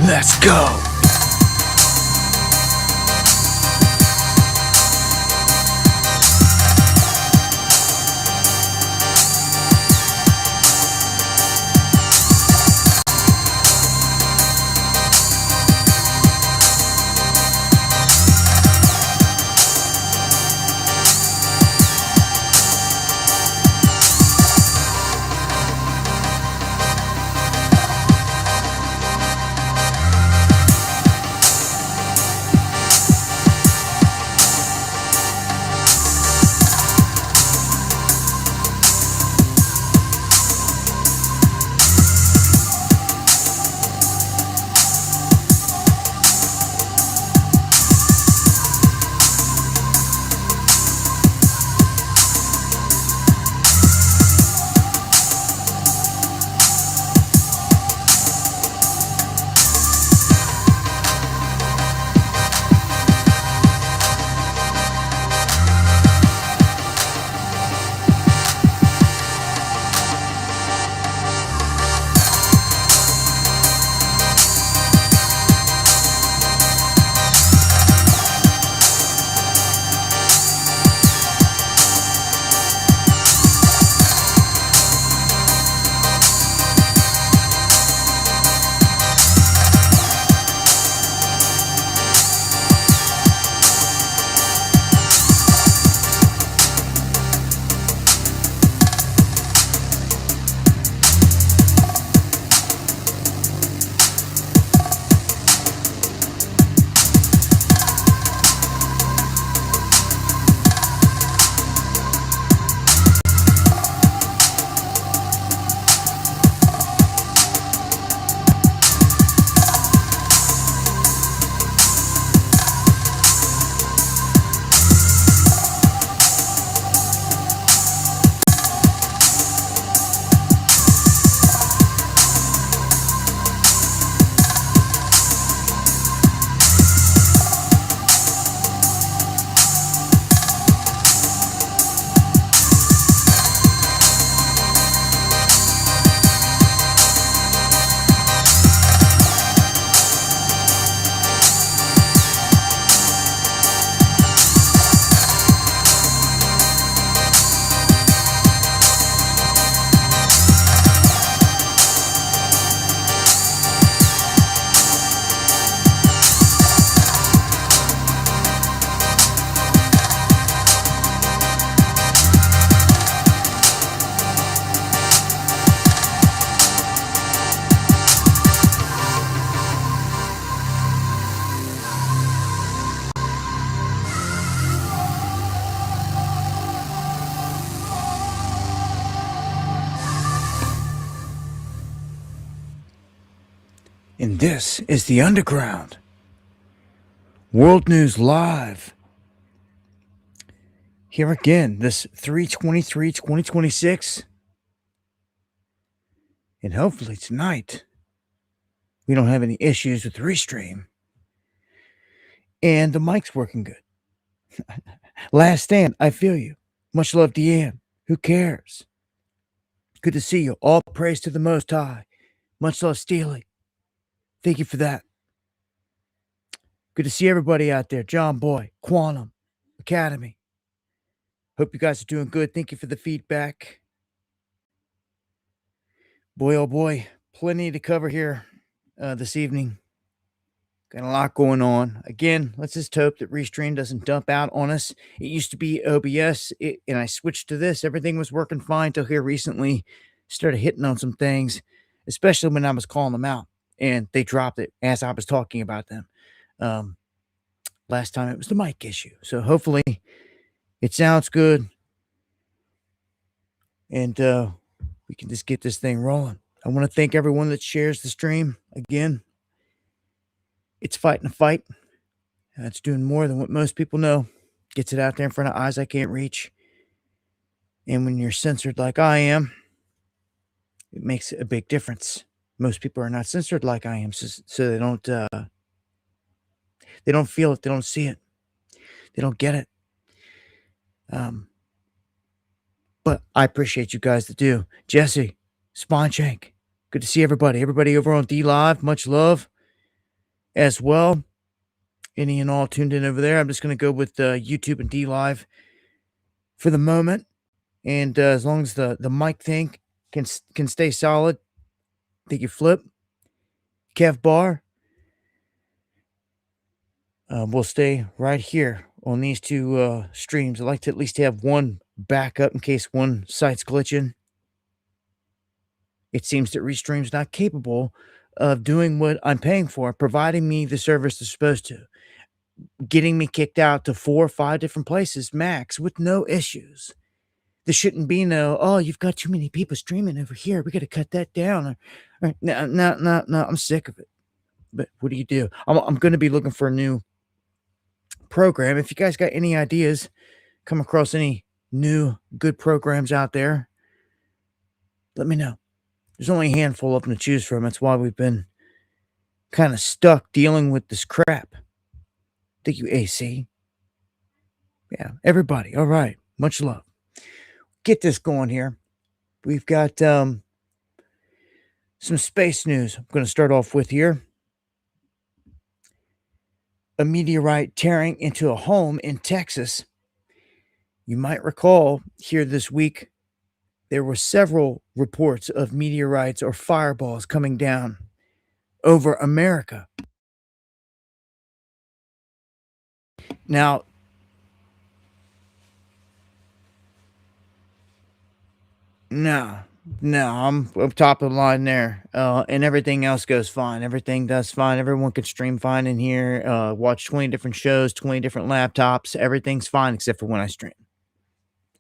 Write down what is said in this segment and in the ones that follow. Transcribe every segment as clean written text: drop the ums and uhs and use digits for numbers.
Let's go. And this is the Underground. World News Live. Here again, this 3/23/2026. And hopefully tonight, we don't have any issues with the restream. And the mic's working good. Last Stand, I feel you. Much love, Deanne. Who cares? Good to see you. All praise to the Most High. Much love, Steely. Thank you for that. Good to see everybody out there. John Boy, Quantum, Academy. Hope you guys are doing good. Thank you for the feedback. Boy, oh boy, plenty to cover here this evening. Got a lot going on. Again, let's just hope that Restream doesn't dump out on us. It used to be OBS, and I switched to this. Everything was working fine till here recently. Started hitting on some things, especially when I was calling them out, and they dropped it as I was talking about them. Last time it was the mic issue. So hopefully it sounds good, and we can just get this thing rolling. I want to thank everyone that shares the stream. Again, it's fighting a fight. It's doing more than what most people know. Gets it out there in front of eyes I can't reach. And when you're censored like I am, it makes a big difference. Most people are not censored like I am, so they don't feel it. They don't see it. They don't get it. But I appreciate you guys that do. Jesse, Spawnshank, good to see everybody. Everybody over on D Live, much love. as well. Any and all tuned in over there. I'm just going to go with YouTube and D Live for the moment. And as long as the mic thing can stay solid, think you flip. Kev Bar, we'll stay right here on these two streams. I like to at least have one backup in case one site's glitching. It seems that Restream's not capable of doing what I'm paying for, providing me the service they're supposed to, getting me kicked out to 4 or 5 different places max with no issues. There shouldn't be no, oh, you've got too many people streaming over here. We got to cut that down. No, no, no, no. I'm sick of it. But what do you do? I'm going to be looking for a new program. If you guys got any ideas, come across any new good programs out there, let me know. There's only a handful of them to choose from. That's why we've been kind of stuck dealing with this crap. Thank you, AC. Yeah, everybody. All right. Much love. Get this going here. We've got some space news I'm going to start off with here. A meteorite tearing into a home in Texas. You might recall here this week, there were several reports of meteorites or fireballs coming down over America. Now, no, I'm top of the line there. And everything else goes fine. Everything does fine. Everyone can stream fine in here. Watch 20 different shows, 20 different laptops. Everything's fine except for when I stream.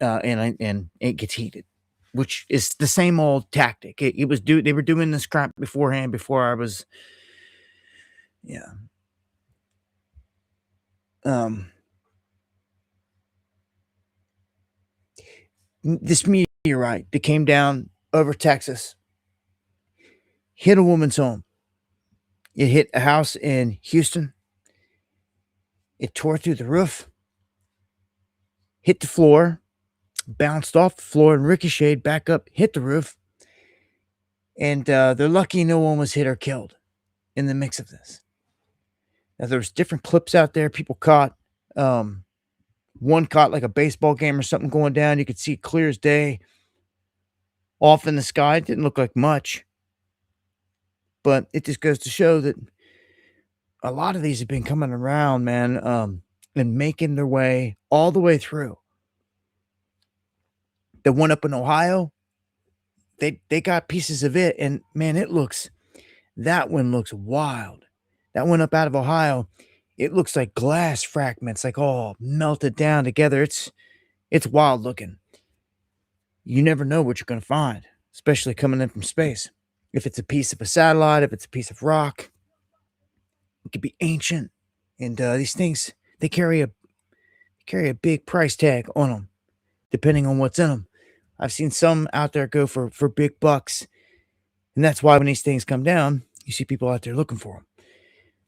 And it gets heated, which is the same old tactic. They were doing this crap beforehand before I was, yeah. This meteorite that came down over Texas hit a woman's home. It hit a house in Houston. It tore through the roof, hit the floor, bounced off the floor and ricocheted back up, hit the roof. And they're lucky no one was hit or killed in the mix of this. Now, there's different clips out there people caught. One caught like a baseball game or something going down. You could see clear as day off in the sky. It didn't look like much. But it just goes to show that a lot of these have been coming around, man, and making their way all the way through. The one up in Ohio, they got pieces of it, and man, that one looks wild. That one up out of Ohio, it looks like glass fragments, like all melted down together. It's wild looking. You never know what you're going to find, especially coming in from space. If it's a piece of a satellite, if it's a piece of rock, it could be ancient. And these things, they carry a big price tag on them, depending on what's in them. I've seen some out there go for big bucks. And that's why when these things come down, you see people out there looking for them.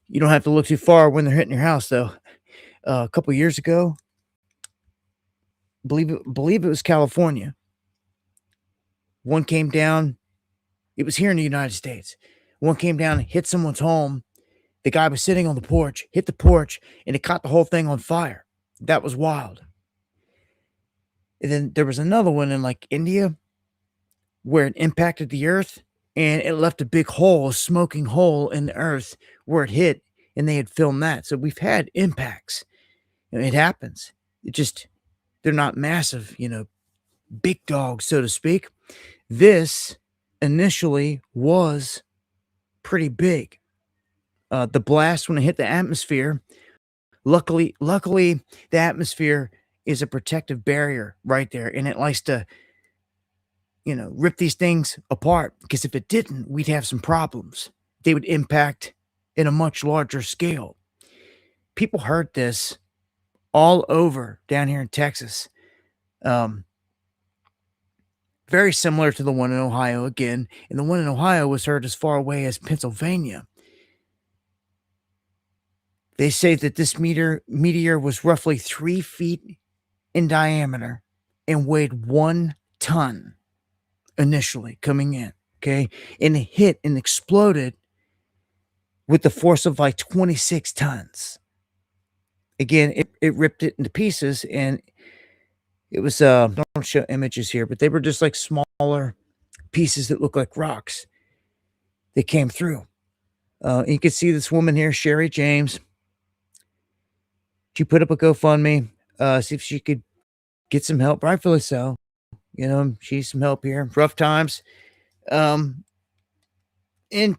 You don't have to look too far when they're hitting your house, though. A couple years ago, believe it was California. One came down. It was here in the United States. One came down and hit someone's home. The guy was sitting on the porch, hit the porch, and it caught the whole thing on fire. That was wild. And then there was another one in like India where it impacted the earth and it left a big hole, a smoking hole in the earth where it hit, and they had filmed that. So we've had impacts. It happens. They're not massive, big dogs, so to speak. This initially was pretty big. The blast, when it hit the atmosphere, luckily, the atmosphere is a protective barrier right there, and it likes to, rip these things apart, because if it didn't, we'd have some problems. They would impact in a much larger scale. People heard this all over down here in Texas. Very similar to the one in Ohio again, and the one in Ohio was heard as far away as Pennsylvania. They say that this meteor was roughly 3 feet in diameter and weighed 1 ton initially coming in, okay? And it hit and exploded with the force of like 26 tons. Again, it ripped it into pieces, and it was, don't show images here, but they were just like smaller pieces that look like rocks that came through. You can see this woman here, Sherry James. She put up a GoFundMe, see if she could get some help, rightfully so. You know, she needs some help here. Rough times. Um, and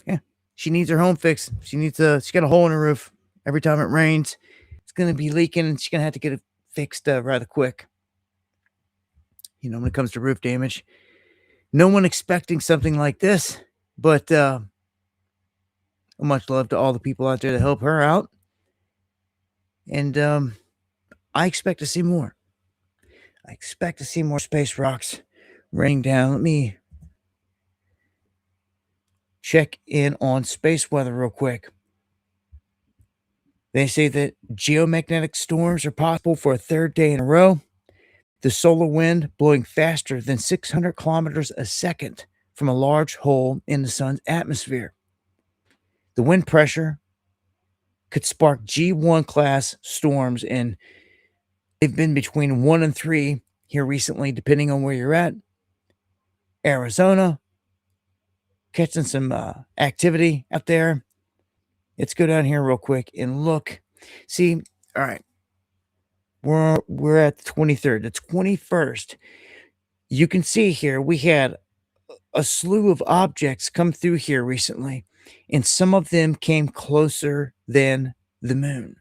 yeah, she needs her home fixed. She got a hole in her roof. Every time it rains, it's gonna be leaking, and she's gonna have to get it fixed rather quick. You know, when it comes to roof damage, no one expecting something like this, but much love to all the people out there to help her out. And I expect to see more. I expect to see more space rocks raining down. Let me check in on space weather real quick. They say that geomagnetic storms are possible for a third day in a row. The solar wind blowing faster than 600 kilometers a second from a large hole in the sun's atmosphere. The wind pressure could spark G1 class storms, and they've been between 1 and 3 here recently, depending on where you're at. Arizona, catching some activity out there. Let's go down here real quick and look. See, all right, we're at the 23rd, the 21st. You can see here we had a slew of objects come through here recently, and some of them came closer than the moon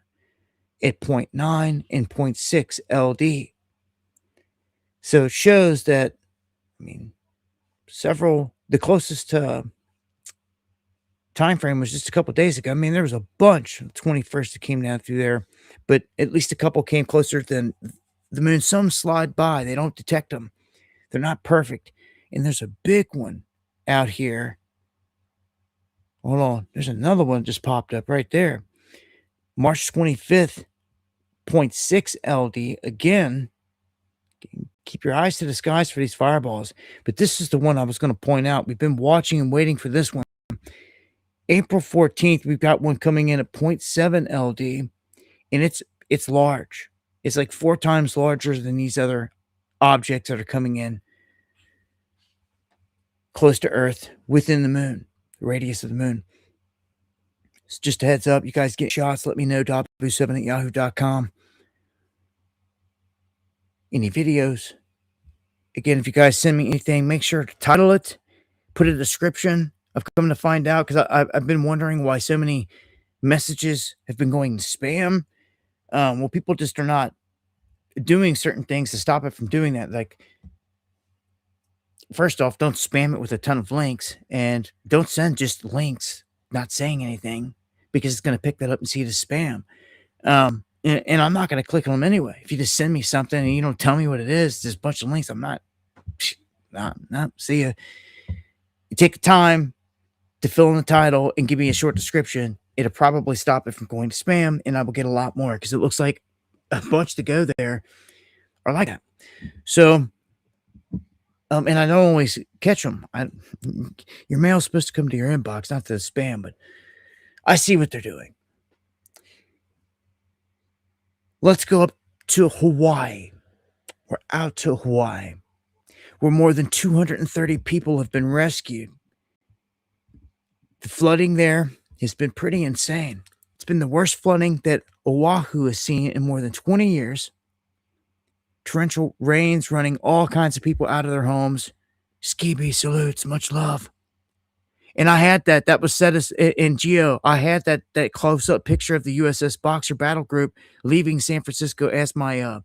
at 0.9 and 0.6 LD. So it shows that, I mean, the closest time frame was just a couple days ago. I mean, there was a bunch, 21st that came down through there, but at least a couple came closer than the moon. Some slide by, they don't detect them. They're not perfect. And there's a big one out here. Hold on. There's another one just popped up right there. March 25th, 0.6 LD. Again, keep your eyes to the skies for these fireballs. But this is the one I was going to point out. We've been watching and waiting for this one. April 14th, we've got one coming in at 0.7 LD, and it's large. It's like 4 times larger than these other objects that are coming in close to Earth within the moon, the radius of the moon. So just a heads up, you guys get shots, let me know, Dabu7 at yahoo.com. Any videos. Again, if you guys send me anything, make sure to title it, put a description. I've come to find out, because I've been wondering why so many messages have been going to spam. Well, people just are not doing certain things to stop it from doing that. Like, first off, don't spam it with a ton of links, and don't send just links not saying anything, because it's going to pick that up and see it as spam. And I'm not going to click on them anyway. If you just send me something and you don't tell me what it is, there's a bunch of links. I'm not, see ya. You take the time to fill in the title and give me a short description. It'll probably stop it from going to spam, and I will get a lot more, because it looks like a bunch to go there are like that. So, and I don't always catch them. Your mail's supposed to come to your inbox, not to the spam, but I see what they're doing. Let's go up to Hawaii. We're out to Hawaii, where more than 230 people have been rescued. The flooding there has been pretty insane. It's been the worst flooding that Oahu has seen in more than 20 years. Torrential rains running all kinds of people out of their homes. Skibi salutes, much love. And I had that was set as in Geo. I had that close-up picture of the USS Boxer battle group leaving San Francisco as my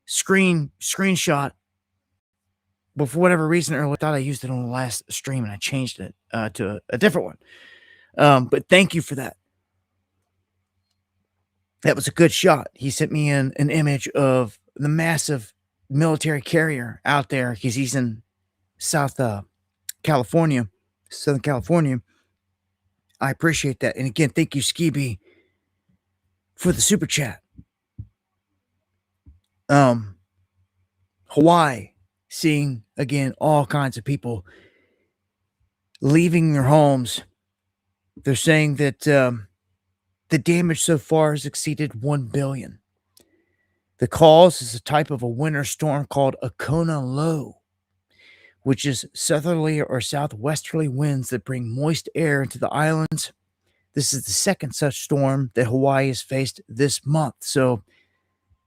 screenshot. But for whatever reason, earlier, I thought I used it on the last stream, and I changed it to a different one. But thank you for that. That was a good shot. He sent me an image of the massive military carrier out there, because he's in Southern California. I appreciate that. And again, thank you, Skibi, for the super chat. Hawaii, seeing again all kinds of people leaving their homes They're saying that the damage so far has exceeded 1 billion. The cause is a type of a winter storm called a Kona low, which is southerly or southwesterly winds that bring moist air into the islands. This is the second such storm that Hawaii has faced this month. So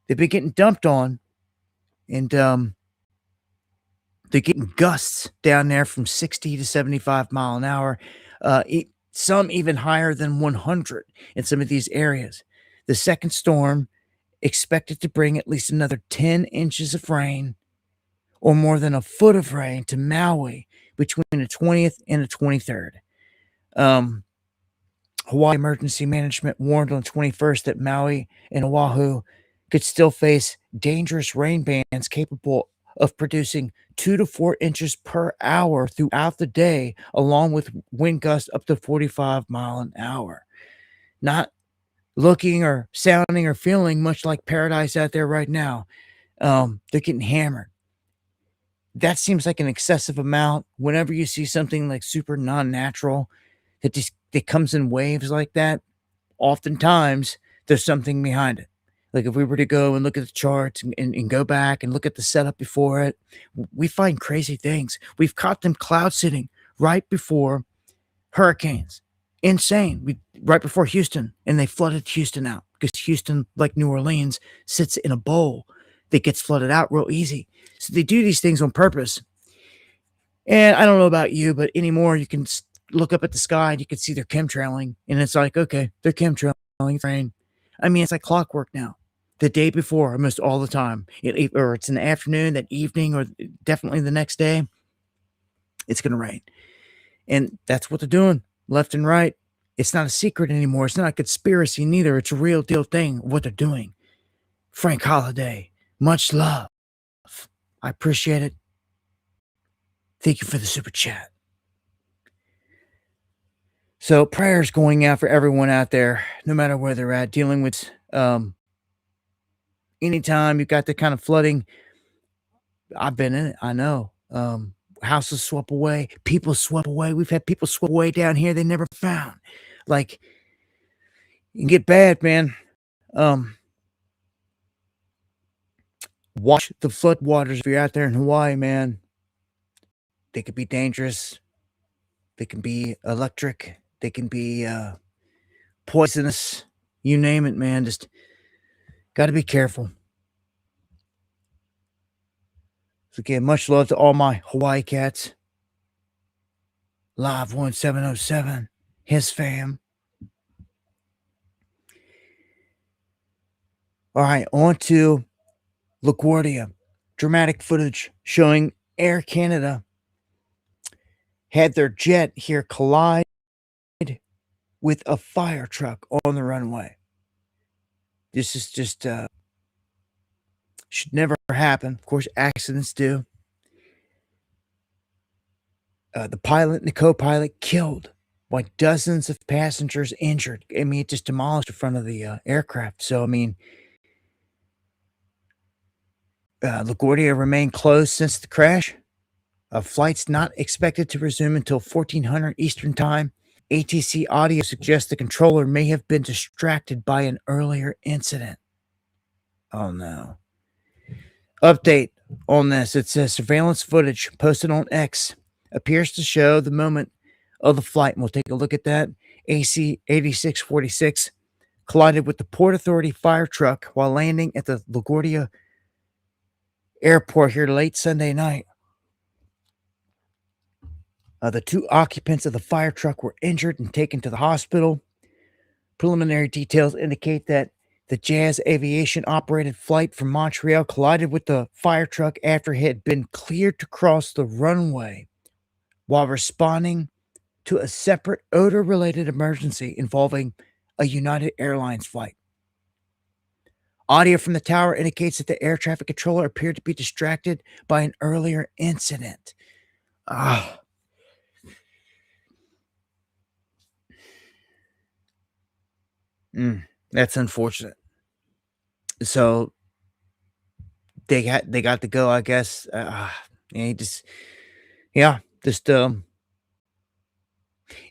they've been getting dumped on, and they're getting gusts down there from 60 to 75 mile an hour, some even higher than 100 in some of these areas. The second storm expected to bring at least another 10 inches of rain or more than a foot of rain to Maui between the 20th and the 23rd. Um, Hawaii Emergency Management warned on the 21st that Maui and Oahu could still face dangerous rain bands capable of producing 2 to 4 inches per hour throughout the day, along with wind gusts up to 45 mile an hour. Not looking or sounding or feeling much like paradise out there right now. They're getting hammered. That seems like an excessive amount. Whenever you see something like super non-natural that comes in waves like that, oftentimes there's something behind it. Like if we were to go and look at the charts and go back and look at the setup before it, we find crazy things. We've caught them cloud sitting right before hurricanes. Insane. Right before Houston, and they flooded Houston out because Houston, like New Orleans, sits in a bowl that gets flooded out real easy. So they do these things on purpose. And I don't know about you, but anymore you can look up at the sky and you can see they're chemtrailing, and it's like, okay, they're chemtrailing rain. I mean, it's like clockwork now. The day before, almost all the time, or it's in the afternoon, that evening, or definitely the next day, it's going to rain. And that's what they're doing, left and right. It's not a secret anymore. It's not a conspiracy neither. It's a real deal thing, what they're doing. Frank Holiday, much love. I appreciate it. Thank you for the super chat. So prayers going out for everyone out there, no matter where they're at, dealing with anytime you got the kind of flooding. I've been in it. I know. Houses swept away, people swept away. We've had people swept away down here they never found. Like, you can get bad, man. Watch the flood waters if you're out there in Hawaii, man. They could be dangerous. They can be electric. They can be poisonous. You name it, man. Just got to be careful. So again, much love to all my Hawaii cats. Live 1707, his fam. All right, on to LaGuardia. Dramatic footage showing Air Canada had their jet here collide with a fire truck on the runway. This is just should never happen. Of course, accidents do. The pilot and the co-pilot killed, while dozens of passengers injured. I mean, it just demolished the front of the aircraft. So, I mean, LaGuardia remained closed since the crash. Flights not expected to resume until 1400 Eastern Time. ATC audio suggests the controller may have been distracted by an earlier incident. Oh no. Update on this. It says surveillance footage posted on X appears to show the moment of the flight. And we'll take a look at that. AC 8646 collided with the Port Authority fire truck while landing at the LaGuardia airport here late Sunday night. The two occupants of the fire truck were injured and taken to the hospital. Preliminary details indicate that the Jazz Aviation operated flight from Montreal collided with the fire truck after it had been cleared to cross the runway while responding to a separate odor-related emergency involving a United Airlines flight. Audio from the tower indicates that the air traffic controller appeared to be distracted by an earlier incident. That's unfortunate. So they got to go, I guess. Yeah, just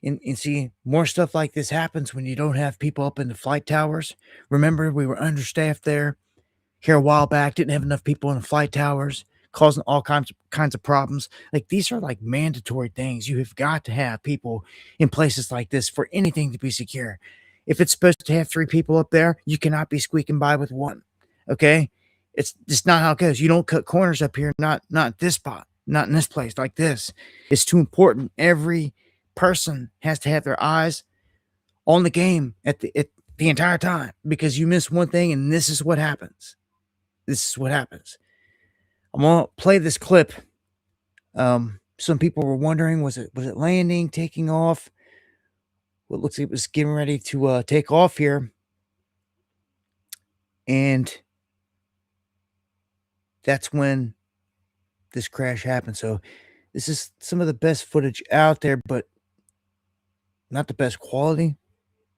And see, more stuff like this happens when you don't have people up in the flight towers. Remember, we were understaffed there here a while back, didn't have enough people in the flight towers, causing all kinds of problems. Like these are like mandatory things. You have got to have people in places like this for anything to be secure. If it's supposed to have three people up there, you cannot be squeaking by with one. Okay? It's just not how it goes. You don't cut corners up here, not this spot, not in this place like this. It's too important. Every person has to have their eyes on the game at the entire time because you miss one thing and this is what happens. This is what happens. I'm gonna play this clip. Some people were wondering, was it landing, taking off? Well, it looks like it was getting ready to take off here, and that's when this crash happened. So this is some of the best footage out there, but not the best quality.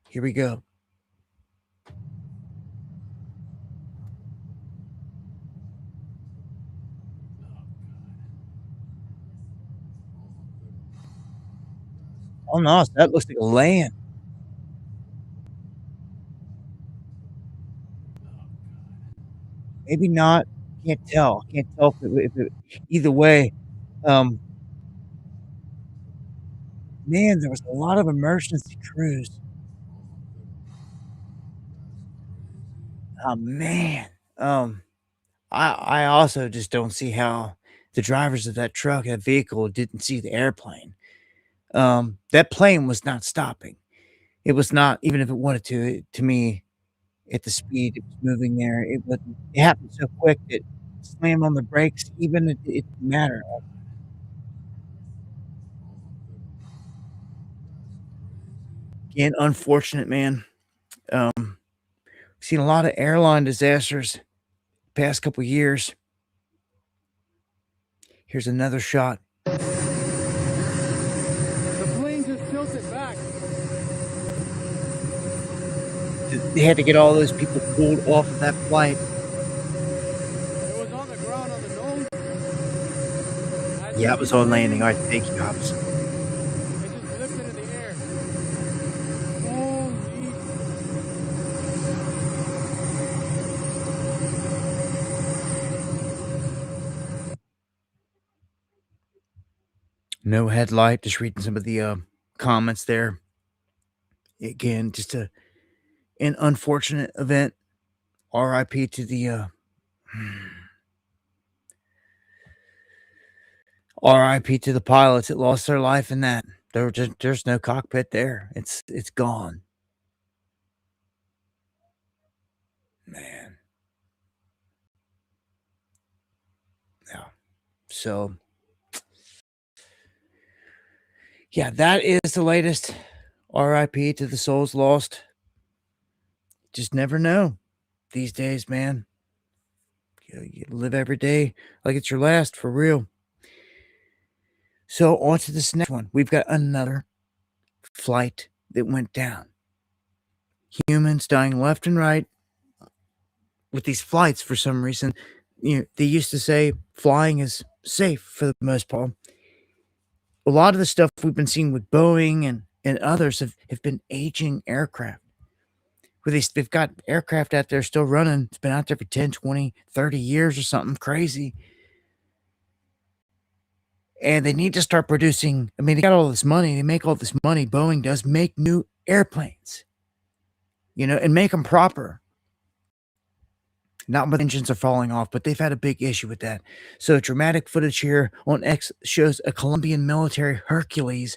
Here we go. Oh no, that looks like a land. Maybe not. Can't tell. Can't tell if it either way. Um, Man, there was a lot of emergency crews. Oh man. Um, I also just don't see how the drivers of that truck, that vehicle didn't see the airplane. That plane was not stopping. It was not, even if it wanted to me, at the speed it was moving there, it wasn't it happened so quick that slam on the brakes, even it didn't matter. Again, unfortunate, man. Um, Seen a lot of airline disasters past couple years. Here's another shot. The plane just tilted back. They had to get all those people pulled off of that flight. It was on the ground on the nose. Yeah, it was on landing. Alright, thank you, Hobbs. It just lifted in the air. Holy. No headlight, just reading some of the, comments there. Again, just an unfortunate event. RIP to the, RIP to the pilots that lost their life in that. There's no cockpit there. It's gone. Man. Yeah. So, yeah, that is the latest. RIP to the souls lost. Just never know these days, man. You live every day like it's your last, for real. So on to this next one. We've got another flight that went down. Humans dying left and right with these flights for some reason. You know, they used to say flying is safe for the most part. A lot of the stuff we've been seeing with Boeing and others have been aging aircraft. Where they've got aircraft out there still running. It's been out there for 10, 20, 30 years or something crazy. And they need to start producing. I mean, they got all this money. They make all this money. Boeing does make new airplanes, and make them proper. Not when engines are falling off, but they've had a big issue with that. So dramatic footage here on X shows a Colombian military Hercules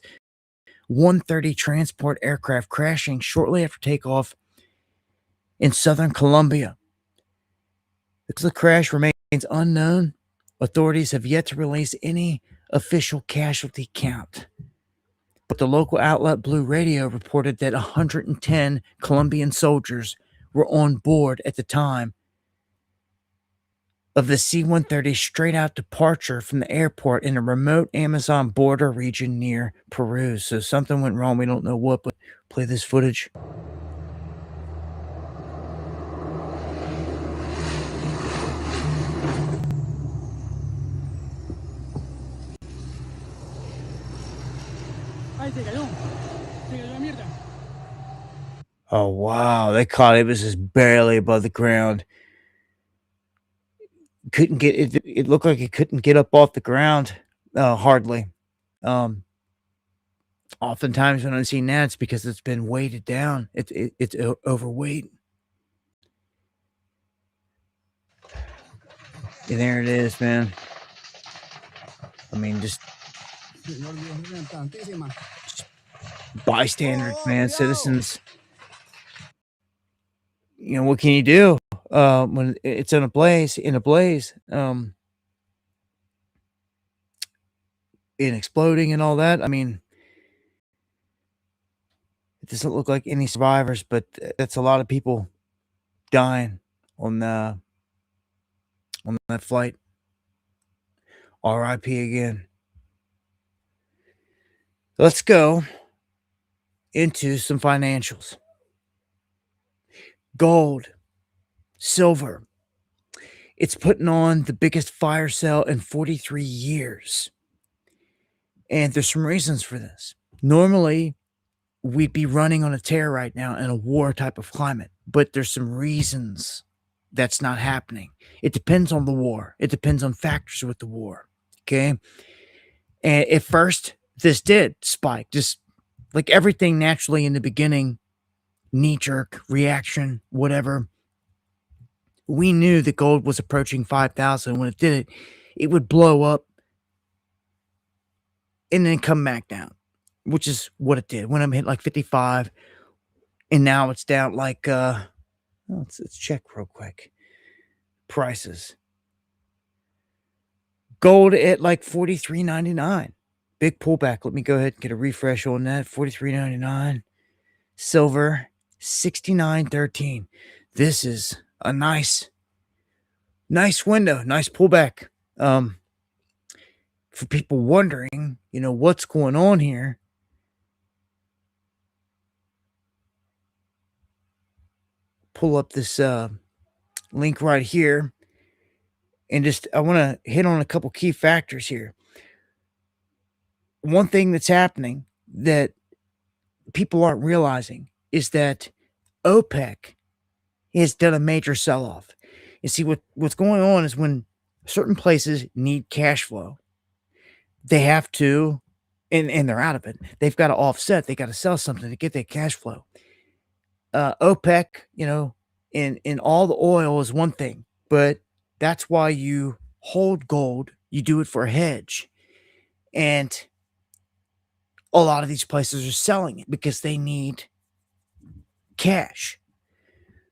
130 transport aircraft crashing shortly after takeoff in southern Colombia. The crash remains unknown. Authorities have yet to release any official casualty count. But the local outlet Blue Radio reported that 110 Colombian soldiers were on board at the time of the C-130 straight-out departure from the airport in a remote Amazon border region near Peru. So something went wrong. We don't know what, but play this footage. Ay, se cayó. Oh, wow, they caught it. It was just barely above the ground. Couldn't get it. It looked like it couldn't get up off the ground, hardly. Um, Oftentimes when I've seen that, it's because it's been weighted down. It's overweight. And there it is, man. I mean, just bystanders, man, citizens. You know, what can you do when it's in a blaze? And exploding and all that. I mean, it doesn't look like any survivors, but that's a lot of people dying on that flight. R.I.P. again. Let's go into some financials. Gold, silver. It's putting on the biggest fire sale in 43 years. And there's some reasons for this. Normally, we'd be running on a tear right now in a war type of climate, but there's some reasons that's not happening. It depends on the war. It depends on factors with the war. Okay. And at first, this did spike, just like everything naturally in the beginning, knee jerk reaction, whatever. We knew that gold was approaching 5,000. When it did it, it would blow up and then come back down, which is what it did. When I'm hit like 55, and now it's down like let's check real quick. Prices. Gold at like $43.99. Big pullback. Let me go ahead and get a refresh on that. $43.99. Silver $69.13. This is a nice window, nice pullback. For people wondering, you know, what's going on here. Pull up this link right here, and just I want to hit on a couple key factors here. One thing that's happening that people aren't realizing is that OPEC has done a major sell-off. You see, what's going on is when certain places need cash flow, they have to, and they're out of it. They've got to offset. They got to sell something to get that cash flow. OPEC, you know, in all the oil is one thing, but that's why you hold gold. You do it for a hedge. And a lot of these places are selling it because they need cash.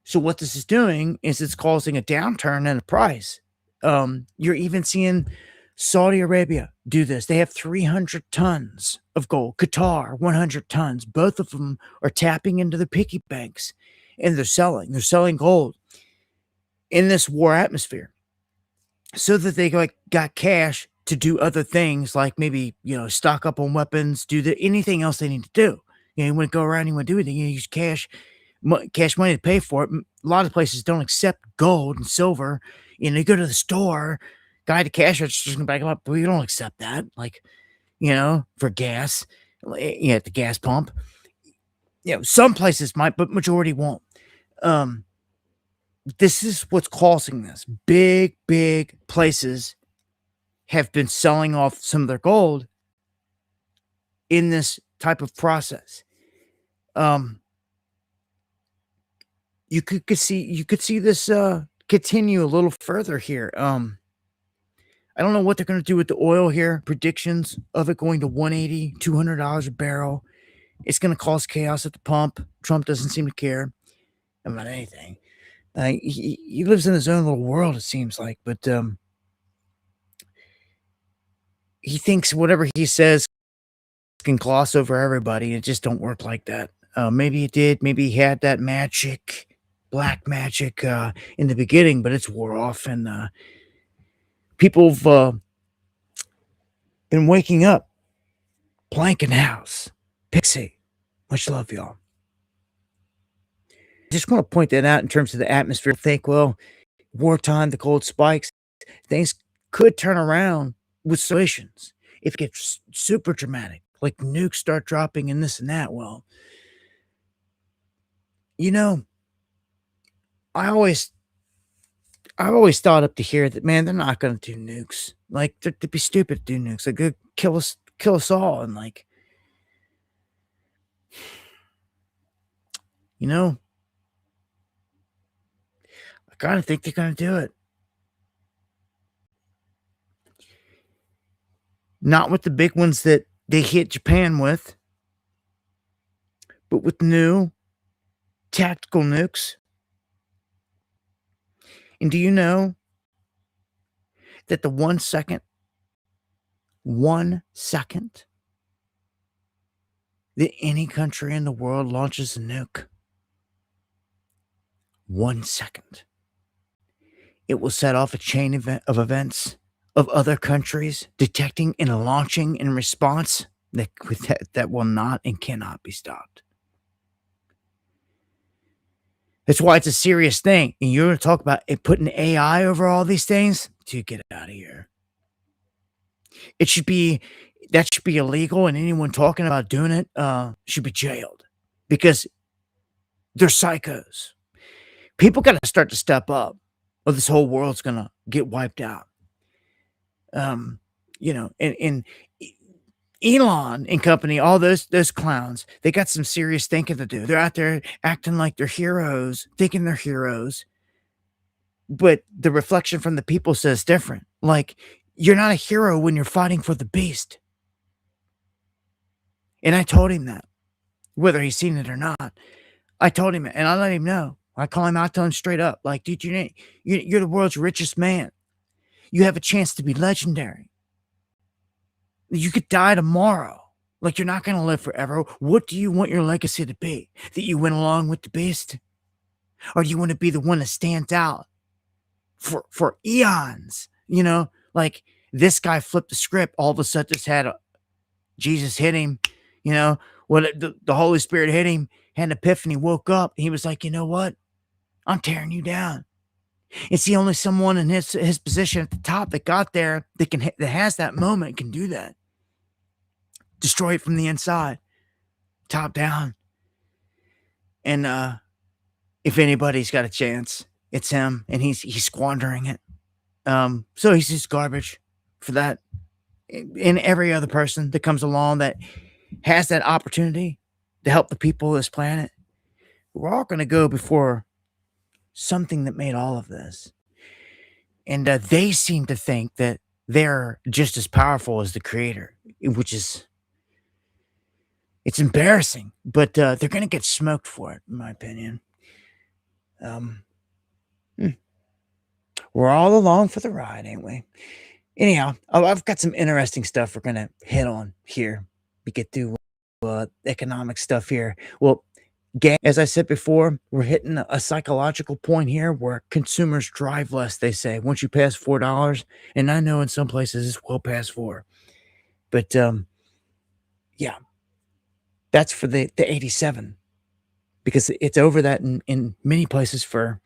So what this is doing is it's causing a downturn in the price. You're even seeing Saudi Arabia do this. They have 300 tons of gold. Qatar, 100 tons. Both of them are tapping into the piggy banks, and they're selling. They're selling gold in this war atmosphere so that they got cash to do other things, like maybe, you know, stock up on weapons, do anything else they need to do. You know, you want to go around, you want to do anything, you use cash money to pay for it. A lot of places don't accept gold and silver. You know, you go to the store, guy at the cash register is going to back them up, but we don't accept that. Like, you know, for gas, yeah, at the gas pump. You know, some places might, but majority won't. This is what's causing this. Big places have been selling off some of their gold in this type of process. You could see this continue a little further here. I don't know what they're going to do with the oil here. Predictions of it going to $180, $200 a barrel. It's going to cause chaos at the pump. Trump doesn't seem to care about anything. He lives in his own little world, it seems like, but he thinks whatever he says can gloss over everybody. It just don't work like that. Maybe it did. Maybe he had that magic, black magic in the beginning, but it's wore off, and people have been waking up. Planking house. Pixie. Much love, y'all. Just want to point that out in terms of the atmosphere. Think, well, wartime, the cold spikes, things could turn around with situations if it gets super dramatic. like nukes start dropping and this and that. Well, you know, I always I've always thought up to here that man, they're not gonna do nukes. Like they'd be stupid to do nukes. Like go kill us all, and like you know, I kind of think they're gonna do it. Not with the big ones that they hit Japan with, but with new tactical nukes. And do you know that the 1 second that any country in the world launches a nuke, 1 second, it will set off a chain of events of other countries detecting and launching in response that will not and cannot be stopped. That's why it's a serious thing. And you're going to talk about it putting AI over all these things? Dude, get out of here. It should be that should be illegal, and anyone talking about doing it should be jailed because they're psychos. People got to start to step up, or this whole world's gonna get wiped out. Um, and Elon and company, all those clowns, they got some serious thinking to do. They're out there acting like they're heroes, thinking they're heroes, but the reflection from the people says different. Like you're not a hero when you're fighting for the beast. And I told him that, whether he's seen it or not. I told him it, and I let him know. I call him out to him straight up, like, dude, you're the world's richest man. You have a chance to be legendary. You could die tomorrow. Like, you're not going to live forever. What do you want your legacy to be? That you went along with the beast? Or do you want to be the one that stands out for eons? You know, like this guy flipped the script. All of a sudden, just had Jesus hit him. You know, the Holy Spirit hit him, had an epiphany, woke up. And he was like, you know what? I'm tearing you down. It's the only someone in his position at the top that got there that has that moment can do that. Destroy it from the inside, top down. And if anybody's got a chance, it's him, and he's squandering it. So he's just garbage for that. And every other person that comes along that has that opportunity to help the people of this planet, we're all going to go before something that made all of this. And they seem to think that they're just as powerful as the creator, which is, it's embarrassing, but they're going to get smoked for it, in my opinion. We're all along for the ride, ain't we? Anyhow, I've got some interesting stuff we're going to hit on here. We get through economic stuff here. Well, as I said before, we're hitting a psychological point here where consumers drive less, they say. Once you pass $4, and I know in some places it's well past $4. But yeah, that's for the 87, because it's over that in many places for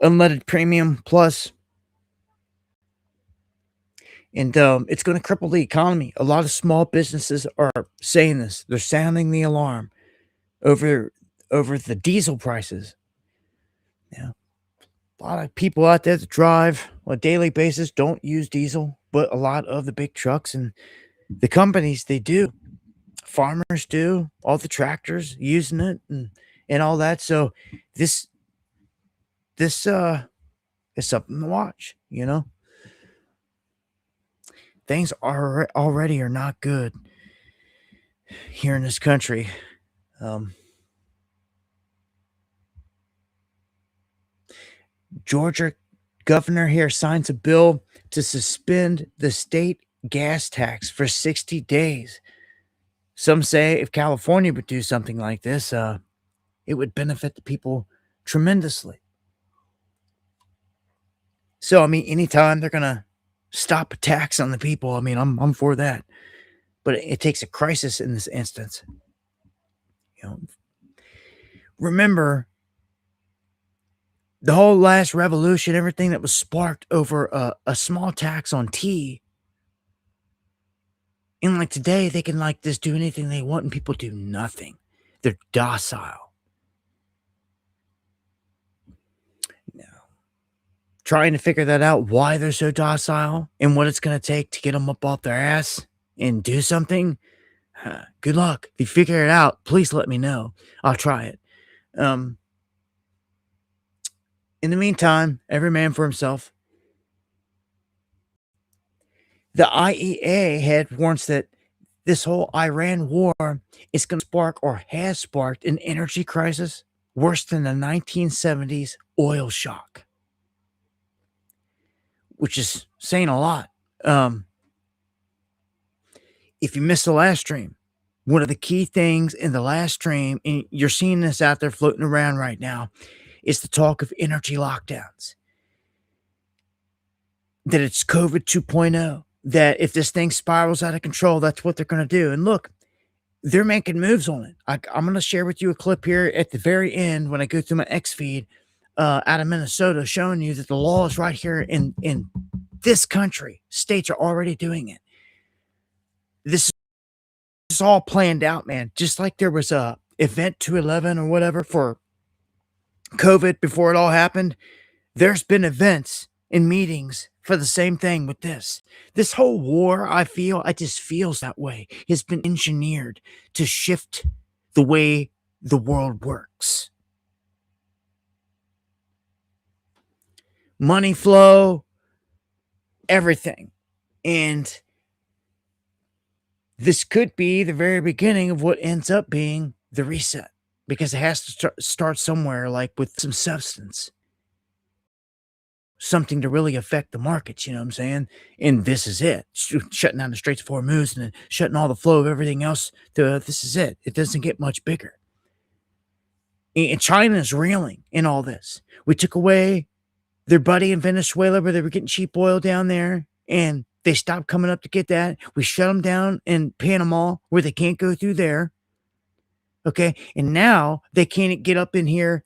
unleaded premium plus. And it's going to cripple the economy. A lot of small businesses are saying this. They're sounding the alarm over the diesel prices. Yeah. A lot of people out there that drive on a daily basis don't use diesel, but a lot of the big trucks and the companies, they do. Farmers do. All the tractors using it and all that. So this is something to watch, you know. Things already are not good here in this country. Georgia governor here signs a bill to suspend the state gas tax for 60 days. Some say if California would do something like this, it would benefit the people tremendously. So, I mean, anytime they're going to stop a tax on the people, I mean, I'm for that. But it takes a crisis in this instance. You know, remember the whole last revolution, everything that was sparked over a small tax on tea. And like today, they can like just do anything they want and people do nothing. They're docile. Now, trying to figure that out, why they're so docile and what it's going to take to get them up off their ass and do something. Good luck. If you figure it out, please let me know. I'll try it. In the meantime, every man for himself. The IEA had warns that this whole Iran war is going to spark or has sparked an energy crisis worse than the 1970s oil shock, which is saying a lot. If you missed the last stream, one of the key things in the last stream, and you're seeing this out there floating around right now, is the talk of energy lockdowns. That it's COVID 2.0. That if this thing spirals out of control, that's what they're going to do. And look, they're making moves on it. I'm going to share with you a clip here at the very end when I go through my X feed out of Minnesota, showing you that the law is right here in this country. States are already doing it. This is all planned out, man. Just like there was a event 211 or whatever for COVID before it all happened, there's been events and meetings for the same thing with this. This whole war, I just feels that way, has been engineered to shift the way the world works. Money flow, everything. And this could be the very beginning of what ends up being the reset, because it has to start somewhere, like with some substance. Something to really affect the markets, you know what I'm saying? And this is it. Shutting down the Straits of Hormuz and then shutting all the flow of everything else. This is it. It doesn't get much bigger. And China is reeling in all this. We took away their buddy in Venezuela where they were getting cheap oil down there, and they stopped coming up to get that. We shut them down in Panama where they can't go through there. Okay. And now they can't get up in here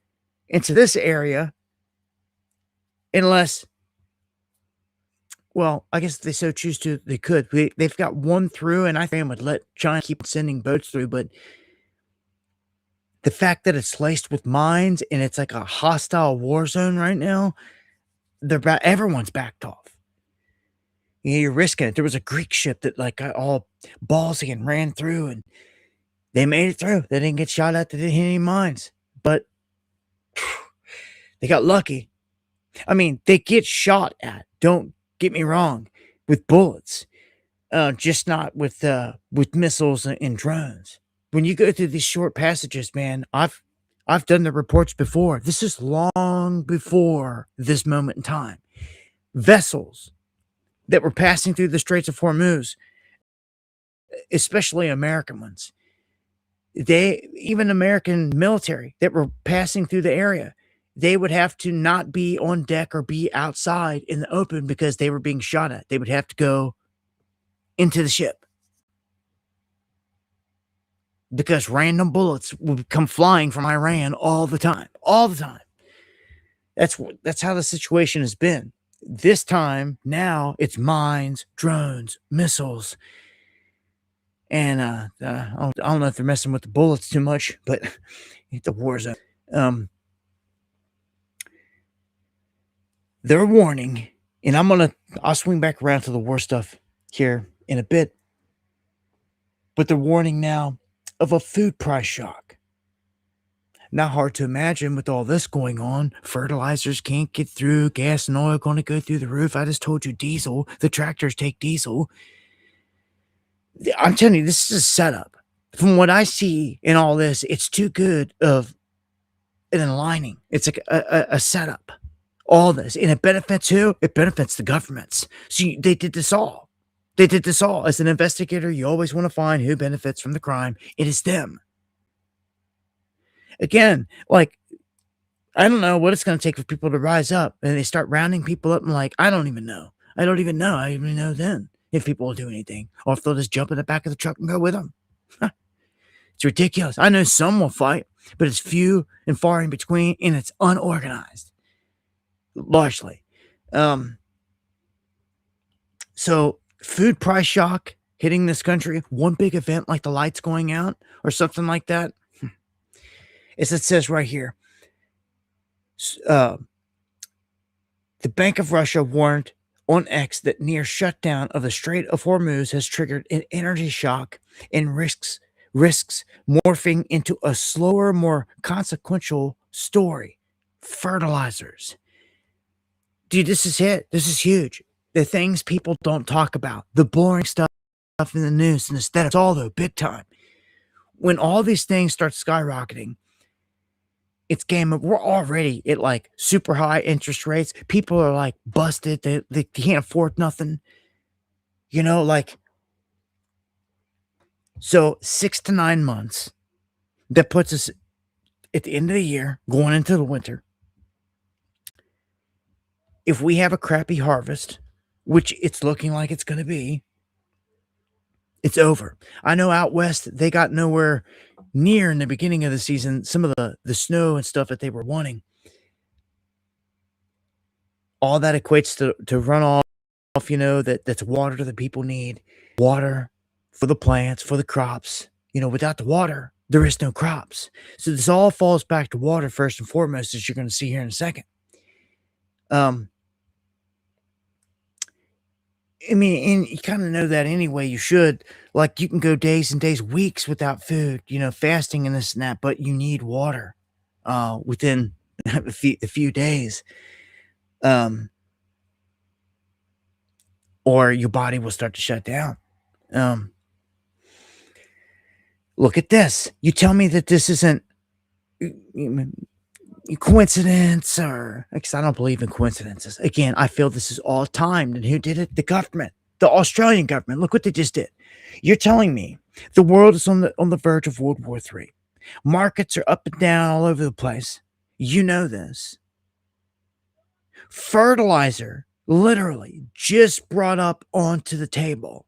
into this area unless, well, I guess if they so choose to, they could. They've got one through, and I think would let China keep sending boats through. But the fact that it's laced with mines and it's like a hostile war zone right now, everyone's backed off. You're risking it. There was a Greek ship that like got all ballsy and ran through, and they made it through. They didn't get shot at. They didn't hit any mines, but they got lucky. I mean, they get shot at. Don't get me wrong, with bullets, just not with missiles and drones. When you go through these short passages, man, I've done the reports before. This is long before this moment in time. Vessels that were passing through the Straits of Hormuz, especially American ones, even American military that were passing through the area, they would have to not be on deck or be outside in the open because they were being shot at. They would have to go into the ship because random bullets would come flying from Iran all the time. That's how the situation has been. This time, now it's mines, drones, missiles, and I don't know if they're messing with the bullets too much, but the war zone. They're warning, and I'll swing back around to the war stuff here in a bit, but they're warning now of a food price shock. Not hard to imagine with all this going on. Fertilizers can't get through. Gas and oil going to go through the roof. I just told you diesel. The tractors take diesel. I'm telling you, this is a setup. From what I see in all this, it's too good of an aligning. It's like a setup. All this. And it benefits who? It benefits the governments. So they did this all. They did this all. As an investigator, you always want to find who benefits from the crime. It is them. Again, like, I don't know what it's going to take for people to rise up, and they start rounding people up and like, I don't even know. I don't even know then if people will do anything, or if they'll just jump in the back of the truck and go with them. It's ridiculous. I know some will fight, but it's few and far in between, and it's unorganized, largely. So food price shock hitting this country, one big event like the lights going out or something like that, as it says right here, uh, the Bank of Russia warned on X that near shutdown of the Strait of Hormuz has triggered an energy shock and risks morphing into a slower, more consequential story. Fertilizers. Dude, this is it. This is huge. The things people don't talk about, the boring stuff in the news, and instead it's all though big time. When all these things start skyrocketing, it's game over. We're already at like super high interest rates. People are like busted. They can't afford nothing. You know, like, so 6 to 9 months. That puts us at the end of the year, going into the winter. If we have a crappy harvest, which it's looking like it's going to be, it's over. I know out west, they got nowhere near in the beginning of the season some of the snow and stuff that they were wanting. All that equates to runoff, that's water that people need, water for the plants, for the crops. Without the water, there is no crops. So this all falls back to water first and foremost, as you're going to see here in a second. I mean, and you kind of know that anyway. You should. Like, you can go days and days, weeks without food, fasting and this and that, but you need water within a few days. Or your body will start to shut down. Look at this. You tell me that this isn't coincidence, or because I don't believe in coincidences. Again, I feel this is all timed. And who did it? The government, the Australian government. Look what they just did. You're telling me the world is on the verge of World War III. Markets are up and down all over the place. You know this. Fertilizer literally just brought up onto the table,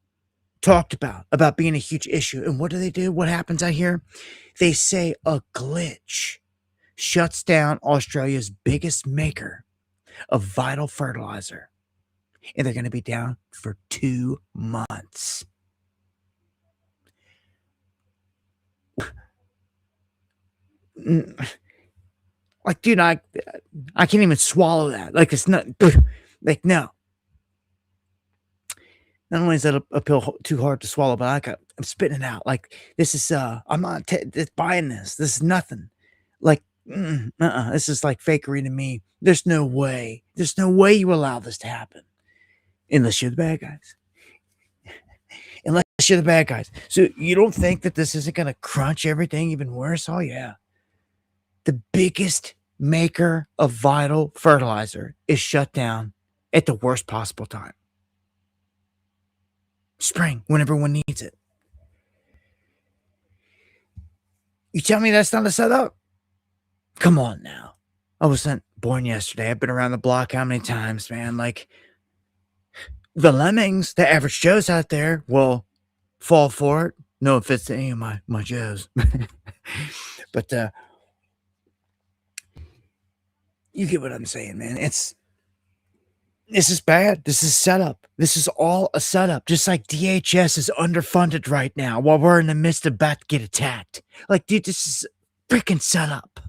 talked about being a huge issue. And what do? What happens out here? They say a glitch shuts down Australia's biggest maker of vital fertilizer. And they're going to be down for 2 months. Like, dude, I can't even swallow that. Like, it's not, like, no. Not only is that a pill too hard to swallow, but I'm spitting it out. Like, this is, I'm not buying this. This is nothing. Like, this is like fakery to me. There's no way. There's no way you allow this to happen. Unless you're the bad guys. Unless you're the bad guys. So you don't think that this isn't going to crunch everything even worse? Oh, yeah. The biggest maker of vital fertilizer is shut down at the worst possible time. Spring, when everyone needs it. You tell me that's not a setup? Come on now. I wasn't born yesterday. I've been around the block how many times, man? Like, the lemmings, the average Joes out there will fall for it. No offense to any of my Joes. But you get what I'm saying, man. This is bad. This is setup. This is all a setup. Just like DHS is underfunded right now while we're in the midst of about to get attacked. Like, dude, this is freaking setup.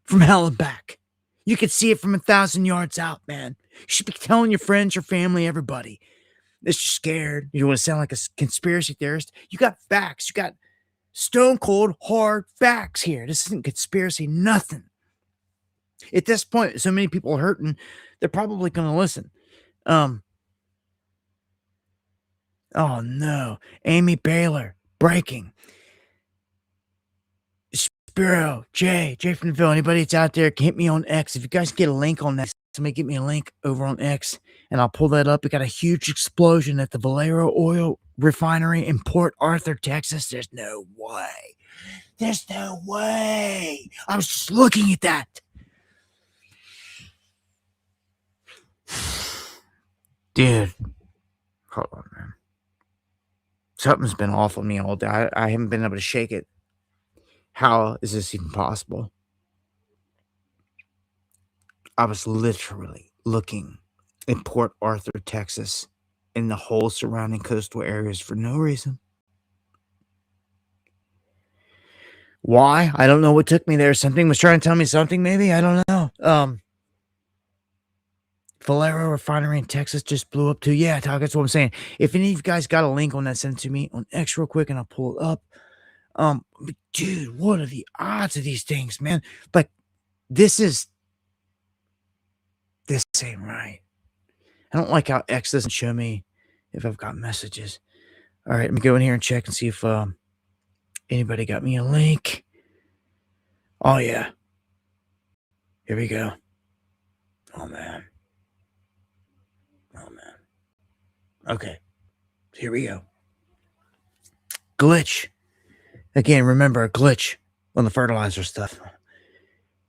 From hell and back. You can see it from 1,000 yards out, man. You should be telling your friends, your family, everybody. That you're scared. You don't want to sound like a conspiracy theorist. You got facts. You got stone cold, hard facts here. This isn't conspiracy, nothing. At this point, so many people are hurting, they're probably going to listen. Oh no. Amy Baylor, breaking. Spiro, Jay from the Ville, anybody that's out there, can hit me on X. If you guys get a link on that, somebody get me a link over on X, and I'll pull that up. We got a huge explosion at the Valero oil refinery in Port Arthur, Texas. There's no way. There's no way. I was just looking at that. Dude, hold on, man. Something's been off on me all day. I haven't been able to shake it. How is this even possible? I was literally looking in Port Arthur, Texas, in the whole surrounding coastal areas for no reason. Why? I don't know what took me there. Something was trying to tell me something, maybe. I don't know. Valero refinery in Texas just blew up too. Yeah, Todd, that's what I'm saying. If any of you guys got a link on that, send it to me on X real quick and I'll pull it up. But dude, what are the odds of these things, man? Like, this ain't right. I don't like how X doesn't show me if I've got messages. All right, let me go in here and check and see if anybody got me a link. Oh yeah. Here we go. Oh man. Okay. Here we go. Glitch. Again, remember a glitch on the fertilizer stuff.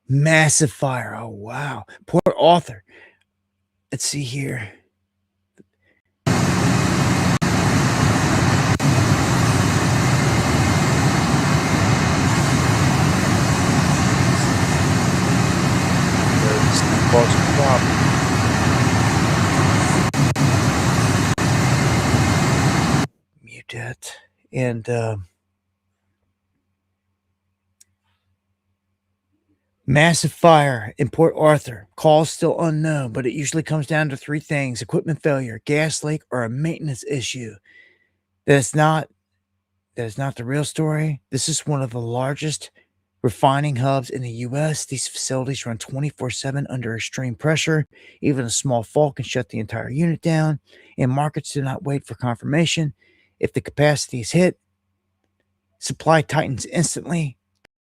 Massive fire. Oh wow. Port Arthur. Let's see here. Mute that. And massive fire in Port Arthur. Cause still unknown, but it usually comes down to three things: equipment failure, gas leak, or a maintenance issue. That is not the real story. This is one of the largest refining hubs in the U.S. These facilities run 24/7 under extreme pressure. Even a small fault can shut the entire unit down, and markets do not wait for confirmation. If the capacity is hit, supply tightens instantly.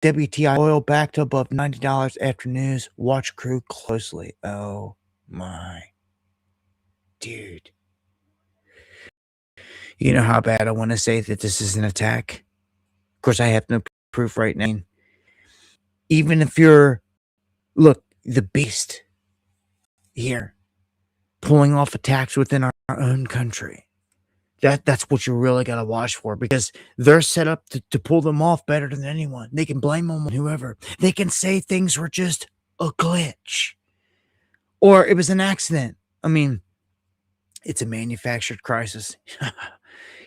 WTI oil back to above $90 after news. Watch crew closely. Oh my. Dude. You know how bad I want to say that this is an attack? Of course, I have no proof right now. Even if you're, look, the beast here, pulling off attacks within our own country. That's what you really got to watch for, because they're set up to pull them off better than anyone. They can blame them on whoever. They can say things were just a glitch or it was an accident. I mean, it's a manufactured crisis.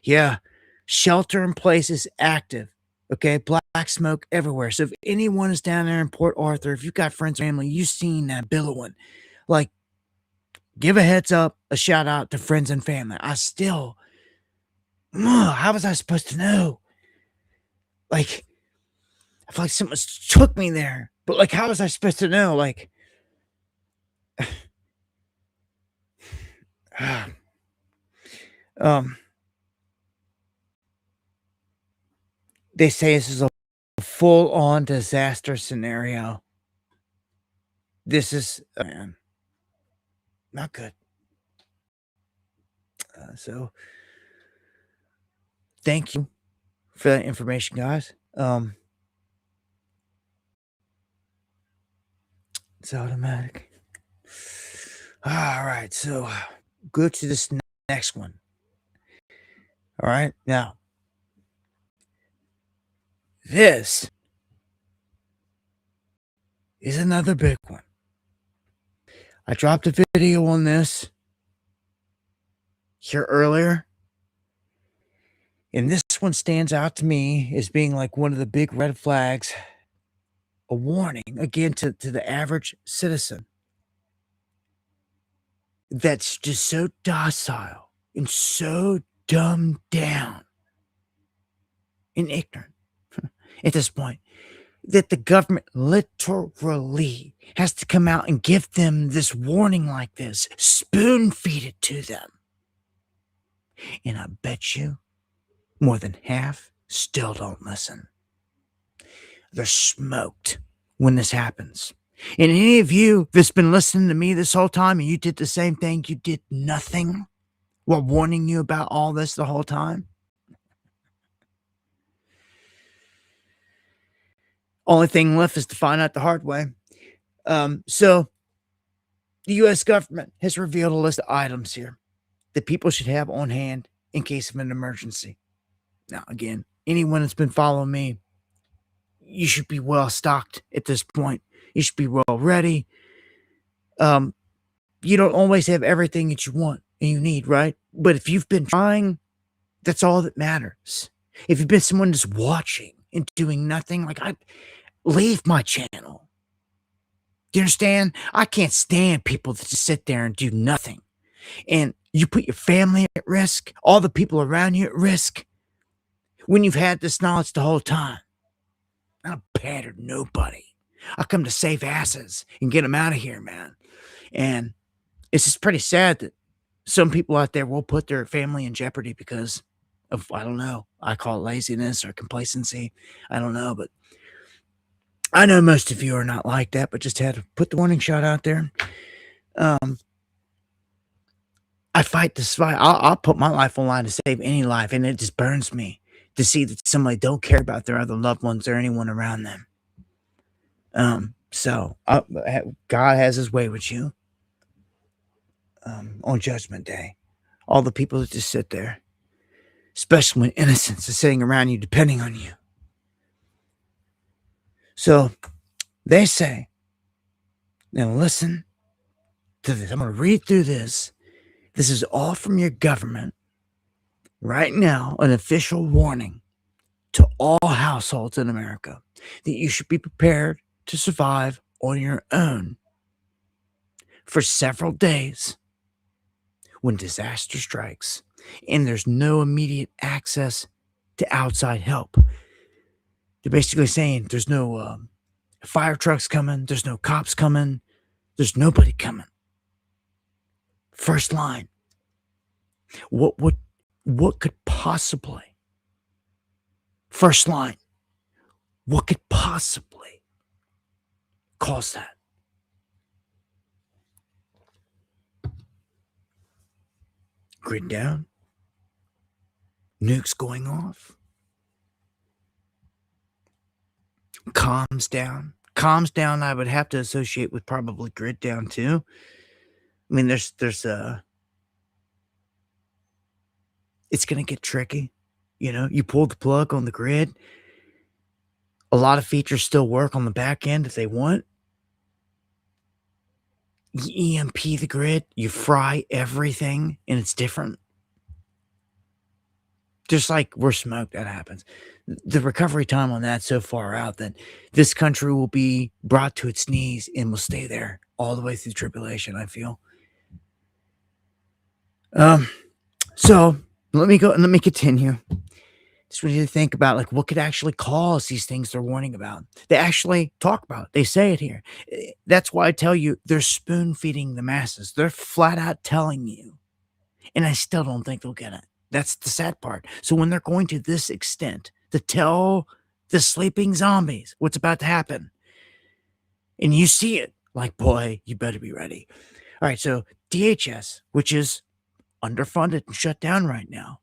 Yeah. Shelter in place is active. Okay. Black smoke everywhere. So if anyone is down there in Port Arthur, if you've got friends or family, you've seen that billowing, like, give a heads up, a shout out to friends and family. How was I supposed to know? Like, I feel like someone took me there, but like, how was I supposed to know? Like, they say this is a full-on disaster scenario. This is, man, not good. So, thank you for that information, guys. It's automatic. All right, so go to this next one. All right, now this is another big one. I dropped a video on this here earlier, and this one stands out to me as being like one of the big red flags, a warning again to the average citizen that's just so docile and so dumbed down and ignorant at this point that the government literally has to come out and give them this warning like this, spoon feed it to them. And I bet you more than half still don't listen. They're smoked when this happens. And any of you that's been listening to me this whole time and you did the same thing, you did nothing while warning you about all this the whole time. Only thing left is to find out the hard way. So the U.S. government has revealed a list of items here that people should have on hand in case of an emergency. Now, again, anyone that's been following me, you should be well stocked at this point. You should be well ready. You don't always have everything that you want and you need, right? But if you've been trying, that's all that matters. If you've been someone just watching and doing nothing, like I leave my channel. Do you understand? I can't stand people that just sit there and do nothing. And you put your family at risk, all the people around you at risk, when you've had this knowledge the whole time. I don't patter nobody. I come to save asses and get them out of here, man. And it's just pretty sad that some people out there will put their family in jeopardy because of, I don't know, I call it laziness or complacency. I don't know, but I know most of you are not like that, but just had to put the warning shot out there. I fight this fight. I'll put my life on line to save any life, and it just burns me to see that somebody don't care about their other loved ones or anyone around them. So God has his way with you on Judgment Day. All the people that just sit there, especially when innocence is sitting around you, depending on you. So they say, now listen to this. I'm going to read through this. This is all from your government. Right now, an official warning to all households in America that you should be prepared to survive on your own for several days when disaster strikes and there's no immediate access to outside help. They're basically saying there's no fire trucks coming, there's no cops coming, there's nobody coming. First line. What could possibly, first line, what could possibly cause that? Grid down, nukes going off, comms down. Comms down I would have to associate with probably grid down too. I mean, there's it's going to get tricky. You know, you pull the plug on the grid. A lot of features still work on the back end if they want. You EMP the grid, you fry everything, and it's different. Just like we're smoked, that happens. The recovery time on that's so far out that this country will be brought to its knees and will stay there all the way through tribulation, I feel. So let me go and let me continue. Just want you to think about like what could actually cause these things they're warning about. They actually talk about it. They say it here. That's why I tell you they're spoon feeding the masses. They're flat out telling you. And I still don't think they'll get it. That's the sad part. So when they're going to this extent to tell the sleeping zombies what's about to happen, and you see it, like, boy, you better be ready. All right, so DHS, which is underfunded and shut down right now,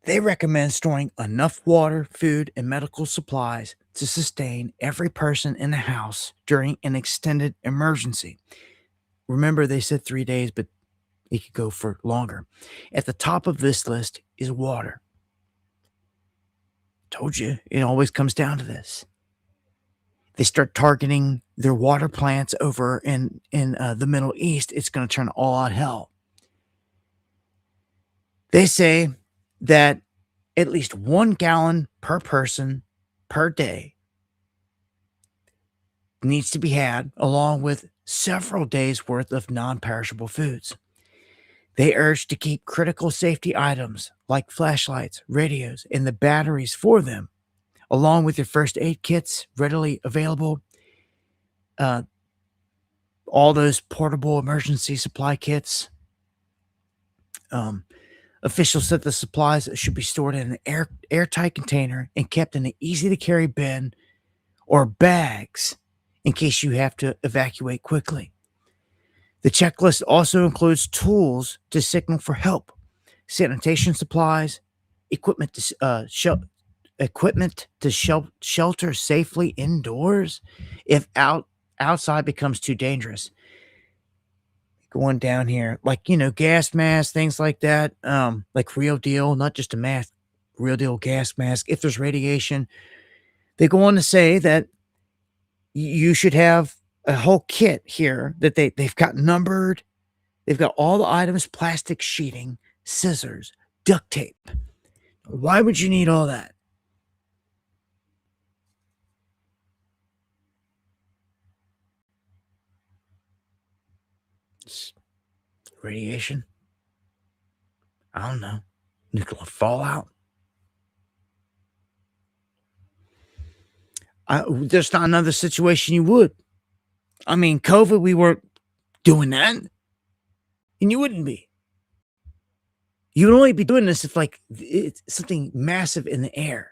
they recommend storing enough water, food, and medical supplies to sustain every person in the house during an extended emergency. Remember, they said 3 days, but it could go for longer. At the top of this list is water. Told you, it always comes down to this. They start targeting their water plants over in the Middle East, it's going to turn all out hell. They say that at least 1 gallon per person per day needs to be had, along with several days worth of non-perishable foods. They urge to keep critical safety items like flashlights, radios, and the batteries for them, along with your first aid kits readily available. All those portable emergency supply kits. Officials said the supplies should be stored in an airtight container and kept in an easy-to-carry bin or bags in case you have to evacuate quickly. The checklist also includes tools to signal for help, sanitation supplies, equipment to shelter safely indoors if outside becomes too dangerous. Going down here, like, gas masks, things like that, like real deal, not just a mask, real deal gas mask. If there's radiation, they go on to say that you should have a whole kit here that they've got numbered They've got all the items, plastic sheeting, scissors, duct tape. Why would you need all that? It's radiation? I don't know. Nuclear fallout? There's not another situation you would. I mean, COVID, we weren't doing that. And you wouldn't be. You would only be doing this if, like, it's something massive in the air.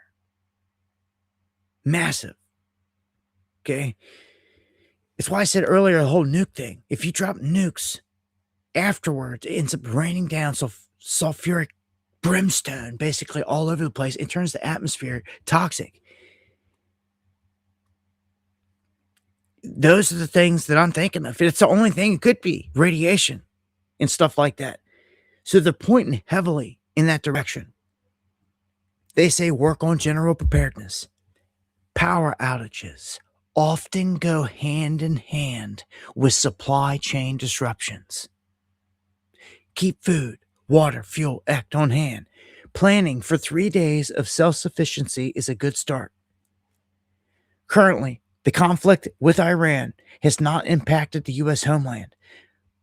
Massive. Okay? It's why I said earlier the whole nuke thing. If you drop nukes, afterwards it ends up raining down sulfuric brimstone basically all over the place. It turns the atmosphere toxic. Those are the things that I'm thinking of. It's the only thing it could be, radiation and stuff like that. So they're pointing heavily in that direction. They say work on general preparedness. Power outages often go hand in hand with supply chain disruptions. Keep food, water, fuel, act on hand. Planning for 3 days of self-sufficiency is a good start. Currently, the conflict with Iran has not impacted the U.S. homeland,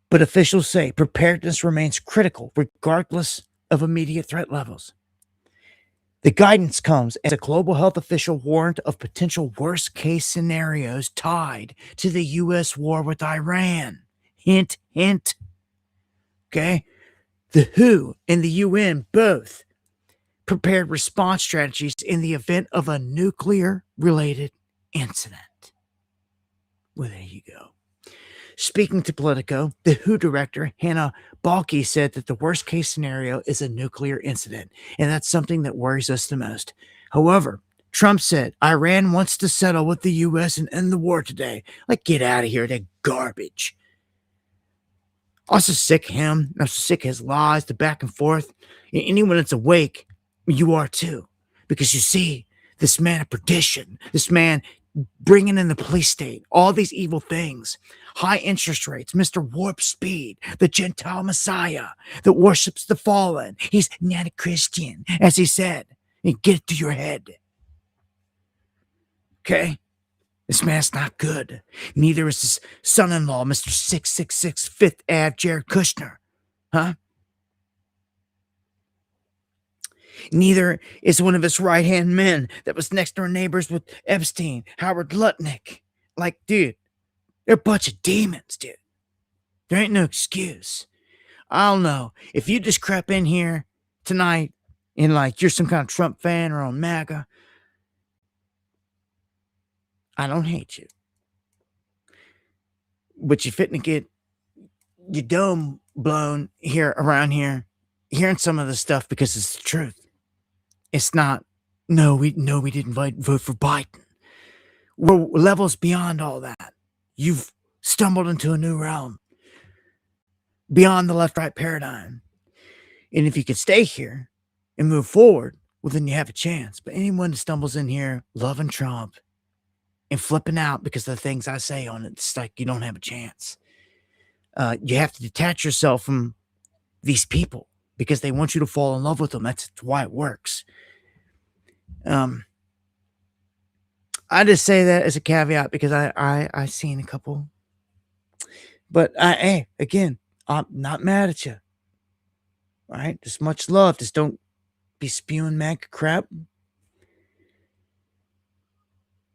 but officials say preparedness remains critical regardless of immediate threat levels. The guidance comes as a global health official warned of potential worst-case scenarios tied to the U.S. war with Iran. Hint, hint. Okay? The WHO and the UN both prepared response strategies in the event of a nuclear-related incident. Well, there you go. Speaking to Politico, the WHO director, Hannah Balke, said that the worst-case scenario is a nuclear incident, and that's something that worries us the most. However, Trump said Iran wants to settle with the U.S. and end the war today. Like, get out of here, that garbage. I'm so sick of him. I'm so sick of his lies, the back and forth. Anyone that's awake, you are too. Because you see, this man of perdition, this man bringing in the police state, all these evil things, high interest rates, Mr. Warp Speed, the Gentile Messiah that worships the fallen. He's not a Christian, as he said. And get it to your head. Okay? This man's not good. Neither is his son-in-law, Mr. 666 Fifth Ave, Jared Kushner. Huh? Neither is one of his right-hand men that was next door neighbors with Epstein, Howard Lutnick. Like, dude, they're a bunch of demons, dude. There ain't no excuse. I don't know. If you just crept in here tonight and, like, you're some kind of Trump fan or on MAGA, I don't hate you. But you're fitting to get your dome blown here around here, hearing some of the stuff because it's the truth. It's not, no, we didn't vote for Biden. We're levels beyond all that. You've stumbled into a new realm beyond the left-right paradigm. And if you could stay here and move forward, well, then you have a chance. But anyone that stumbles in here loving Trump and flipping out because of the things I say on it, it's like you don't have a chance. You have to detach yourself from these people because they want you to fall in love with them. That's why it works. I just say that as a caveat because I seen a couple. But hey, again, I'm not mad at you. All right? Just much love. Just don't be spewing MAGA crap.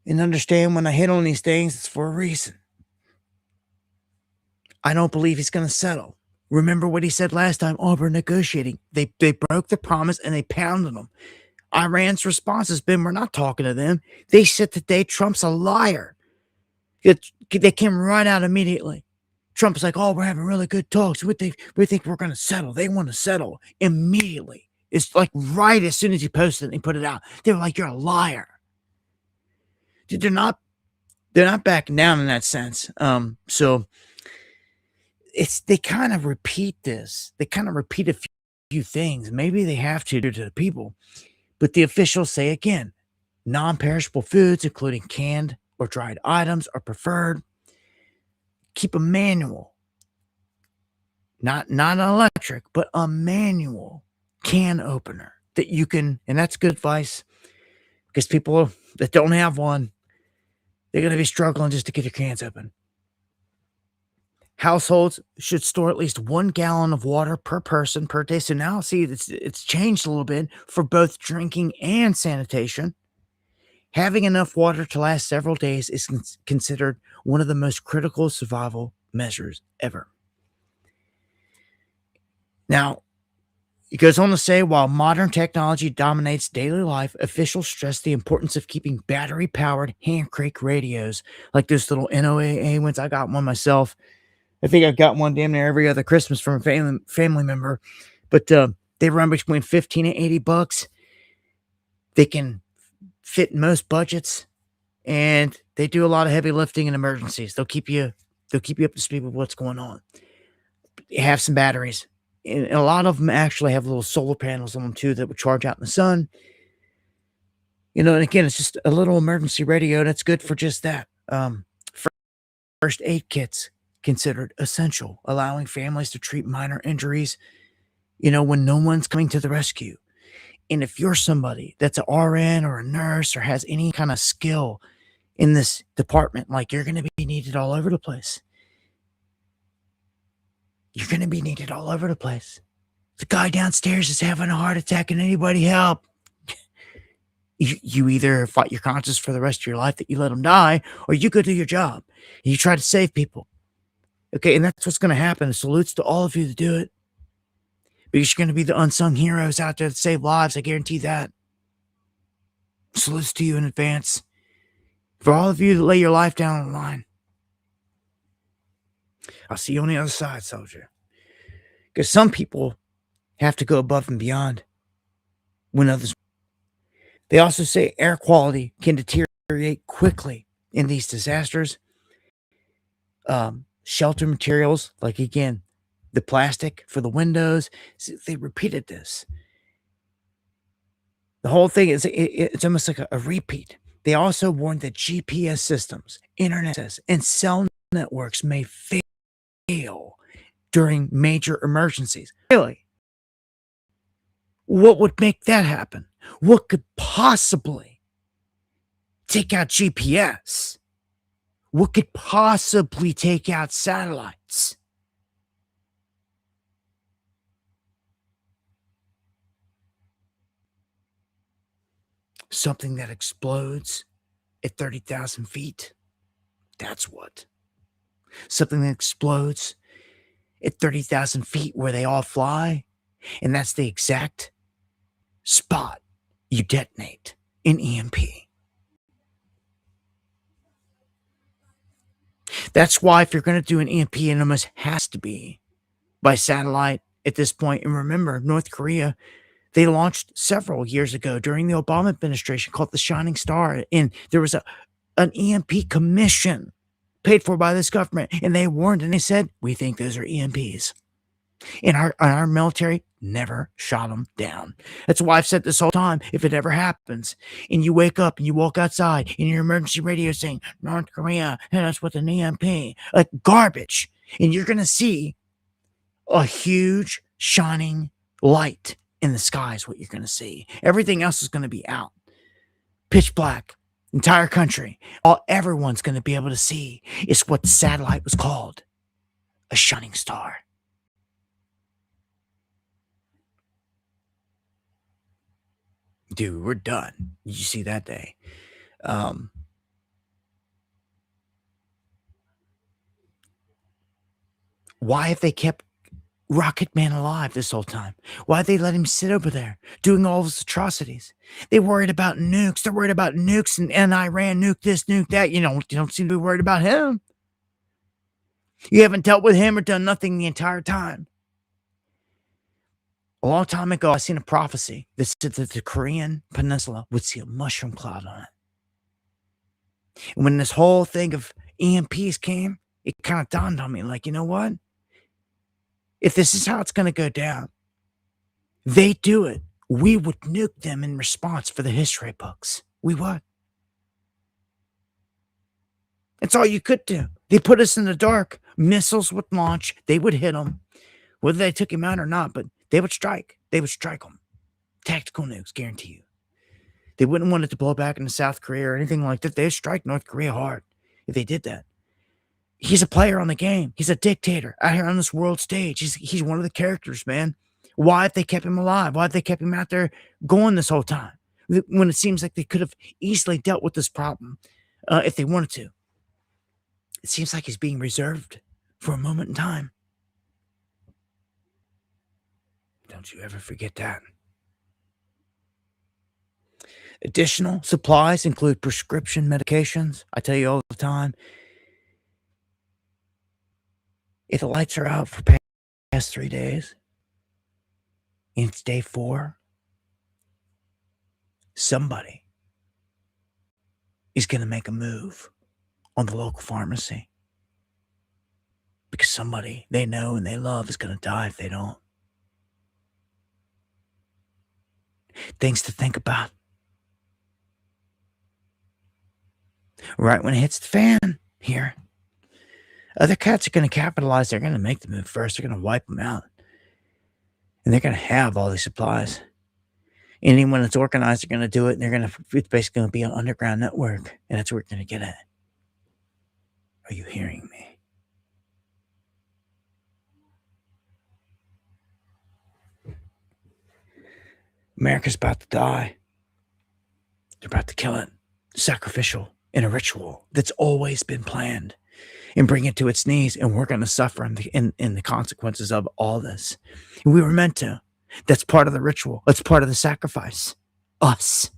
And understand when I hit on these things, it's for a reason. I don't believe he's going to settle. Remember what he said last time? Oh, we're negotiating. They broke the promise and they pounded them. Iran's response has been, we're not talking to them. They said today Trump's a liar. They came right out immediately. Trump's like, oh, we're having really good talks. We think we're going to settle. They want to settle immediately. It's like right as soon as he posted it and put it out. They were like, you're a liar. Dude, they're not backing down in that sense. So they kind of repeat this. They kind of repeat a few things. Maybe they have to the people. But the officials say again, non-perishable foods, including canned or dried items, are preferred. Keep a manual. not an electric, but a manual can opener that you can, and that's good advice because people that don't have one, they're going to be struggling just to get their cans open. Households should store at least 1 gallon of water per person per day. So now, see, it's changed a little bit for both drinking and sanitation. Having enough water to last several days is considered one of the most critical survival measures ever. Now, it goes on to say, while modern technology dominates daily life, officials stress the importance of keeping battery-powered hand crank radios, like those little NOAA ones. I got one myself. I think I've got one damn near every other Christmas from a family member, but they run between 15 and 80 bucks. They can fit in most budgets, and they do a lot of heavy lifting in emergencies. They'll keep you up to speed with what's going on. They have some batteries, and a lot of them actually have little solar panels on them too that would charge out in the sun. And again, it's just a little emergency radio that's good for just that. First aid kits considered essential, allowing families to treat minor injuries, when no one's coming to the rescue. And if you're somebody that's an RN or a nurse or has any kind of skill in this department, like, you're going to be needed all over the place. You're going to be needed all over the place. The guy downstairs is having a heart attack and anybody help. You either fight your conscience for the rest of your life that you let him die, or you go do your job and you try to save people. Okay, and that's what's going to happen. Salutes to all of you that do it, because you're going to be the unsung heroes out there that save lives. I guarantee that. Salutes to you in advance. For all of you that lay your life down on the line, I'll see you on the other side, soldier. Because some people have to go above and beyond when others. They also say air quality can deteriorate quickly in these disasters. Shelter materials, like, again, the plastic for the windows, they repeated this. The whole thing is, it's almost like a repeat. They also warned that GPS systems, internet access, and cell networks may fail during major emergencies. Really? What would make that happen? What could possibly take out GPS? What could possibly take out satellites? Something that explodes at 30,000 feet. That's what. Something that explodes at 30,000 feet where they all fly. And that's the exact spot you detonate an EMP. That's why if you're going to do an EMP, it almost has to be by satellite at this point. And remember, North Korea, they launched several years ago during the Obama administration called the Shining Star. And there was an EMP commission paid for by this government. And they warned and they said, we think those are EMPs. And our military never shot them down. That's why I've said this whole time. If it ever happens and you wake up and you walk outside and your emergency radio saying, North Korea hit us with an EMP, like garbage, and you're going to see a huge shining light in the sky is what you're going to see. Everything else is going to be out. Pitch black. Entire country. All everyone's going to be able to see is what the satellite was called. A shining star. Dude, we're done. Did you see that day? Why have they kept Rocket Man alive this whole time? Why they let him sit over there doing all those atrocities? They worried about nukes. They're worried about nukes and Iran, nuke this, nuke that. You don't seem to be worried about him. You haven't dealt with him or done nothing the entire time. A long time ago, I seen a prophecy that said that the Korean peninsula would see a mushroom cloud on it. And when this whole thing of EMPs came, it kind of dawned on me, like, you know what? If this is how it's going to go down, they do it. We would nuke them in response for the history books. We would. That's all you could do. They put us in the dark. Missiles would launch. They would hit them. Whether they took him out or not, but they would strike. They would strike him. Tactical nukes, guarantee you. They wouldn't want it to blow back into South Korea or anything like that. They'd strike North Korea hard if they did that. He's a player on the game. He's a dictator out here on this world stage. He's one of the characters, man. Why have they kept him alive? Why have they kept him out there going this whole time? When it seems like they could have easily dealt with this problem if they wanted to. It seems like he's being reserved for a moment in time. Don't you ever forget that. Additional supplies include prescription medications. I tell you all the time, if the lights are out for past 3 days, and it's day 4, somebody is going to make a move on the local pharmacy. Because somebody they know and they love is going to die if they don't. Things to think about. Right when it hits the fan here, other cats are going to capitalize. They're going to make the move first. They're going to wipe them out. And they're going to have all these supplies. Anyone that's organized are going to do it. And it's basically going to be an underground network. And that's where we're going to get at. Are you hearing me? America's about to die. They're about to kill it. Sacrificial in a ritual that's always been planned. And bring it to its knees. And we're going to suffer in the consequences of all this. And we were meant to. That's part of the ritual. That's part of the sacrifice. Us.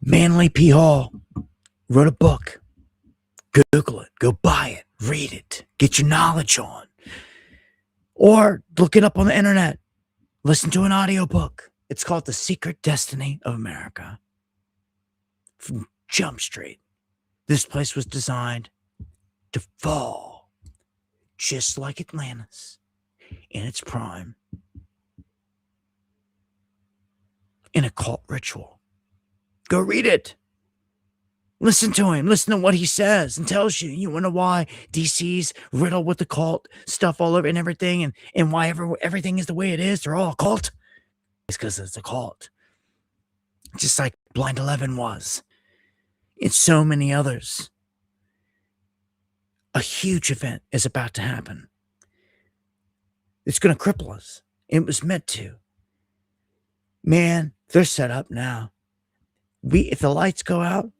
Manly P. Hall wrote a book. Google it. Go buy it. Read it. Get your knowledge on. Or look it up on the internet. Listen to an audiobook. It's called The Secret Destiny of America. From Jump Street. This place was designed to fall just like Atlantis in its prime. In a cult ritual. Go read it. Listen to him. Listen to what he says and tells you. You wonder why DC's riddled with the cult stuff all over and everything, and why everything is the way it is. They're all a cult. It's because it's a cult. Just like Blind 11 was. And so many others. A huge event is about to happen. It's going to cripple us. It was meant to. Man, they're set up now. If the lights go out,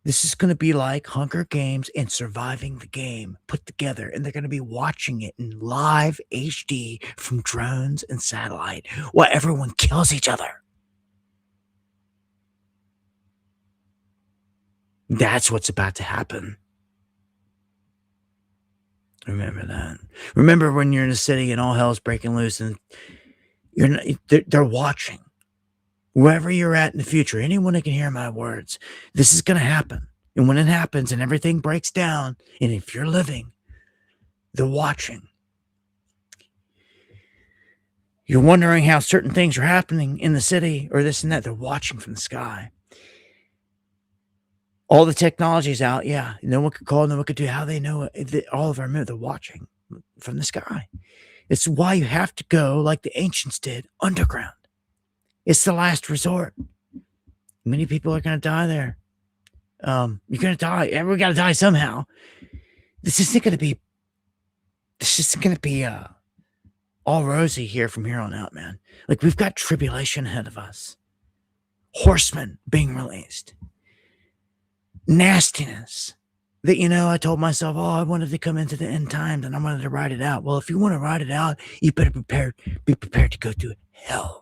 this is going to be like Hunger Games and Surviving the Game put together. And they're going to be watching it in live HD from drones and satellite while everyone kills each other. That's what's about to happen. Remember that. Remember when you're in a city and all hell's breaking loose and they're watching. Wherever you're at in the future, anyone that can hear my words, this is going to happen. And when it happens and everything breaks down, and if you're living, they're watching. You're wondering how certain things are happening in the city or this and that. They're watching from the sky. All the technology's out. Yeah. No one could call, no one could do how they know it. All of our moves, they're watching from the sky. It's why you have to go like the ancients did, underground. It's the last resort. Many people are going to die there. You're going to die. Everyone got to die somehow. This isn't going to be all rosy here from here on out, man. Like, we've got tribulation ahead of us. Horsemen being released. Nastiness. That, I told myself, I wanted to come into the end times and I wanted to ride it out. Well, if you want to ride it out, you better be prepared to go through hell.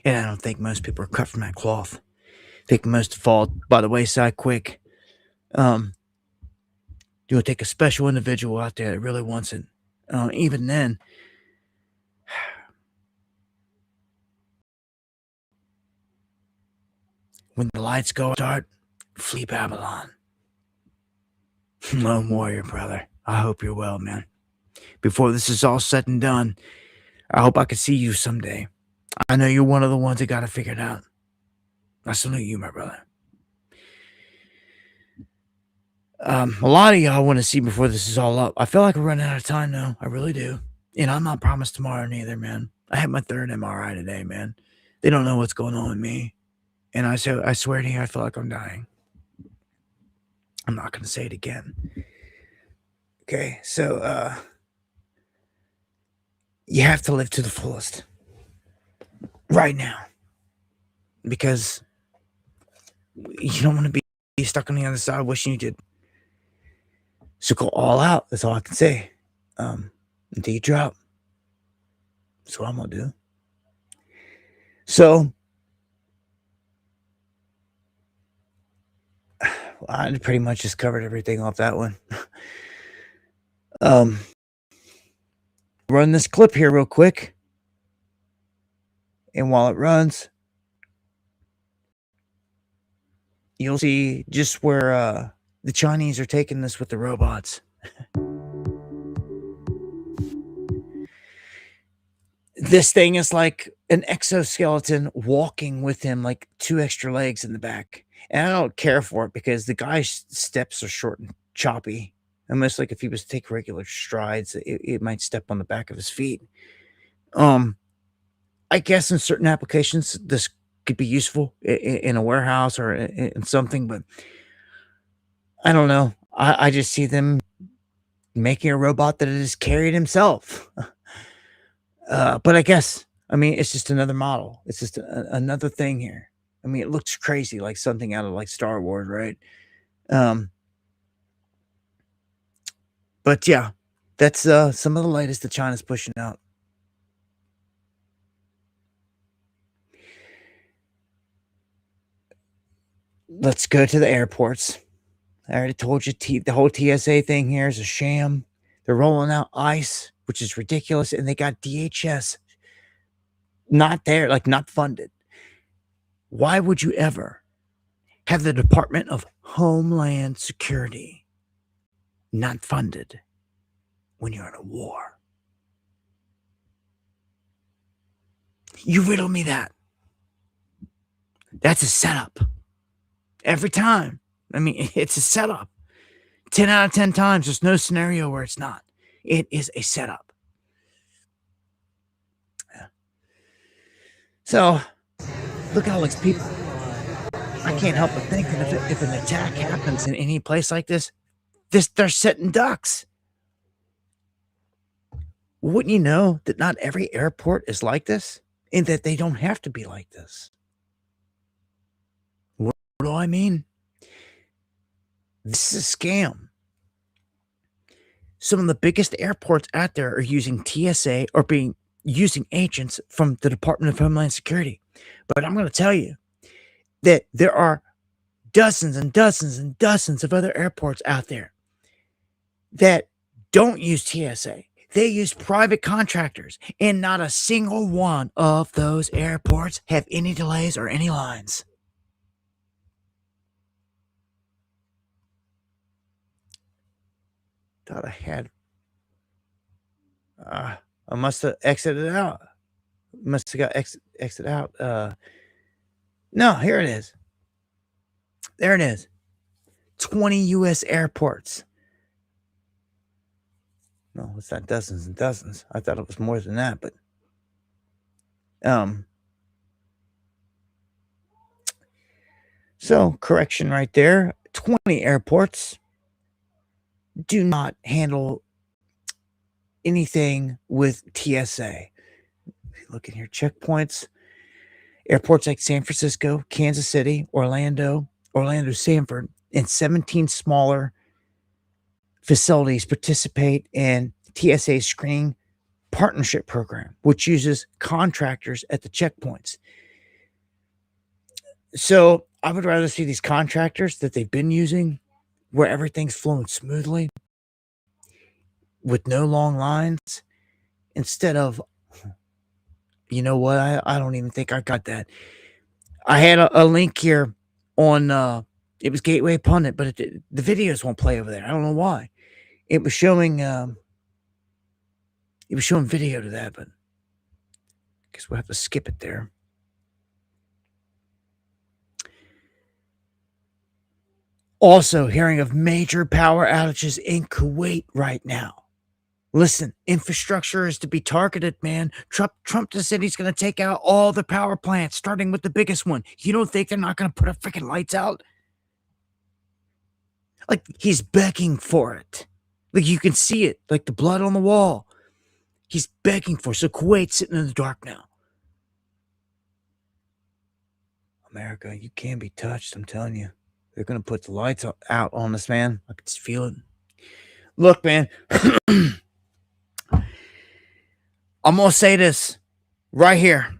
And I don't think most people are cut from that cloth. I think most fall by the wayside quick. You'll take a special individual out there that really wants it. Even then, when the lights go start, flee Babylon. Lone warrior, brother. I hope you're well, man. Before this is all said and done, I hope I can see you someday. I know you're one of the ones that got it figured out. I salute you, my brother. A lot of y'all want to see before this is all up. I feel like we're running out of time now. I really do. And I'm not promised tomorrow neither, man. I had my third MRI today, man. They don't know what's going on with me. And I swear to you, I feel like I'm dying. I'm not going to say it again. Okay, so you have to live to the fullest right now because you don't want to be stuck on the other side wishing you did. So go all out. That's all I can say. Until you drop. That's what I'm going to do. So I pretty much just covered everything off that one. Run this clip here real quick. And while it runs, you'll see just where the Chinese are taking this with the robots. This thing is like an exoskeleton walking with him, like 2 extra legs in the back. And I don't care for it because the guy's steps are short and choppy. Almost like if he was to take regular strides, it might step on the back of his feet. I guess in certain applications, this could be useful in a warehouse or in something, but I don't know. I just see them making a robot that is carried himself. But I guess, I mean, it's just another model. It's just another thing here. I mean, it looks crazy, like something out of like Star Wars, right? But yeah, that's some of the latest that China's pushing out. Let's go to the airports. I already told you the whole TSA thing here is a sham. They're rolling out ICE, which is ridiculous, and they got DHS not there, like not funded. Why would you ever have the Department of Homeland Security not funded when you're in a war? You riddle me that. That's a setup. Every time. I mean, it's a setup. 10 out of 10 times, there's no scenario where it's not. It is a setup. Yeah. So, look at all these people. I can't help but think that if an attack happens in any place like this, they're sitting ducks. Wouldn't you know that not every airport is like this? And that they don't have to be like this? What do I mean? This is a scam. Some of the biggest airports out there are using TSA or using agents from the Department of Homeland Security. But I'm going to tell you that there are dozens and dozens and dozens of other airports out there that don't use TSA. They use private contractors, and not a single one of those airports have any delays or any lines. Thought I had. I must have exited out. Must have got exit out. No, here it is. There it is. 20 U.S. airports. No, it's not dozens and dozens. I thought it was more than that, but so correction right there. 20 airports do not handle anything with TSA. If you look in here, checkpoints. Airports like San Francisco, Kansas City, Orlando, Sanford, and 17 smaller facilities participate in TSA's screening partnership program, which uses contractors at the checkpoints. So I would rather see these contractors that they've been using where everything's flowing smoothly with no long lines instead of, you know what? I don't even think I got that. I had a link here on, it was Gateway Pundit, but the videos won't play over there. I don't know why. It was showing video to that, but I guess we'll have to skip it there. Also hearing of major power outages in Kuwait right now. Listen, infrastructure is to be targeted, man. Trump just said he's going to take out all the power plants, starting with the biggest one. You don't think they're not going to put our freaking lights out? Like, he's begging for it. Like, you can see it, like the blood on the wall. He's begging for it. So Kuwait's sitting in the dark now. America, you can't be touched, I'm telling you. They're going to put the lights out on us, man. I can just feel it. Look, man. I'm going to say this right here.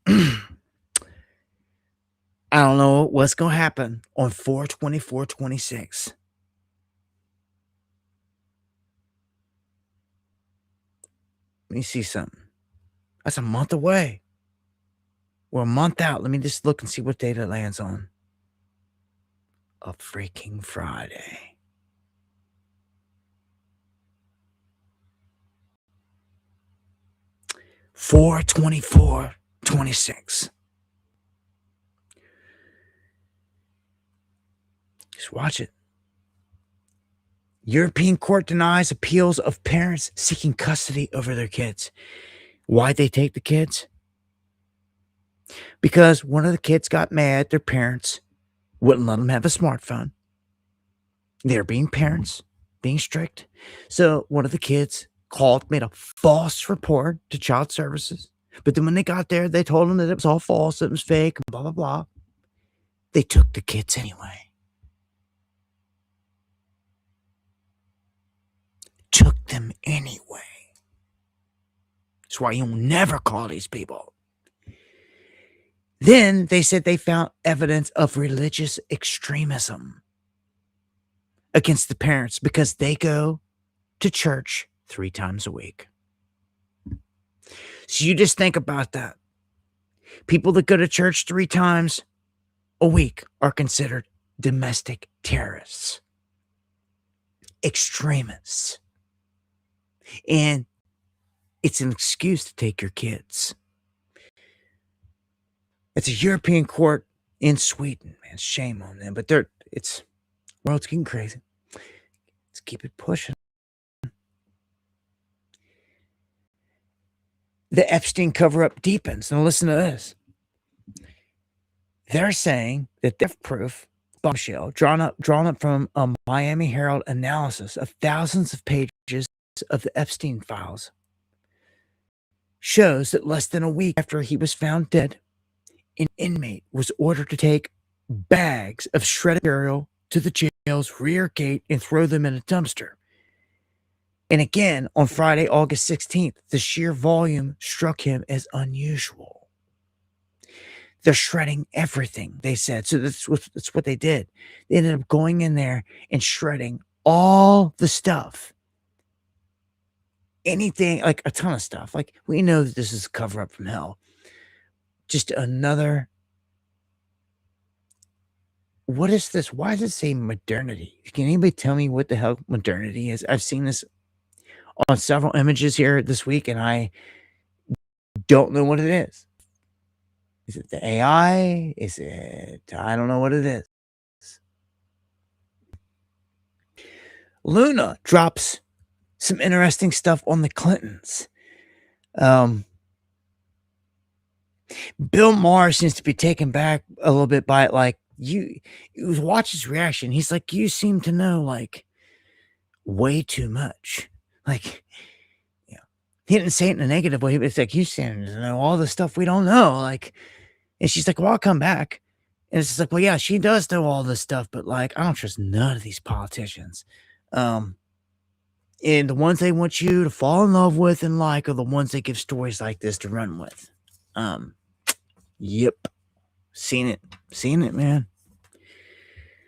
I don't know what's going to happen on 4/24/26. Let me see something. That's a month away. We're a month out. Let me just look and see what date it lands on. A freaking Friday. Four 24/26. Just watch it. European court denies appeals of parents seeking custody over their kids. Why'd they take the kids? Because one of the kids got mad. Their parents wouldn't let them have a smartphone. They're being parents, being strict. So one of the kids called, made a false report to child services. But then when they got there, they told them that it was all false, it was fake, blah, blah, blah. They took the kids anyway. Took them anyway. That's why you'll never call these people. Then they said they found evidence of religious extremism against the parents because they go to church 3 times a week. So you just think about that. People that go to church 3 times a week are considered domestic terrorists, extremists. And it's an excuse to take your kids. It's a European court in Sweden, man. Shame on them. But world's getting crazy. Let's keep it pushing. The Epstein cover-up deepens. Now listen to this. They're saying that death proof bombshell drawn up from a Miami Herald analysis of thousands of pages of the Epstein files shows that less than a week after he was found dead, an inmate was ordered to take bags of shredded material to the jail's rear gate and throw them in a dumpster. And again, on Friday, August 16th, the sheer volume struck him as unusual. They're shredding everything, they said. So that's what they did. They ended up going in there and shredding all the stuff. Anything, like a ton of stuff. Like, we know that this is a cover-up from hell. Just another... What is this? Why does it say modernity? Can anybody tell me what the hell modernity is? I've seen this on several images here this week, and I don't know what it is. Is it the AI? Is it... I don't know what it is. Luna drops some interesting stuff on the Clintons. Bill Maher seems to be taken back a little bit by it. Like, you watch his reaction. He's like, you seem to know, like, way too much. Like, you know, he didn't say it in a negative way, but it's like, you seem to know all the stuff we don't know. Like, and she's like, well, I'll come back. And it's just like, well, yeah, she does know all this stuff, but like, I don't trust none of these politicians. And the ones they want you to fall in love with and like are the ones they give stories like this to run with. Yep. Seen it, man.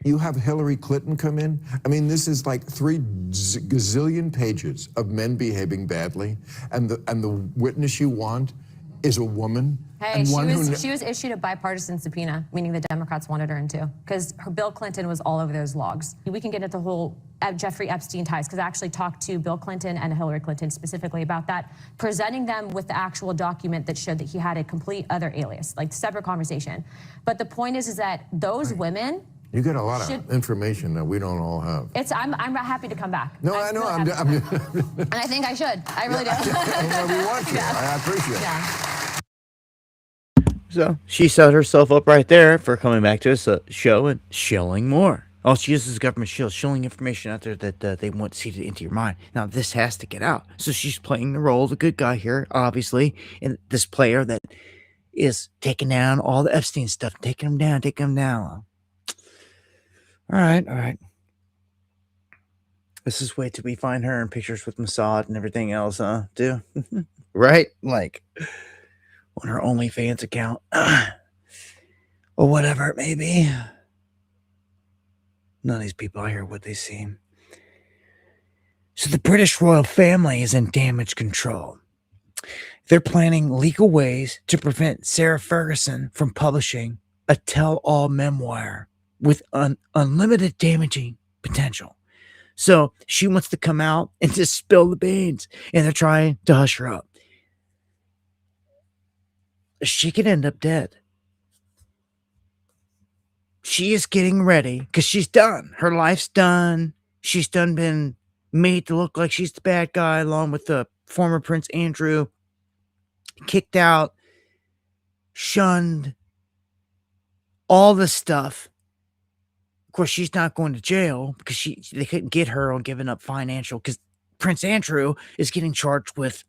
You have Hillary Clinton come in. I mean, this is like 3 gazillion pages of men behaving badly, and the witness you want is a woman. Hey, she was issued a bipartisan subpoena, meaning the Democrats wanted her into, because Bill Clinton was all over those logs. We can get into the whole Jeffrey Epstein ties, because I actually talked to Bill Clinton and Hillary Clinton specifically about that, presenting them with the actual document that showed that he had a complete other alias, like separate conversation. But the point is that those women You get a lot Should- of information that we don't all have. I'm happy to come back. No, I know. Really happy to come back. And I think I should. I really do. Well, we want you. I appreciate it. Yeah. So she set herself up right there for coming back to us show and shilling more. All she uses government shield, shilling information out there that they want seeded into your mind. Now this has to get out. So she's playing the role of the good guy here, obviously, and this player that is taking down all the Epstein stuff, taking them down. All right. This is wait till we find her in pictures with Mossad and everything else, huh? Too, right? Like on her OnlyFans account, or whatever it may be. None of these people out here what they seem. So the British royal family is in damage control. They're planning legal ways to prevent Sarah Ferguson from publishing a tell-all memoir with unlimited damaging potential. So she wants to come out and just spill the beans, and they're trying to hush her up. She could end up dead. She is getting ready because she's done. Her life's done. She's done been made to look like she's the bad guy, along with the former Prince Andrew. Kicked out, shunned, all this stuff. Of course, she's not going to jail because they couldn't get her on giving up financial, because Prince Andrew is getting charged with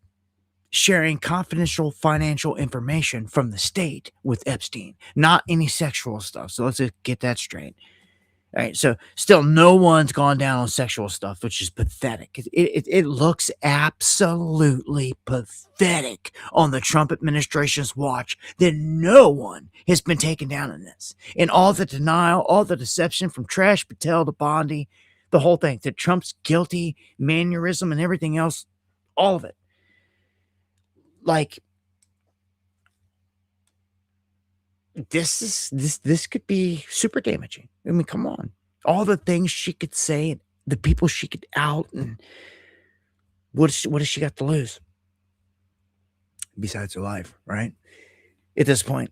sharing confidential financial information from the state with Epstein, not any sexual stuff. So let's just get that straight. All right, so still no one's gone down on sexual stuff, which is pathetic. It looks absolutely pathetic on the Trump administration's watch that no one has been taken down in this. And all the denial, all the deception from Trash Patel to Bondi, the whole thing, that Trump's guilty, mannerism and everything else, all of it. Like, this could be super damaging. I mean, come on. All the things she could say, the people she could out, and what has she got to lose? Besides her life, right? At this point.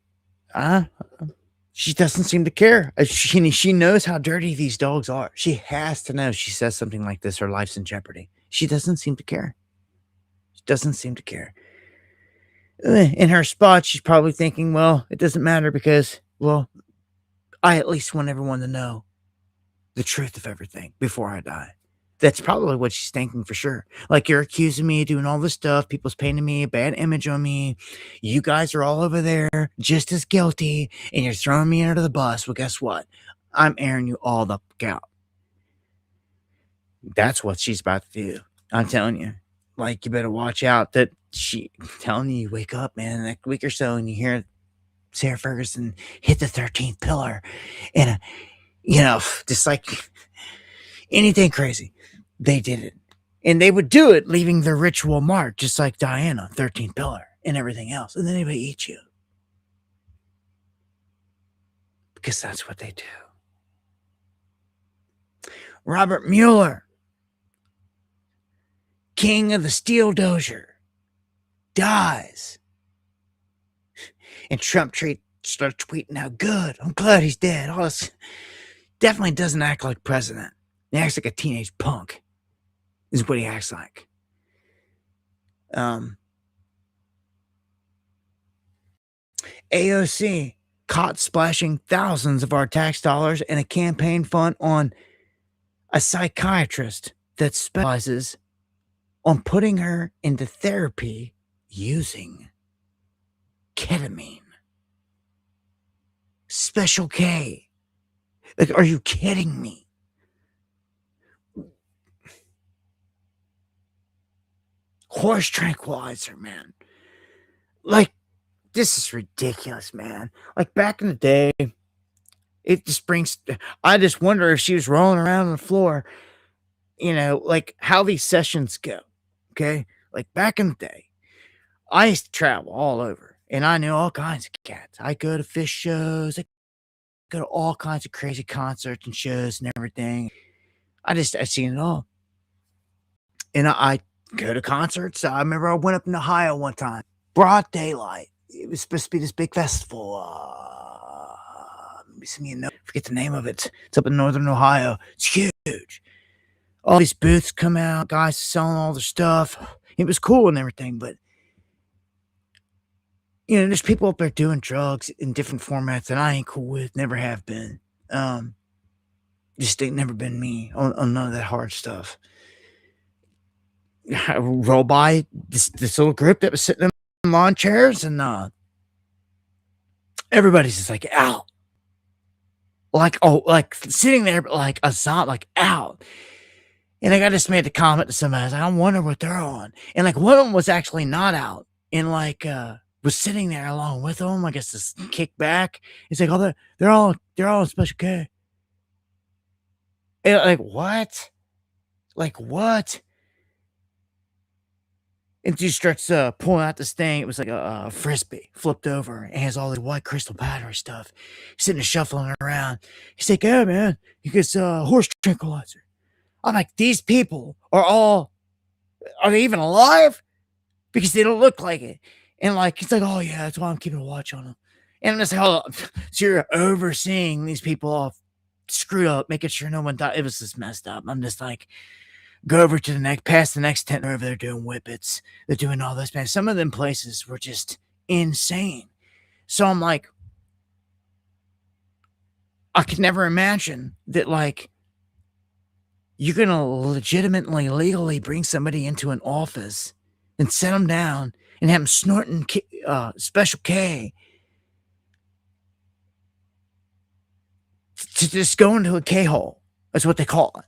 She doesn't seem to care. She knows how dirty these dogs are. She has to know. She says something like this, her life's in jeopardy. She doesn't seem to care. She doesn't seem to care. In her spot, she's probably thinking, well, it doesn't matter because, well, I at least want everyone to know the truth of everything before I die. That's probably what she's thinking for sure. Like, you're accusing me of doing all this stuff. People's painting me a bad image on me. You guys are all over there just as guilty, and you're throwing me under the bus. Well, guess what? I'm airing you all the fuck out. That's what she's about to do. I'm telling you. Like, you better watch out. That I'm telling you, wake up, man, in the next week or so, and you hear Sarah Ferguson hit the 13th pillar, and just like anything crazy, they did it, and they would do it, leaving their ritual mark, just like Diana, 13th pillar, and everything else, and then they would eat you, because that's what they do. Robert Mueller, king of the steel dozier, dies. And Trump starts tweeting how good. I'm glad he's dead. All this definitely doesn't act like president. He acts like a teenage punk. Is what he acts like. AOC caught splashing thousands of our tax dollars in a campaign fund on a psychiatrist that specializes on putting her into therapy using ketamine. Special K. Like, are you kidding me? Horse tranquilizer, man. Like, this is ridiculous, man. Like, back in the day, it just brings... I just wonder if she was rolling around on the floor, like how these sessions go, okay? Like, back in the day, I used to travel all over, and I knew all kinds of cats. I go to fish shows, I go to all kinds of crazy concerts and shows and everything. I seen it all. And I go to concerts. I remember I went up in Ohio one time, broad daylight. It was supposed to be this big festival. some of you know. Forget the name of it. It's up in northern Ohio. It's huge. All these booths come out, guys selling all their stuff. It was cool and everything, but you know, there's people up there doing drugs in different formats that I ain't cool with, never have been. Just ain't never been me on none of that hard stuff. I roll by this little group that was sitting in lawn chairs, and everybody's just like out, like sitting there, but like a zombie, like out. And I just made the comment to somebody. I was like, I wonder what they're on. And like one of them was actually not out, and like was sitting there along with them. I guess just kick back. He's like, oh, they're all in Special K. And like what? Like what? And she starts pulling out this thing. It was like a frisbee flipped over. It has all this white crystal battery stuff. He's sitting there shuffling it around. He's like, yeah, man, he gets horse tranquilizer. I'm like, these people are they even alive? Because they don't look like it. And like, he's like, oh yeah, that's why I'm keeping a watch on them. And I'm just like, hold up. So you're overseeing these people all screwed up, making sure no one died. It was just messed up. I'm just like, go over to the next, past the next tent over there doing whippets. They're doing all this, man. Some of them places were just insane. So I'm like, I could never imagine that, like, you're going to legitimately, legally bring somebody into an office and set them down and have them snorting Special K to just go into a K-hole. That's what they call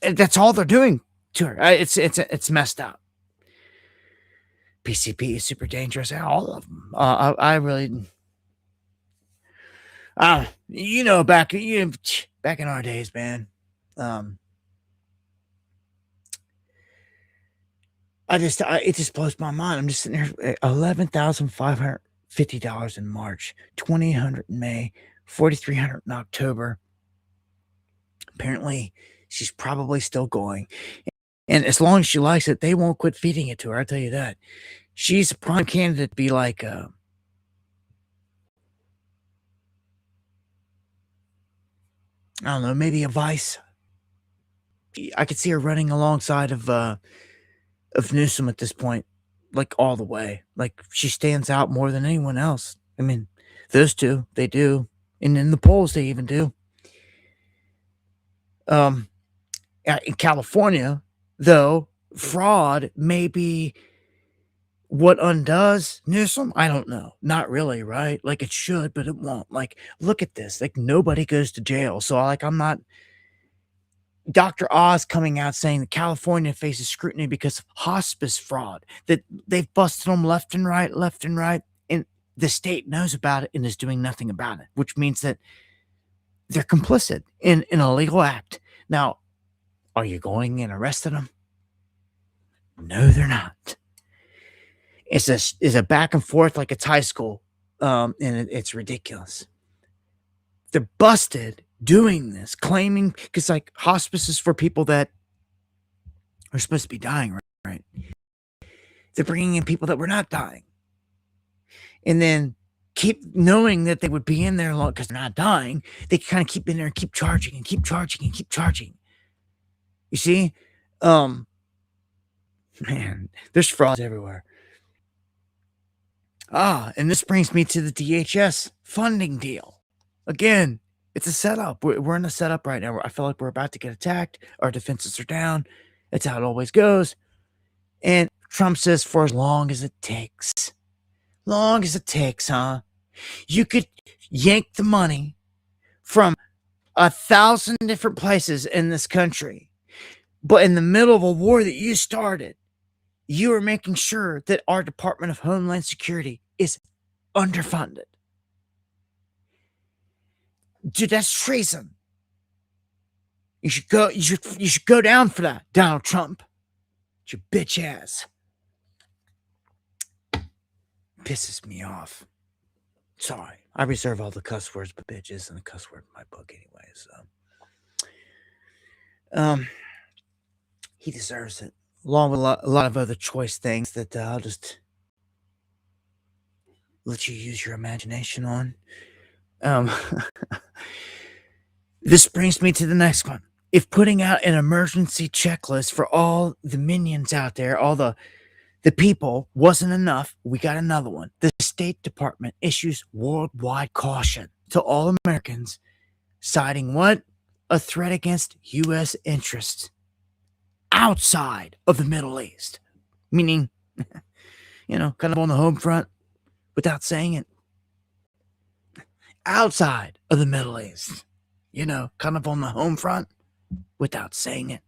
it. That's all they're doing to her. It's messed up. PCP is super dangerous. All of them. I really, you know, back in our days, man. It just blows my mind. I'm just sitting there. $11,550 in March, $2,800 in May, $4,300 in October. Apparently, she's probably still going. And as long as she likes it, they won't quit feeding it to her. I'll tell you that. She's a prime candidate to be like, I don't know, maybe a Vice. I could see her running alongside of Newsom at this point, like all the way. Like she stands out more than anyone else. I mean, those two, they do. And in the polls, they even do. In California, though, fraud may be what undoes Newsom. I don't know. Not really, right? Like it should, but it won't. Like, look at this. Like nobody goes to jail. So like I'm not Dr. Oz coming out saying that California faces scrutiny because of hospice fraud, that they've busted them left and right, and the state knows about it and is doing nothing about it, which means that they're complicit in an illegal act. Now, are you going and arresting them? No, they're not. It's a back and forth like it's high school, and it's ridiculous. They're busted doing this, claiming, because like hospice is for people that are supposed to be dying, right? They're bringing in people that were not dying, and then keep knowing that they would be in there long because they're not dying. They kind of keep in there and keep charging and keep charging and keep charging. You see, man, there's frauds everywhere. And this brings me to the DHS funding deal. Again, it's a setup. We're in a setup right now. I feel like we're about to get attacked. Our defenses are down. That's how it always goes. And Trump says, for as long as it takes. Long as it takes, huh? You could yank the money from 1,000 different places in this country. But in the middle of a war that you started, you are making sure that our Department of Homeland Security is underfunded. Dude, that's treason. You should go down for that, Donald Trump. It's your bitch ass. Pisses me off. Sorry. I reserve all the cuss words but bitches and the cuss word in my book anyway, so he deserves it. Along with a lot of other choice things that I'll just let you use your imagination on. Um, this brings me to the next one. If putting out an emergency checklist for all the minions out there, all the people wasn't enough, we got another one. The State Department issues worldwide caution to all Americans, citing what? A threat against U.S. interests outside of the Middle East. Meaning, kind of on the home front without saying it. Outside of the Middle East. Kind of on the home front without saying it.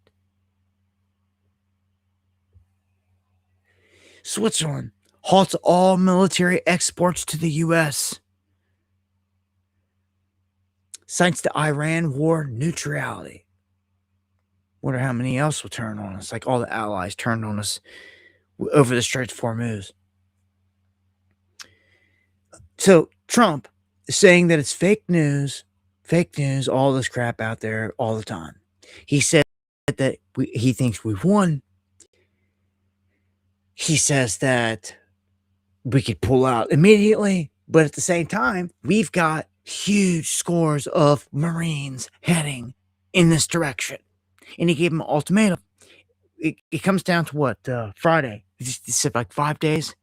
Switzerland halts all military exports to the U.S. Cites the Iran war neutrality. Wonder how many else will turn on us, like all the allies turned on us over the Straits of Hormuz. So Trump is saying that it's fake news, all this crap out there all the time. He said that he thinks we've won. He says that we could pull out immediately, but at the same time, we've got huge scores of Marines heading in this direction. And he gave him an ultimatum. It comes down to what? Friday. He said like 5 days.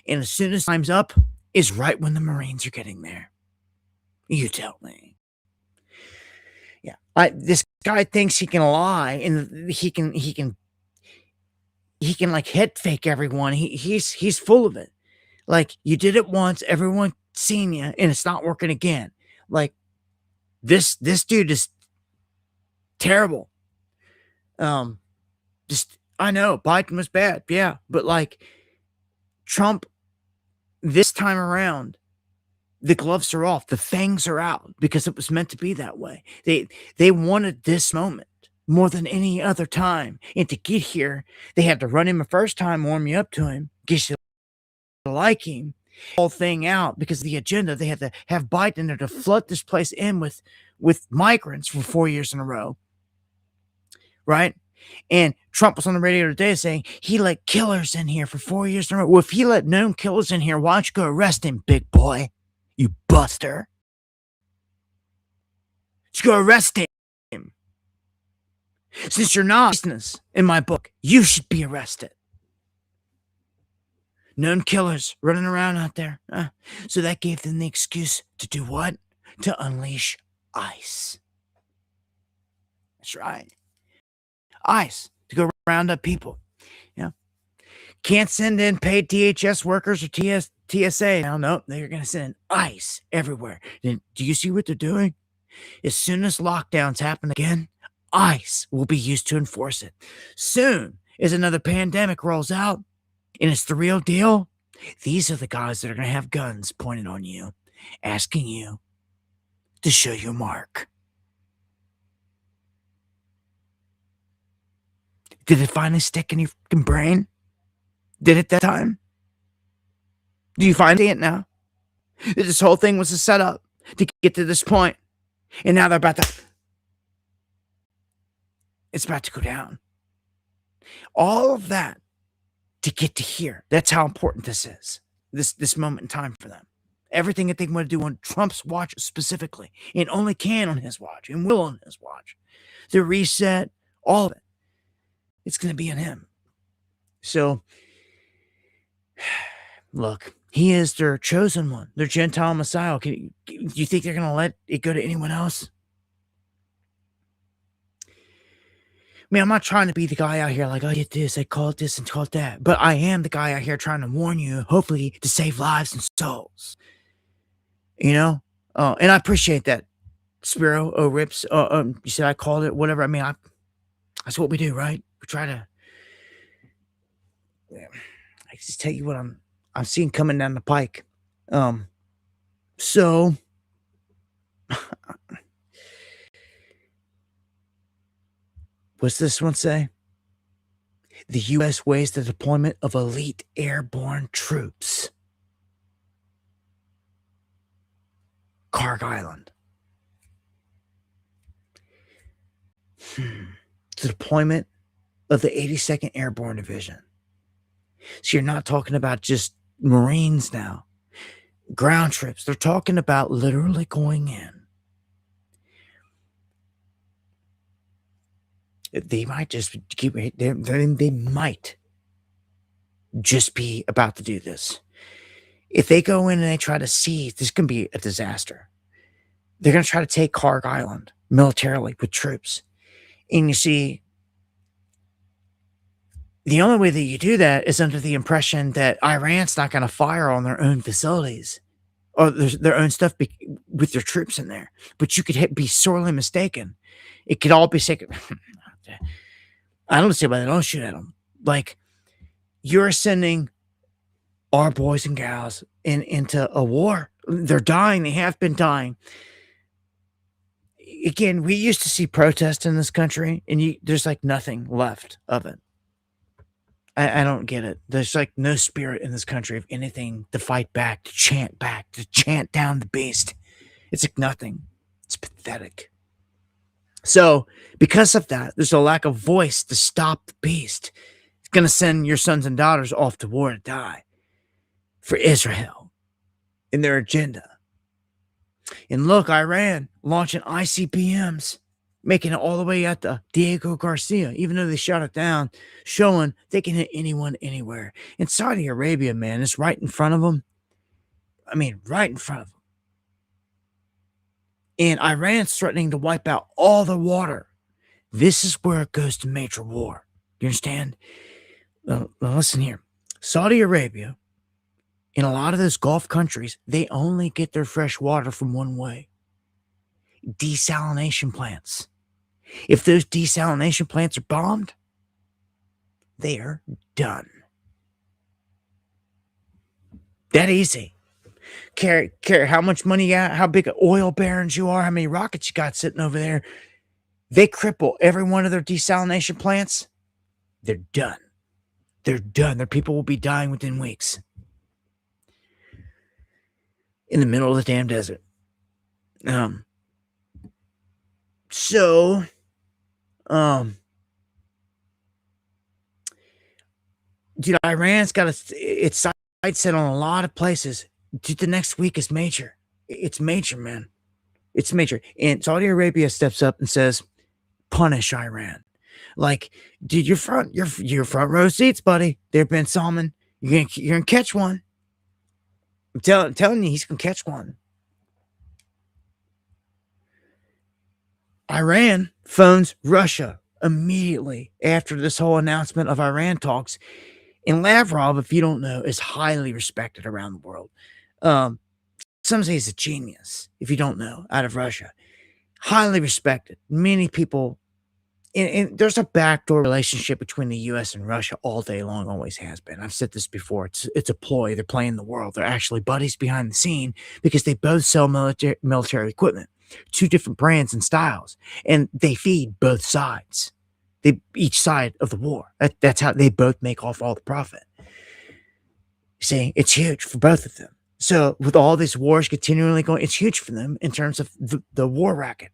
And as soon as time's up is right when the Marines are getting there. You tell me. Yeah. This guy thinks he can lie and he can like head fake everyone. He's full of it. Like, you did it once, everyone seen you, and it's not working again. Like, this dude is terrible. I know Biden was bad, yeah, but like Trump, this time around, the gloves are off, the fangs are out, because it was meant to be that way. They wanted this moment more than any other time, and to get here, they had to run him a first time, warm you up to him, get you to like him, whole thing out, because of the agenda. They had to have Biden there to flood this place in with migrants for 4 years in a row, right? And Trump was on the radio today saying he let killers in here for 4 years in a row. Well, if he let known killers in here, why don't you go arrest him, big boy? You buster. Just go arrest him. Since you're not business in my book, you should be arrested. Known killers running around out there. So that gave them the excuse to do what? To unleash ICE. That's right. ICE, to go round up people. Can't send in paid DHS workers or TSA. Now, no, they're going to send in ICE everywhere. Then, do you see what they're doing? As soon as lockdowns happen again, ICE will be used to enforce it. Soon as another pandemic rolls out and it's the real deal, these are the guys that are going to have guns pointed on you, asking you to show your mark. Did it finally stick in your brain? Did it that time? Do you find it now? This whole thing was a setup to get to this point, and now they're about to. It's about to go down. All of that to get to here. That's how important this is. This moment in time for them. Everything that they want to do on Trump's watch specifically, and only can on his watch, and will on his watch. The reset, all of it. It's going to be on him. So, look, he is their chosen one, their Gentile Messiah. Do you think they're going to let it go to anyone else? I mean, I'm not trying to be the guy out here like, oh, you did this, I call it this and call it that. But I am the guy out here trying to warn you, hopefully, to save lives and souls. And I appreciate that. Spiro, Rips, you said I called it, whatever. I mean, that's what we do, right? We try to. I just tell you what I'm seeing coming down the pike. So what's this one say? The U.S. weighs the deployment of elite airborne troops. Karg Island. The deployment of the 82nd Airborne Division. So you're not talking about just Marines now. Ground troops. They're talking about literally going in. They might just keep. They might just be about to do this. If they go in and they try to seize, this can be a disaster. They're going to try to take Karg Island militarily with troops. And you see, the only way that you do that is under the impression that Iran's not going to fire on their own facilities or their own stuff with their troops in there. But you could be sorely mistaken. It could all be taken. I don't see why they don't shoot at them. Like, you're sending our boys and gals into a war. They're dying. They have been dying. Again, we used to see protests in this country, and there's like nothing left of it. I don't get it. There's like no spirit in this country of anything to fight back, to chant down the beast. It's like nothing. It's pathetic. So, because of that, there's a lack of voice to stop the beast. It's going to send your sons and daughters off to war to die for Israel in their agenda. And look, Iran launching ICBMs, making it all the way out to Diego Garcia, even though they shot it down, showing they can hit anyone, anywhere. And Saudi Arabia, man, is right in front of them. I mean, right in front of them. And Iran's threatening to wipe out all the water. This is where it goes to major war. You understand? Now listen here. Saudi Arabia, in a lot of those Gulf countries, they only get their fresh water from one way. Desalination plants. If those desalination plants are bombed, they are done. That easy. Care how much money you got, how big of oil barons you are, how many rockets you got sitting over there. They cripple every one of their desalination plants. They're done. They're done. Their people will be dying within weeks. In the middle of the damn desert. Dude, Iran's got its sights set on a lot of places. Dude, the next week is major. It's major, man. It's major. And Saudi Arabia steps up and says, punish Iran. Like, dude, your front row seats, buddy. There, Ben Salman. You're gonna catch one. I'm telling you, he's gonna catch one. Iran phones Russia immediately after this whole announcement of Iran talks. And Lavrov, if you don't know, is highly respected around the world. Some say he's a genius, if you don't know, out of Russia. Highly respected. Many people, and there's a backdoor relationship between the U.S. and Russia all day long, always has been. I've said this before. It's a ploy. They're playing the world. They're actually buddies behind the scene because they both sell military equipment, two different brands and styles, and they feed both sides. Each side of the war. That's how they both make off all the profit. See, it's huge for both of them. So with all these wars continually going, it's huge for them in terms of the war racket.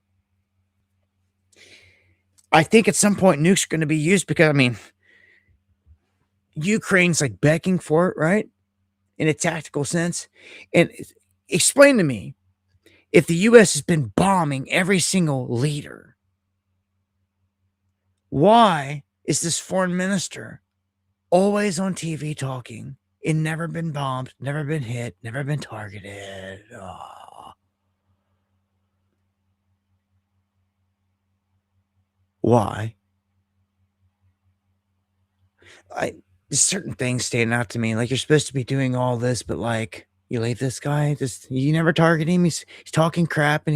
I think at some point nukes are going to be used because, I mean, Ukraine's like begging for it, right? In a tactical sense. And explain to me, if the U.S. has been bombing every single leader, why is this foreign minister always on TV talking and never been bombed, never been hit, never been targeted? Oh. Why? Certain things stand out to me. Like, you're supposed to be doing all this, but like, you leave this guy, you never target him. He's talking crap, and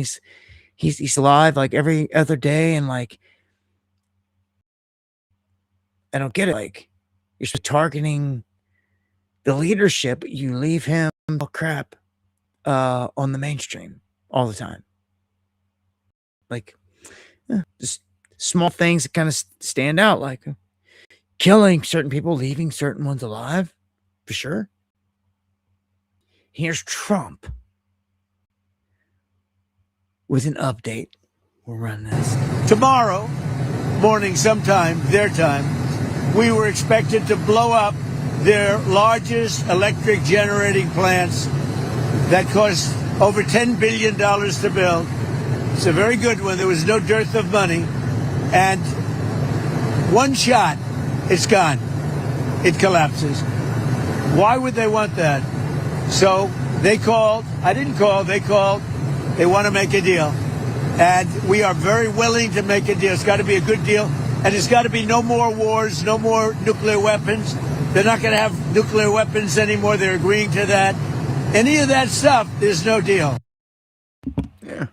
he's live like every other day, and like, I don't get it. Like, you're targeting the leadership, but you leave him all crap on the mainstream all the time. Like, just small things that kind of stand out, like killing certain people, leaving certain ones alive, for sure. Here's Trump with an update. We'll run this. Tomorrow morning, sometime, their time, we were expected to blow up their largest electric generating plants that cost over $10 billion to build. It's a very good one. There was no dearth of money. And one shot, it's gone. It collapses. Why would they want that? So they called. I didn't call. They called. They want to make a deal. And we are very willing to make a deal. It's got to be a good deal. And it's got to be no more wars, no more nuclear weapons. They're not going to have nuclear weapons anymore. They're agreeing to that. Any of that stuff, there's no deal. Yeah.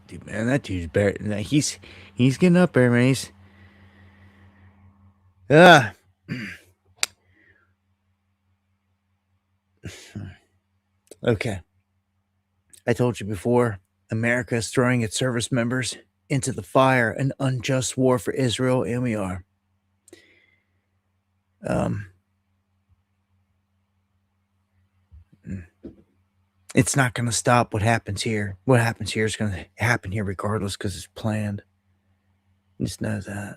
Dude, man, that dude's better. He's getting up there, man. He's okay. I told you before, America is throwing its service members into the fire, an unjust war for Israel, and we are. It's not going to stop what happens here. What happens here is going to happen here regardless because it's planned. Just know that.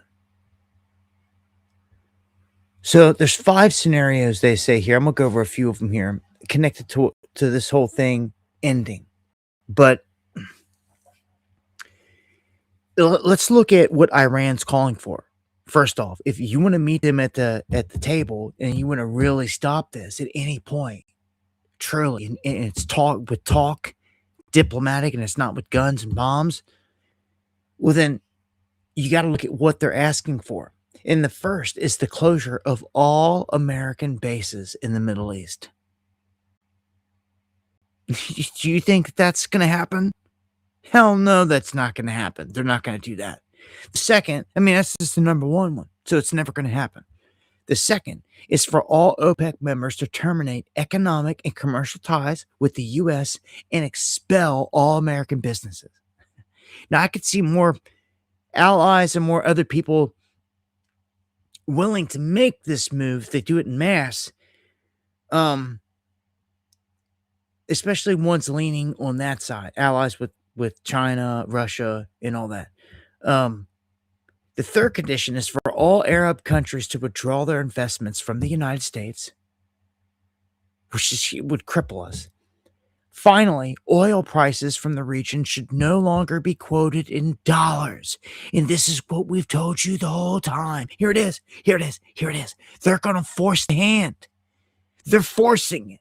So there's 5 scenarios they say here. I'm going to go over a few of them here connected to this whole thing ending. But let's look at what Iran's calling for. First off, if you want to meet them at the table and you want to really stop this at any point, truly, and it's talk, diplomatic, and it's not with guns and bombs, well then you got to look at what they're asking for. And the first is the closure of all American bases in the Middle East. Do you think that's going to happen? Hell no, that's not going to happen. They're not going to do that. The second, I mean, that's just the number one, so it's never going to happen. The second is for all OPEC members to terminate economic and commercial ties with the U.S. and expel all American businesses. Now, I could see more allies and more other people willing to make this move. They do it in mass, especially ones leaning on that side, allies with China, Russia, and all that. The third condition is for all Arab countries to withdraw their investments from the United States, which would cripple us. Finally, oil prices from the region should no longer be quoted in dollars. And this is what we've told you the whole time. Here it is. Here it is. Here it is. They're going to force the hand. They're forcing it.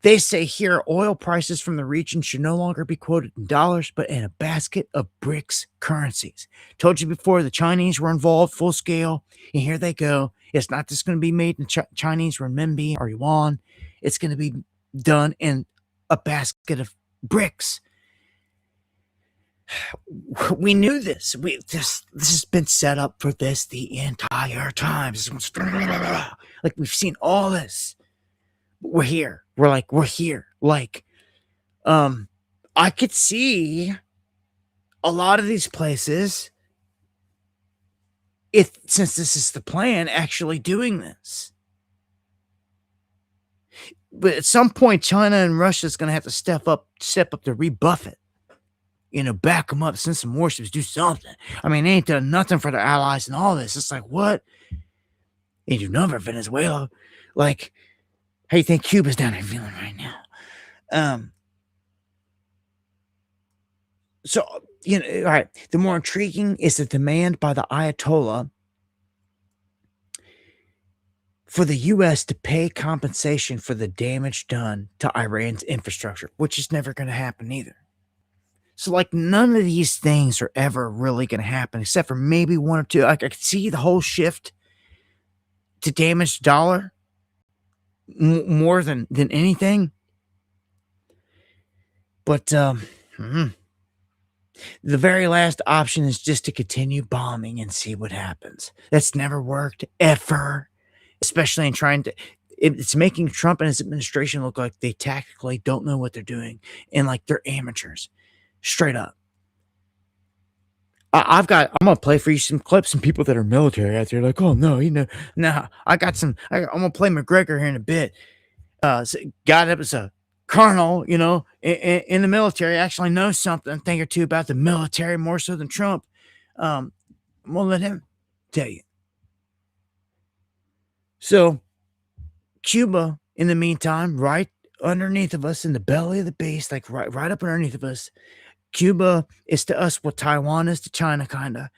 They say here oil prices from the region should no longer be quoted in dollars, but in a basket of BRICS currencies. Told you before, the Chinese were involved full scale, and here they go. It's not just going to be made in Chinese renminbi or yuan. It's going to be done in a basket of bricks. We knew this. This has been set up for this the entire time. Like, we've seen all this. We're here. We're here. I could see a lot of these places, since this is the plan, actually doing this. But at some point, China and Russia is going to have to step up to rebuff it. Back them up, send some warships, do something. I mean, they ain't done nothing for their allies and all this. It's like, what? They do nothing for Venezuela. Like, how you think Cuba's down there feeling right now? So, all right. The more intriguing is the demand by the Ayatollah for the U.S. to pay compensation for the damage done to Iran's infrastructure, which is never going to happen either. So, none of these things are ever really going to happen, except for maybe one or two. I could see the whole shift to damage dollar more than anything. But the very last option is just to continue bombing and see what happens. That's never worked, ever. Especially in trying to... It's making Trump and his administration look like they tactically don't know what they're doing. And like they're amateurs. Straight up. I'm going to play for you some clips, some people that are military out there like, oh, no, nah, I'm going to play McGregor here in a bit. Guy that was a colonel, in the military, actually knows something, a thing or two about the military more so than Trump. I'm going to let him tell you. So, Cuba In the meantime, right underneath of us, in the belly of the beast, like right up underneath of us, Cuba is to us what Taiwan is to China, kind of.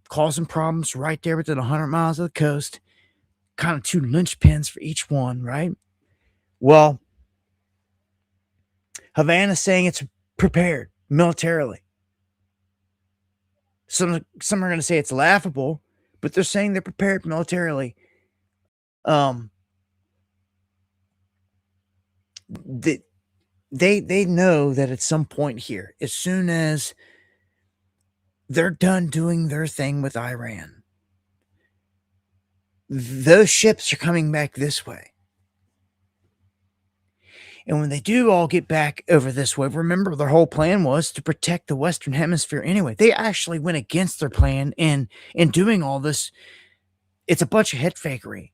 Causing problems right there within 100 miles of the coast. Kind of two linchpins for each one, right? Well, Havana's saying it's prepared militarily. Some are going to say it's laughable, but they're saying they're prepared militarily. They know that at some point here, as soon as they're done doing their thing with Iran, those ships are coming back this way. And when they do all get back over this way, remember their whole plan was to protect the Western Hemisphere anyway. They actually went against their plan in doing all this. It's a bunch of head fakery.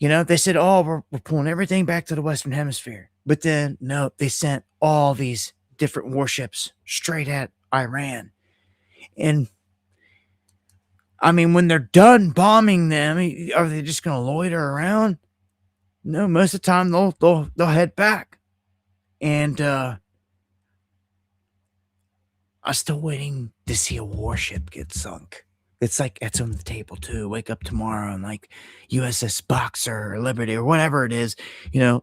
You know, they said, oh, we're pulling everything back to the Western Hemisphere. But then, no, they sent all these different warships straight at Iran. And, I mean, when they're done bombing them, are they just going to loiter around? No, most of the time they'll head back. And I'm still waiting to see a warship get sunk. It's like, it's on the table too. Wake up tomorrow and like USS Boxer or Liberty or whatever it is, you know,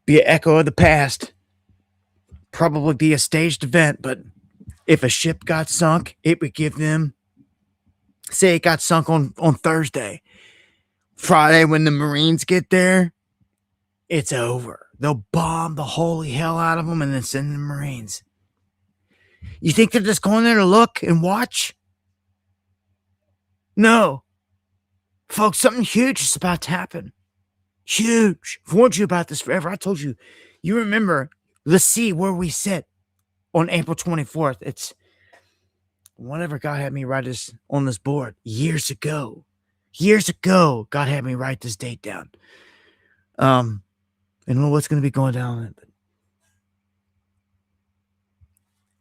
be an echo of the past. Probably be a staged event, but if a ship got sunk, it would give them, say it got sunk on Thursday. Friday, when the Marines get there, it's over. They'll bomb the holy hell out of them and then send the Marines. You think they're just going there to look and watch? No. Folks, something huge is about to happen. Huge. I've warned you about this forever. I told you. You remember, let's see where we sit on April 24th. It's whenever God had me write this on this board years ago. Years ago, God had me write this date down. I don't know what's going to be going down on it, but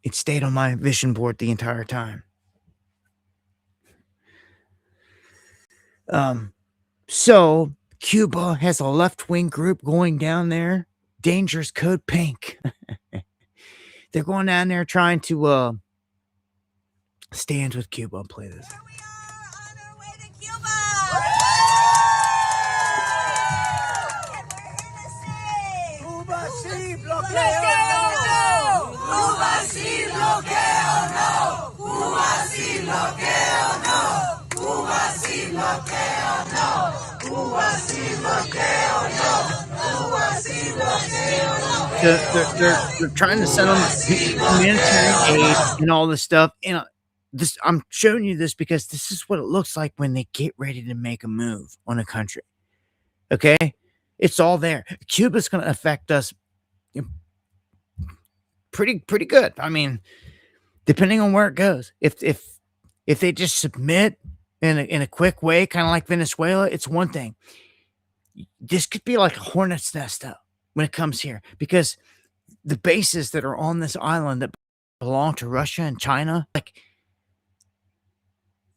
it stayed on my vision board the entire time. So Cuba has a left-wing group going down there. Dangerous Code Pink. They're going down there trying to stand with Cuba and play this. Here we are on our way to Cuba. And we're here to say, Cuba sí, bloqueo no. Cuba sí, bloqueo no. Cuba sí, bloqueo no. Cuba sí, bloqueo no. Cuba sí, bloqueo no. Cuba sí, bloqueo no. They're trying to send them humanitarian aid and all this stuff. And I'm showing you this because this is what it looks like when they get ready to make a move on a country. Okay? It's all there. Cuba's going to affect us pretty good. I mean, depending on where it goes. If they just submit in a quick way, kind of like Venezuela, it's one thing. This could be like a hornet's nest though when it comes here, because the bases that are on this island that belong to Russia and China, like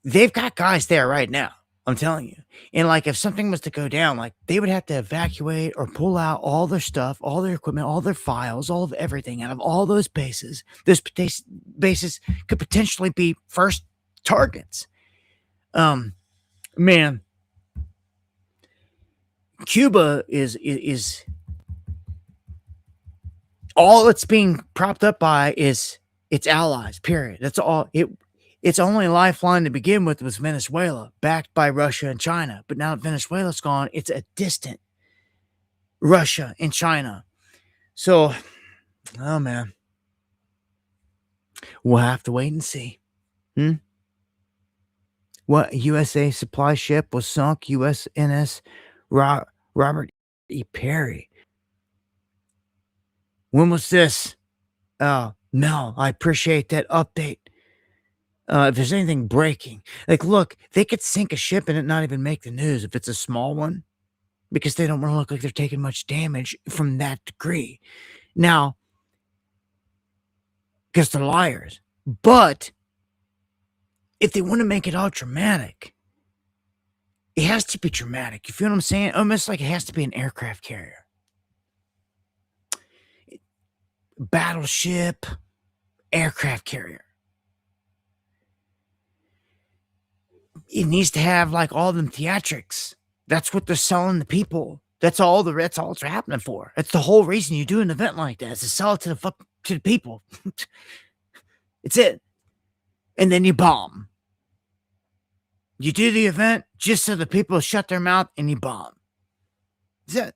they've got guys there right now. I'm telling you. And like if something was to go down, like they would have to evacuate or pull out all their stuff, all their equipment, all their files, all of everything out of all those bases. Those bases could potentially be first targets. Man, Cuba is all it's being propped up by is its allies, period. That's all. Its only lifeline to begin with was Venezuela, backed by Russia and China. But now that Venezuela's gone, it's a distant Russia and China. So, oh man, we'll have to wait and see. What USA supply ship was sunk? USNS Robert E. Perry. When was this? Mel, I appreciate that update. If there's anything breaking, like, look, they could sink a ship and it not even make the news if it's a small one, because they don't want to look like they're taking much damage from that degree. Now, because they're liars. But if they want to make it all dramatic, It has to be dramatic. You feel what I'm saying? Almost like it has to be an aircraft carrier, battleship, aircraft carrier. It needs to have like all them theatrics. That's what they're selling the people. That's all it's happening for. That's the whole reason you do an event like that, is to sell it to the people. It's it. And then you bomb. You do the event just so the people shut their mouth and you bomb. That's it.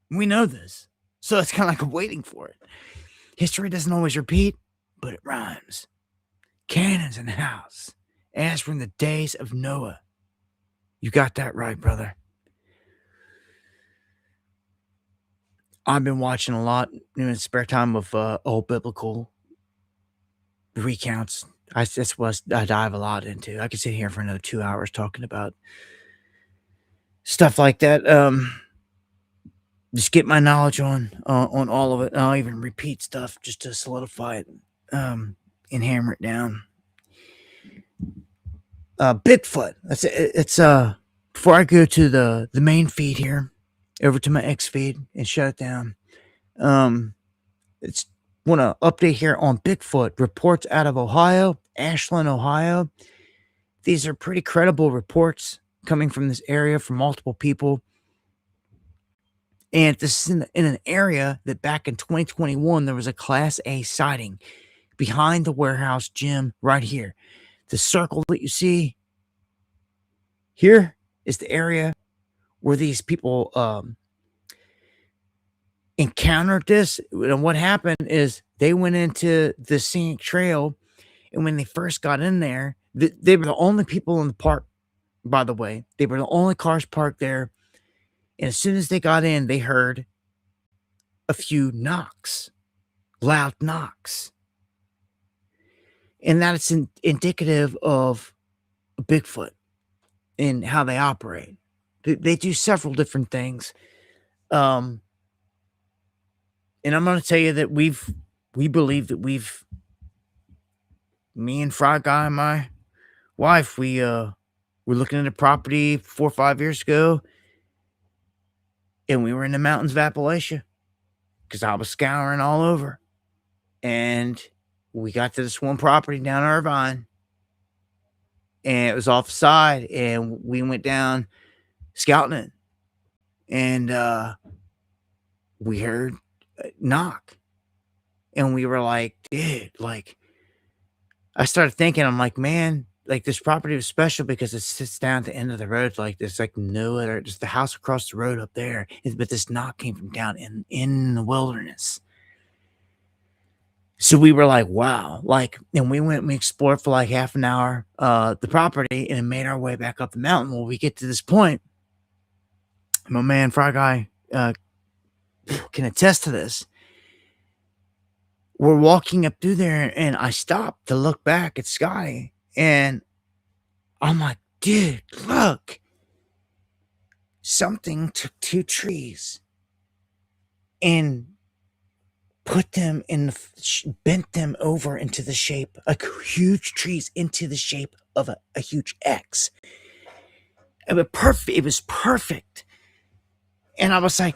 We know this. So it's kind of like waiting for it. History doesn't always repeat, but it rhymes. Cannons in the house, as from the days of Noah. You got that right, brother. I've been watching a lot in spare time of old biblical recounts. That's what I dive a lot into. I could sit here for another 2 hours talking about stuff like that. Just get my knowledge on all of it. And I'll even repeat stuff just to solidify it and hammer it down. Bigfoot. It's before I go to the main feed here, over to my X feed and shut it down. It's want to update here on Bigfoot reports out of Ohio, Ashland, Ohio. These are pretty credible reports coming from this area from multiple people. And this is in an area that back in 2021, there was a Class A sighting behind the warehouse gym right here. The circle that you see here is the area where these people encountered this. And what happened is they went into the scenic trail. And when they first got in there, they were the only people in the park, by the way. They were the only cars parked there. And as soon as they got in, they heard a few knocks, loud knocks. And that's indicative of Bigfoot and how they operate. They do several different things. And I'm going to tell you that we believe that me and Fry Guy and my wife, we were looking at a property 4 or 5 years ago, and we were in the mountains of Appalachia because I was scouring all over. And we got to this one property down Irvine, and it was off the side, and we went down scouting it. And we heard a knock. And we were like, dude, like, I started thinking, I'm like, man, like this property was special because it sits down at the end of the road. Like there's like no other, just the house across the road up there. But this knock came from down in the wilderness. So we were like, wow, like, and we explored for like half an hour, the property, and made our way back up the mountain. Well, we get to this point. My man, Fry Guy, can attest to this. We're walking up through there, and I stopped to look back at Scotty, and I'm like, dude, look. Something took 2 trees and put them in bent them over into the shape, like huge trees into the shape of a huge X. It was perfect. It was perfect. And I was like,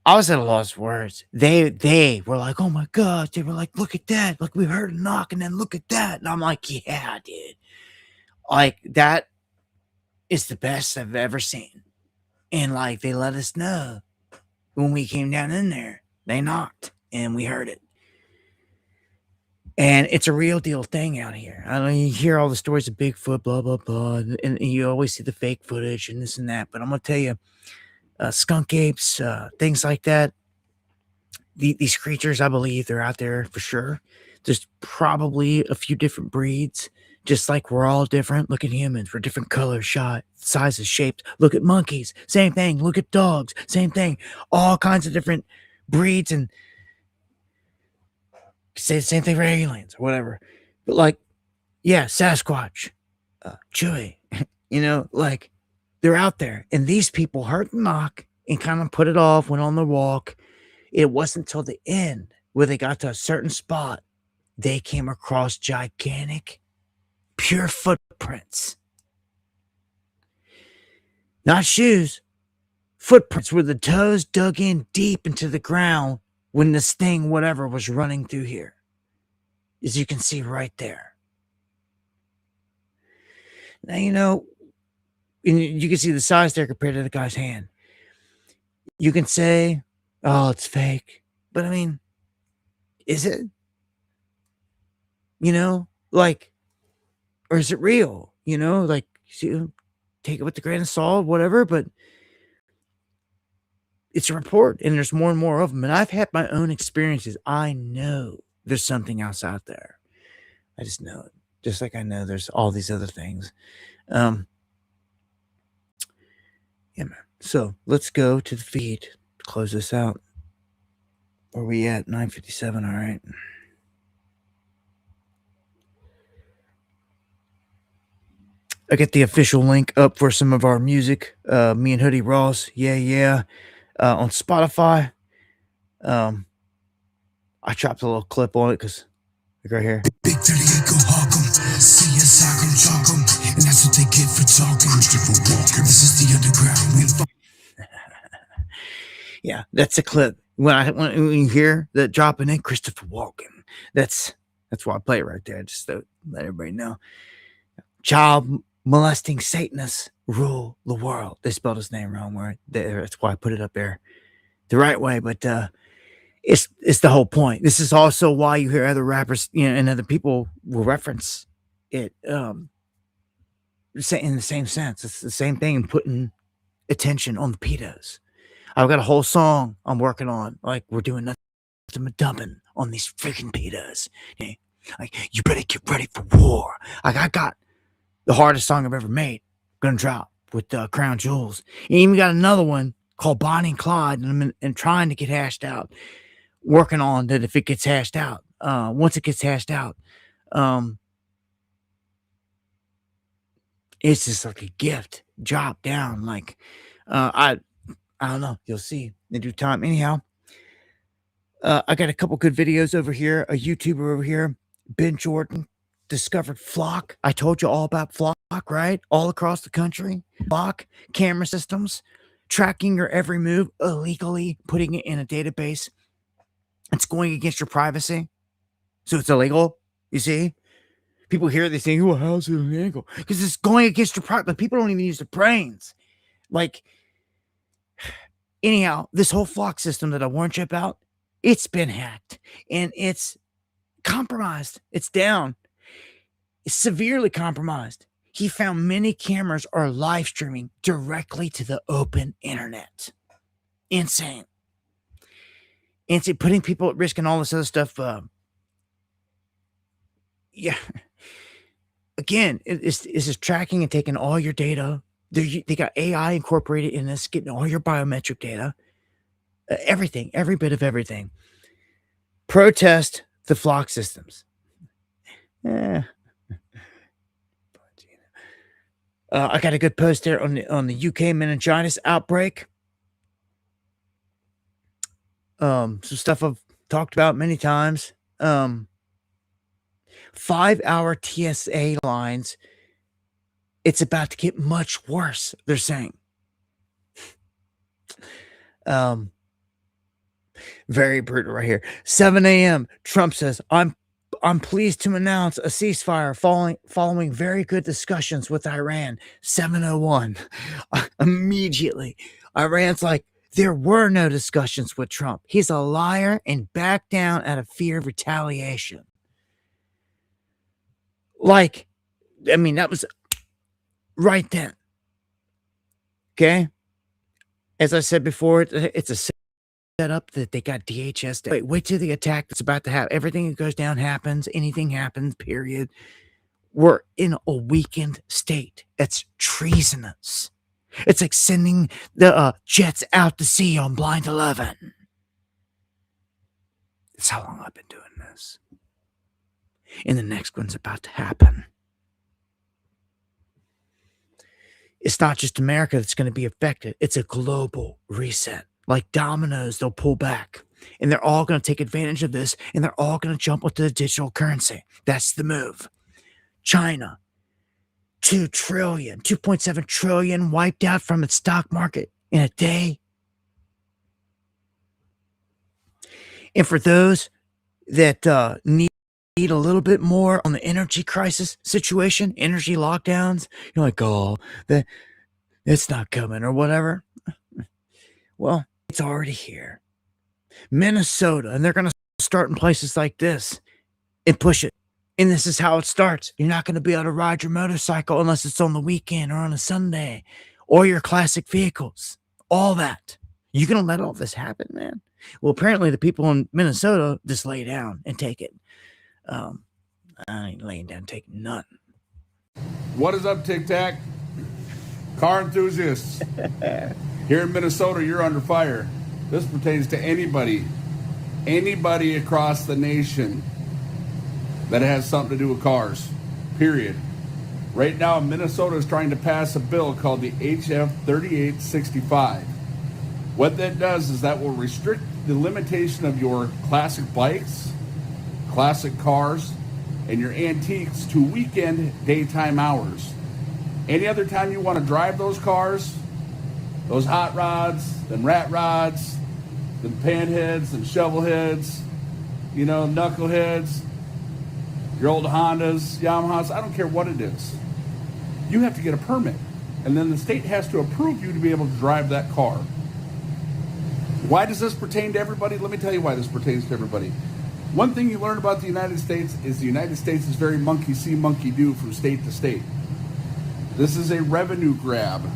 I was at a loss of words. They were like, oh my God. They were like, look at that. Like we heard a knock and then look at that. And I'm like, yeah, dude. Like that is the best I've ever seen. And like they let us know when we came down in there. They knocked and we heard it. And it's a real deal thing out here. I know you hear all the stories of Bigfoot, blah, blah, blah. And you always see the fake footage and this and that. But I'm going to tell you, skunk apes, things like that. These creatures, I believe they're out there for sure. There's probably a few different breeds, just like we're all different. Look at humans, we're different colors, sizes, shapes. Look at monkeys, same thing. Look at dogs, same thing. All kinds of different breeds, and say the same thing for aliens or whatever. But like, yeah, Sasquatch, Chewy, like they're out there. And these people heard the knock and kind of put it off, went on the walk. It wasn't until the end where they got to a certain spot, they came across gigantic, pure footprints. Not shoes, footprints where the toes dug in deep into the ground when this thing, whatever, was running through here. As you can see right there. Now, and you can see the size there compared to the guy's hand. You can say, oh, it's fake. But I mean, is it? Like, or is it real? Like, take it with a grain of salt, whatever, but it's a report and there's more and more of them. And I've had my own experiences. I know there's something else out there. I just know it. Just like I know there's all these other things. Yeah, man. So let's go to the feed to close this out. Where are we at? 9:57. All right. I get the official link up for some of our music. Me and Hoodie Ross. Yeah. On Spotify. I chopped a little clip on it because right here. Big 38 go hawk 'em. See us, I can chalk 'em. And that's what they get for talking. Christopher Walken. This is the underground. Yeah, that's a clip. When you hear that dropping in, Christopher Walken. That's why I play it right there. Just to let everybody know. Child molesting Satanists rule the world. They spelled his name wrong. That's why I put it up there the right way. But it's the whole point. This is also why you hear other rappers, and other people will reference it in the same sense. It's the same thing, putting attention on the pedos. I've got a whole song I'm working on. Like, we're doing nothing but dumping on these freaking pedos. Okay? Like, you better get ready for war. Like, I got the hardest song I've ever made. Gonna drop with Crown Jewels. And even got another one called Bonnie and Clyde, and I'm trying to get hashed out. Working on that if it gets hashed out. Once it gets hashed out, it's just like a gift. Drop down. Like, I don't know. You'll see in due time. Anyhow, I got a couple good videos over here. A YouTuber over here, Ben Jordan, discovered Flock. I told you all about Flock, right? All across the country. Flock camera systems, tracking your every move illegally, putting it in a database. It's going against your privacy. So it's illegal. You see? People hear this thing, well, how's it illegal? Because it's going against your privacy. But people don't even use their brains. Like, anyhow, this whole Flock system that I warned you about, it's been hacked. And it's compromised. It's down. It's severely compromised. He found many cameras are live streaming directly to the open internet. Insane. And it's putting people at risk and all this other stuff. Yeah. Again, it's just tracking and taking all your data. They got AI incorporated in this, getting all your biometric data. Everything, every bit of everything. Protest the Flock systems. I got a good post there on the UK meningitis outbreak. Some stuff I've talked about many times. 5-hour TSA lines. It's about to get much worse, they're saying. Very brutal right here. 7 a.m. Trump says, I'm pleased to announce a ceasefire following very good discussions with Iran. 7:01. Immediately. Iran's like, there were no discussions with Trump. He's a liar and backed down out of fear of retaliation. Like, I mean, that was right then. Okay? As I said before, it's a setup that they got DHS. Wait till the attack that's about to happen. Everything that goes down happens. Anything happens, period. We're in a weakened state. That's treasonous. It's like sending the jets out to sea on Blind 11. That's how long I've been doing this. And the next one's about to happen. It's not just America that's going to be affected. It's a global reset. Like dominoes, they'll pull back. And they're all going to take advantage of this. And they're all going to jump onto the digital currency. That's the move. China 2.7 trillion wiped out from its stock market in a day. And for those that need a little bit more on the energy crisis situation, energy lockdowns, you're like, oh, it's not coming or whatever. Well, it's already here. Minnesota, and they're going to start in places like this and push it. And this is how it starts. You're not going to be able to ride your motorcycle unless it's on the weekend or on a Sunday, or your classic vehicles. All that. You going to let all this happen, man? Well, apparently the people in Minnesota just lay down and take it. I ain't laying down taking nothing. What is up, Tic Tac? Car enthusiasts. Here in Minnesota, you're under fire. This pertains to anybody across the nation that has something to do with cars, period. Right now, Minnesota is trying to pass a bill called the HF 3865. What that does is that will restrict the limitation of your classic bikes, classic cars, and your antiques to weekend daytime hours. Any other time you want to drive those cars, those hot rods, them rat rods, them panheads, them shovel heads, knuckleheads, your old Hondas, Yamahas, I don't care what it is. You have to get a permit. And then the state has to approve you to be able to drive that car. Why does this pertain to everybody? Let me tell you why this pertains to everybody. One thing you learn about the United States is the United States is very monkey see, monkey do from state to state. This is a revenue grab.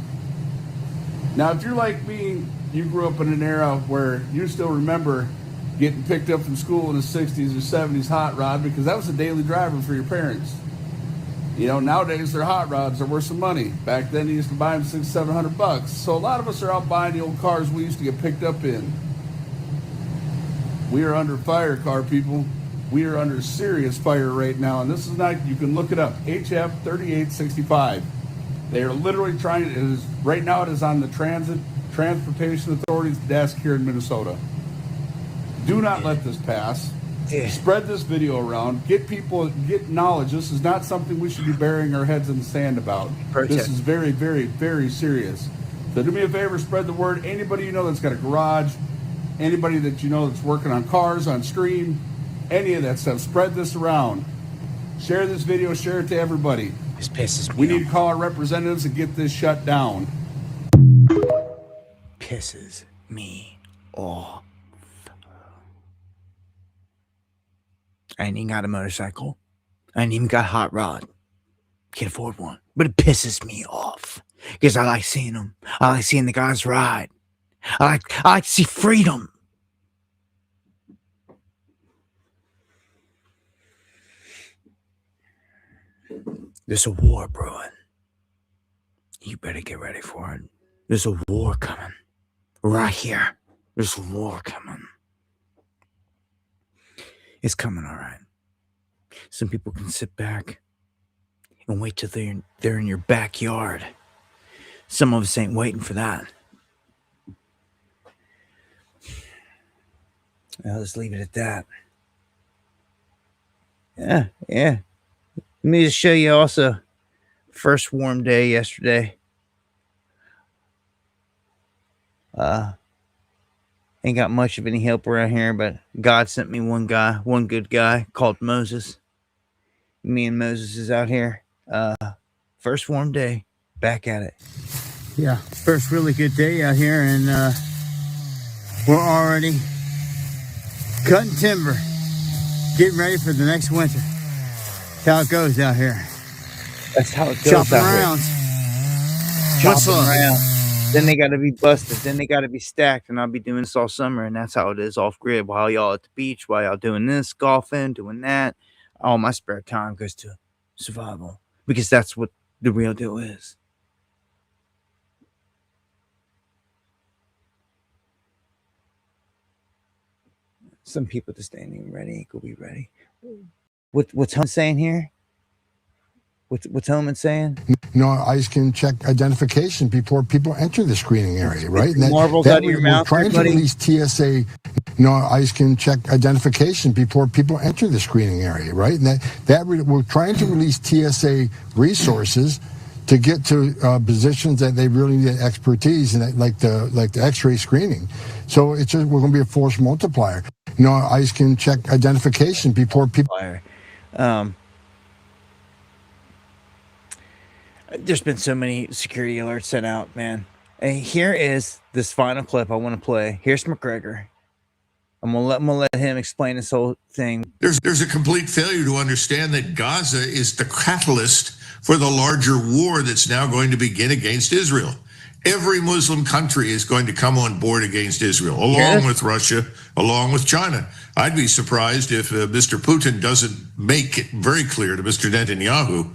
Now, if you're like me, you grew up in an era where you still remember getting picked up from school in the 60s or 70s hot rod, because that was a daily driver for your parents. Nowadays their hot rods are worth some money. Back then you used to buy them $600-700. So a lot of us are out buying the old cars we used to get picked up in. We are under fire, car people. We are under serious fire right now, and this is not, you can look it up, HF 3865. They are literally trying, right now it is on the Transportation Authority's desk here in Minnesota. Do not let this pass. Spread this video around. Get knowledge. This is not something we should be burying our heads in the sand about. This is very, very, very serious. So do me a favor, spread the word. Anybody you know that's got a garage, anybody that you know that's working on cars, on stream, any of that stuff, spread this around. Share this video, share it to everybody. This pisses me We need to call our representatives and get this shut down. Pisses me off. I ain't even got a motorcycle. I ain't even got a hot rod. Can't afford one. But it pisses me off. Because I like seeing them. I like seeing the guys ride. I like to see freedom. There's a war brewing. You better get ready for it. There's a war coming. Right here. There's a war coming. It's coming, all right. Some people can sit back and wait till they're in your backyard. Some of us ain't waiting for that. I'll just leave it at that. Yeah. Let me just show you also. First warm day yesterday. Ain't got much of any help around here, but God sent me one good guy called Moses. Me and Moses is out here. First warm day, back at it. Yeah, first really good day out here, and we're already cutting timber, getting ready for the next winter. That's how it goes out here. That's how it goes. Chopping around. Chopping around. Then they got to be busted. Then they got to be stacked. And I'll be doing this all summer. And that's how it is off grid. While y'all at the beach, while y'all doing this, golfing, doing that. All my spare time goes to survival. Because that's what the real deal is. Some people just ain't even ready. Ain't gonna be ready. What's Hellman saying here? What's Hellman saying? ICE can check identification before people enter the screening area, right? And marbles out of your mouth, trying to release TSA. ICE can check identification before people enter the screening area, right? And we're trying to release TSA resources to get to positions that they really need expertise in, like the X-ray screening. So it's just, we're going to be a force multiplier. ICE can check identification before people. There's been so many security alerts sent out, man. And here is this final clip I want to play. Here's McGregor. I'm gonna let him explain this whole thing. There's a complete failure to understand that Gaza is the catalyst for the larger war that's now going to begin against Israel. Every Muslim country is going to come on board against Israel, along with Russia, along with China. I'd be surprised if Mr. Putin doesn't make it very clear to Mr. Netanyahu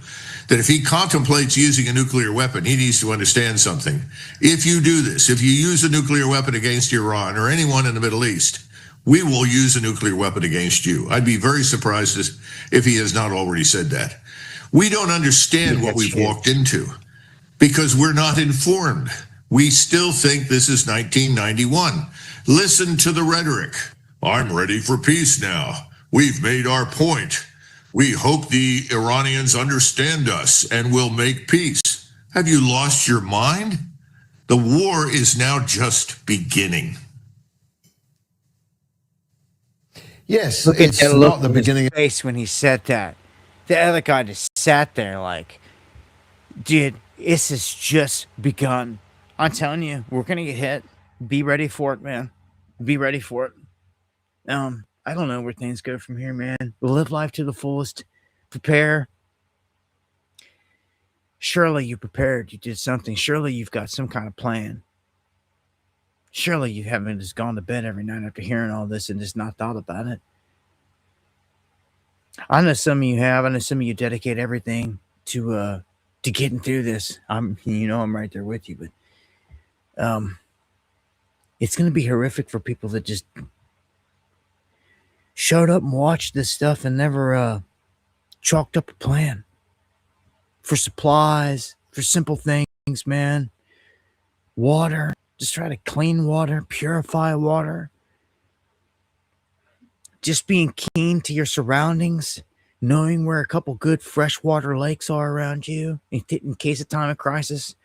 that if he contemplates using a nuclear weapon, he needs to understand something. If you do this, if you use a nuclear weapon against Iran or anyone in the Middle East, we will use a nuclear weapon against you. I'd be very surprised if he has not already said that. We don't understand what we've walked into because we're not informed. We still think this is 1991. Listen to the rhetoric. I'm ready for peace now. We've made our point. We hope the Iranians understand us and will make peace. Have you lost your mind? The war is now just beginning. Yes, Look at it's that not look the on his beginning. face when he said that. The other guy just sat there like, dude, this has just begun. I'm telling you, we're gonna get hit. Be ready for it, man. Be ready for it. I don't know where things go from here, man. Live life to the fullest. Prepare. Surely you prepared. You did something. Surely you've got some kind of plan. Surely you haven't just gone to bed every night after hearing all this and just not thought about it. I know some of you have. I know some of you dedicate everything to getting through this. I'm right there with you, but it's going to be horrific for people that just showed up and watched this stuff and never chalked up a plan for supplies, for simple things, man. Water. Just try to clean water, purify water. Just being keen to your surroundings, knowing where a couple good freshwater lakes are around you in case of time of crisis.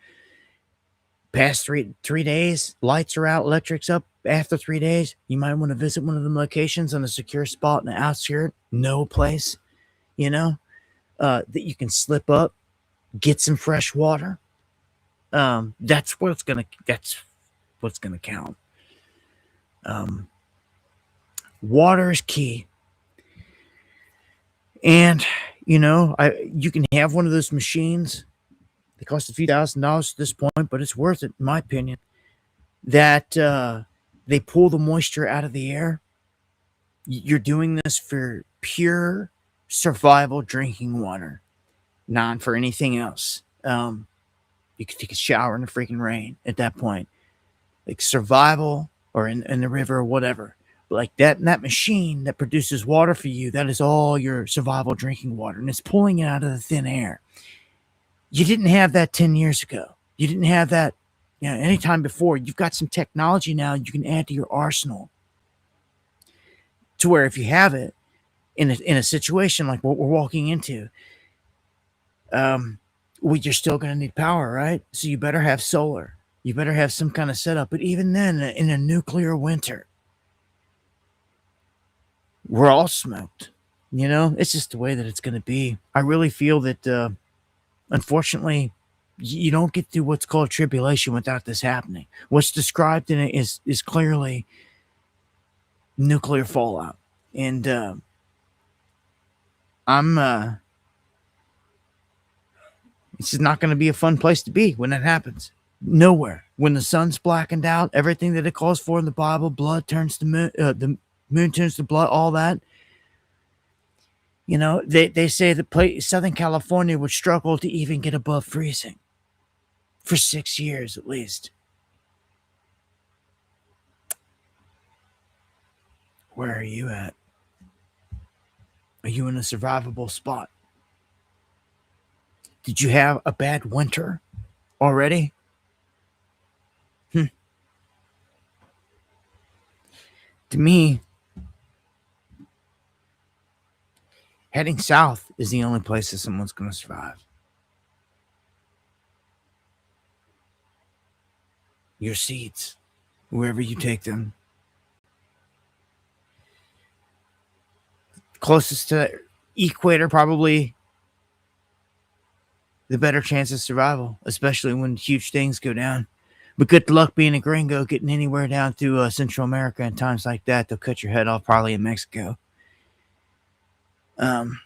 Past three days, lights are out, electric's up. After 3 days, you might want to visit one of them locations on a secure spot in the outskirt, no place, that you can slip up, get some fresh water. That's what's gonna count. Water is key. And you can have one of those machines. They cost a few $1,000s at this point, but it's worth it, in my opinion. That they pull the moisture out of the air. You're doing this for pure survival drinking water, not for anything else. You could take a shower in the freaking rain at that point, like survival or in the river or whatever. But like that machine that produces water for you, that is all your survival drinking water, and it's pulling it out of the thin air. You didn't have that 10 years ago. You didn't have that, anytime before. You've got some technology now you can add to your arsenal, to where if you have it in a situation like what we're walking into, you're still going to need power, right? So you better have solar. You better have some kind of setup. But even then, in a nuclear winter, we're all smoked. It's just the way that it's going to be. I really feel that, unfortunately, you don't get through what's called tribulation without this happening. What's described in it is clearly nuclear fallout. And this is not going to be a fun place to be when that happens. Nowhere. When the sun's blackened out, everything that it calls for in the Bible, blood turns to moon, the moon turns to blood, all that. They say that Southern California would struggle to even get above freezing for 6 years at least. Where are you at? Are you in a survivable spot? Did you have a bad winter already? To me, heading south is the only place that someone's going to survive. your seeds, wherever you take them. Closest to the equator, probably the better chance of survival, especially when huge things go down. But good luck being a gringo, getting anywhere down to Central America in times like that. They'll cut your head off probably in Mexico. After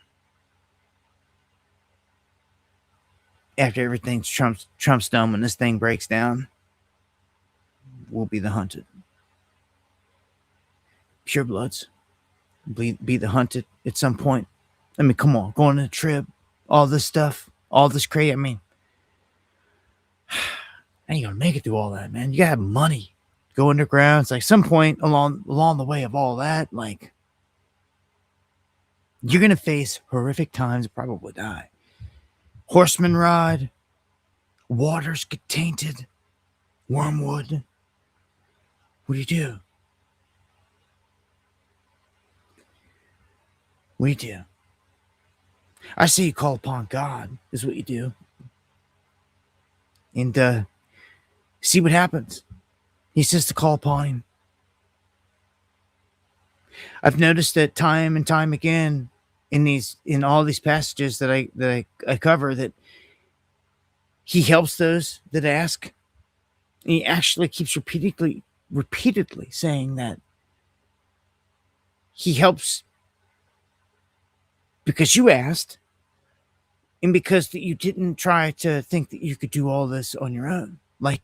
everything's Trump's done, when this thing breaks down, we'll be the hunted. Purebloods be the hunted at some point. I mean, come on, going to the trib, all this stuff, all this crazy. I mean, I ain't gonna make it through all that, man. You gotta have money. Go underground. It's like some point along the way of all that, like you're gonna face horrific times, probably die. Horseman ride, waters get tainted, wormwood. What do you do? What do you do? I say you call upon God, is what you do. And see what happens. He says to call upon him. I've noticed that time and time again in all these passages that I cover, that he helps those that ask. And he actually keeps repeatedly saying that he helps because you asked, and because that you didn't try to think that you could do all this on your own. Like,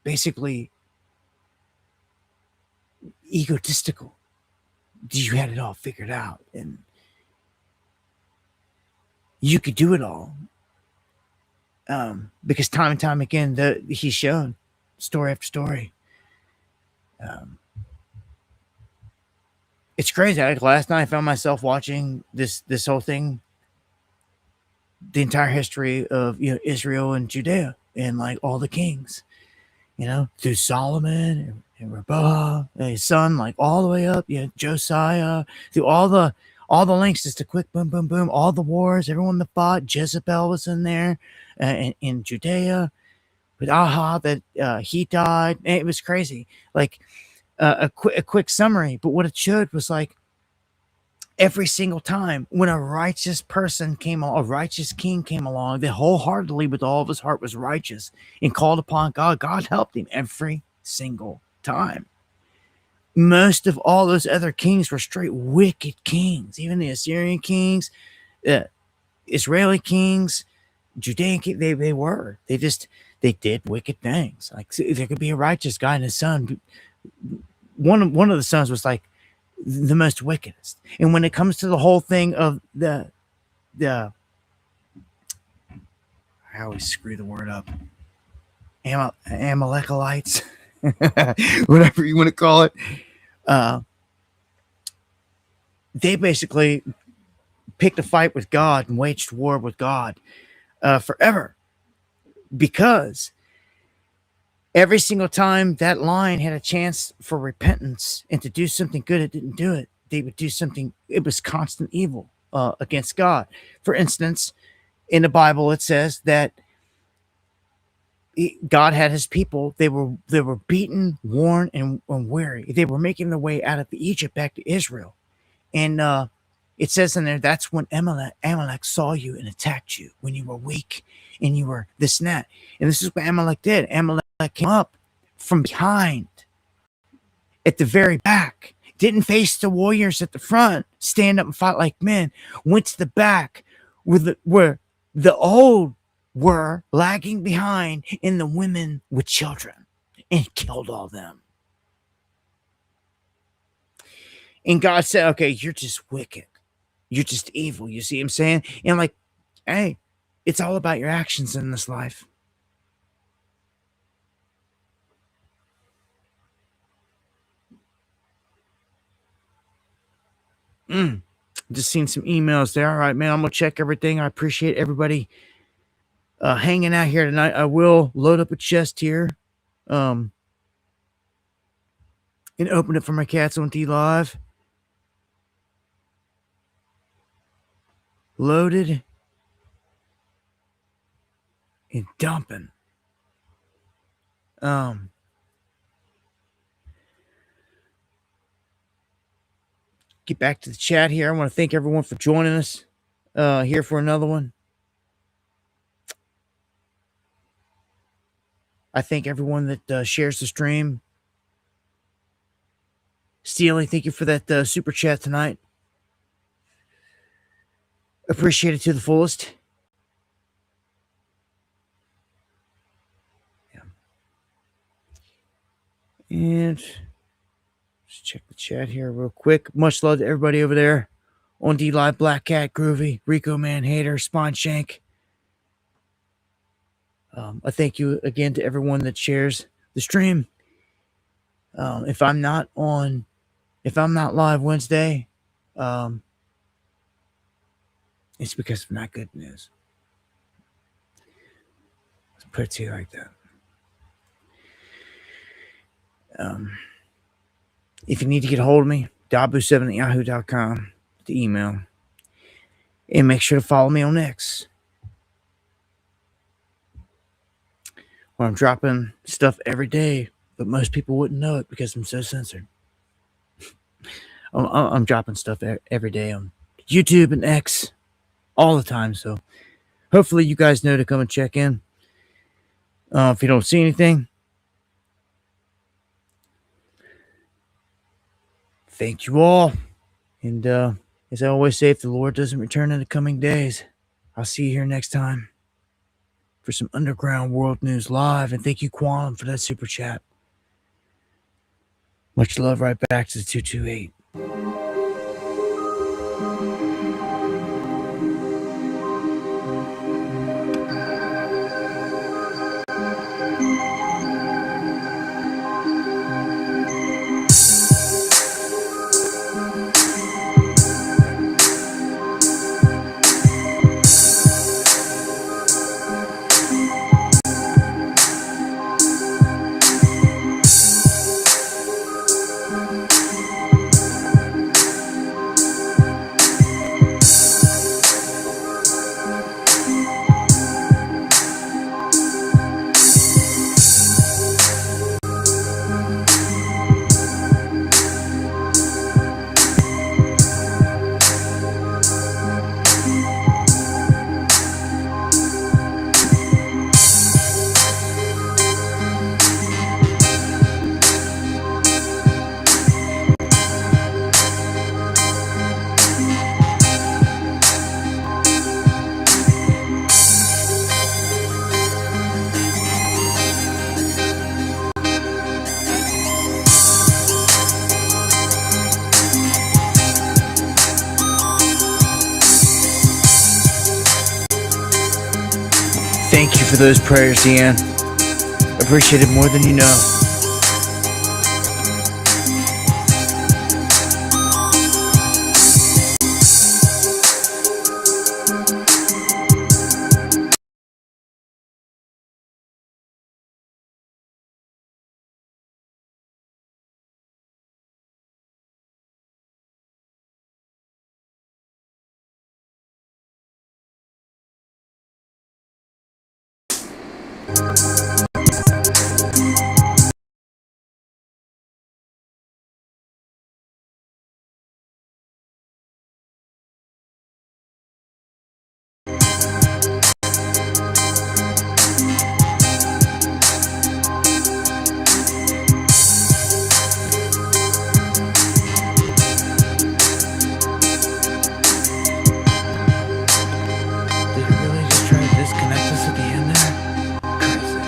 basically egotistical. You had it all figured out and you could do it all. Because time and time again, he's shown story after story. It's crazy. Like last night, I found myself watching this whole thing, the entire history of Israel and Judea, and like all the kings, through Solomon and Rehoboam, and his son, like all the way up, Josiah, through all the links, just a quick boom, boom, boom, all the wars, everyone that fought. Jezebel was in there, in Judea, with Ahab, that he died. And it was crazy. Like a quick summary, but what it showed was like every single time when a righteous person came along, a righteous king came along, that wholeheartedly with all of his heart was righteous and called upon God, God helped him every single time. Most of all those other kings were straight wicked kings. Even the Assyrian kings, Israeli kings, Judean kings, they did wicked things. Like there could be a righteous guy and his son. One of the sons was like the most wickedest. And when it comes to the whole thing of the I always screw the word up. Amalekites, whatever you want to call it. They basically picked a fight with God and waged war with God forever, because every single time that line had a chance for repentance and to do something good, it didn't do it. They would do something. It was constant evil against God. For instance, in the Bible, it says that God had his people. They were beaten, worn, and weary. They were making their way out of Egypt back to Israel. And it says in there, that's when Amalek saw you and attacked you, when you were weak and you were this and that. And this is what Amalek did. Amalek came up from behind at the very back, didn't face the warriors at the front, stand up and fight like men, went to the back where the old were lagging behind and the women with children, and killed all them. And God said, okay, you're just wicked. You're just evil. You see what I'm saying? And I'm like, hey, it's all about your actions in this life. Just seen some emails there. All right, man, I'm going to check everything. I appreciate everybody hanging out here tonight. I will load up a chest here and open it for my cats on D Live. Loaded and dumping. get back to the chat here. I want to thank everyone for joining us here for another one. I thank everyone that shares the stream. Steely, thank you for that super chat tonight. Appreciate it to the fullest. Yeah. And just check the chat here real quick. Much love to everybody over there on D Live, Black Cat, Groovy, Rico Man Hater, Spawn Shank. I thank you again to everyone that shares the stream. If I'm not live Wednesday, it's because of not good news. Let's put it to you like that. If you need to get a hold of me, dabu7@yahoo.com, the email. And make sure to follow me on X, where I'm dropping stuff every day, but most people wouldn't know it because I'm so censored. I'm dropping stuff every day on YouTube and X all the time, so hopefully you guys know to come and check in. If you don't see anything, thank you all. And as I always say, if the Lord doesn't return in the coming days, I'll see you here next time for some Underground World News Live. And thank you, Quantum, for that super chat. Much love right back to the 228. Thank you for those prayers, Deanne. Appreciate it more than you know. Did it really just try to disconnect us at the end there? Crazy.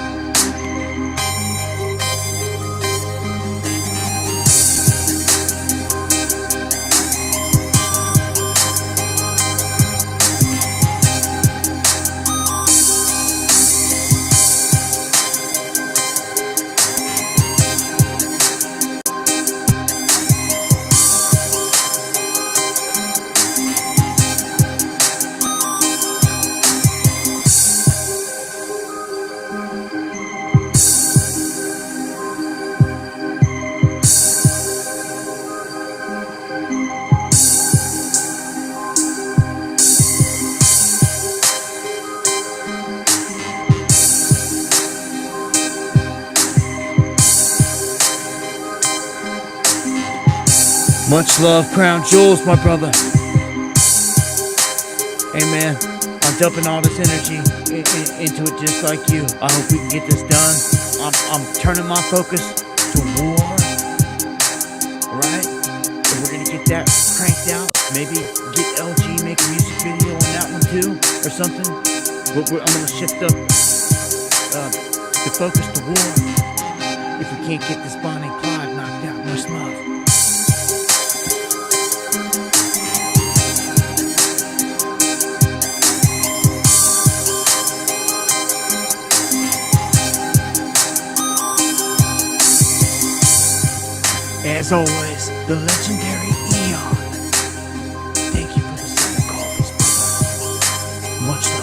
Much love, Crown Jewels, my brother. Hey man, I'm dumping all this energy into it just like you. I hope we can get this done. I'm turning my focus to war. Alright? So we're gonna get that cranked out. Maybe get LG, make a music video on that one too, or something. I'm gonna shift up the focus to war. If we can't get this Bonnie and Clyde knocked out, much love. As always, the legendary Eon. Thank you for the 7 coffees, brother. Much love.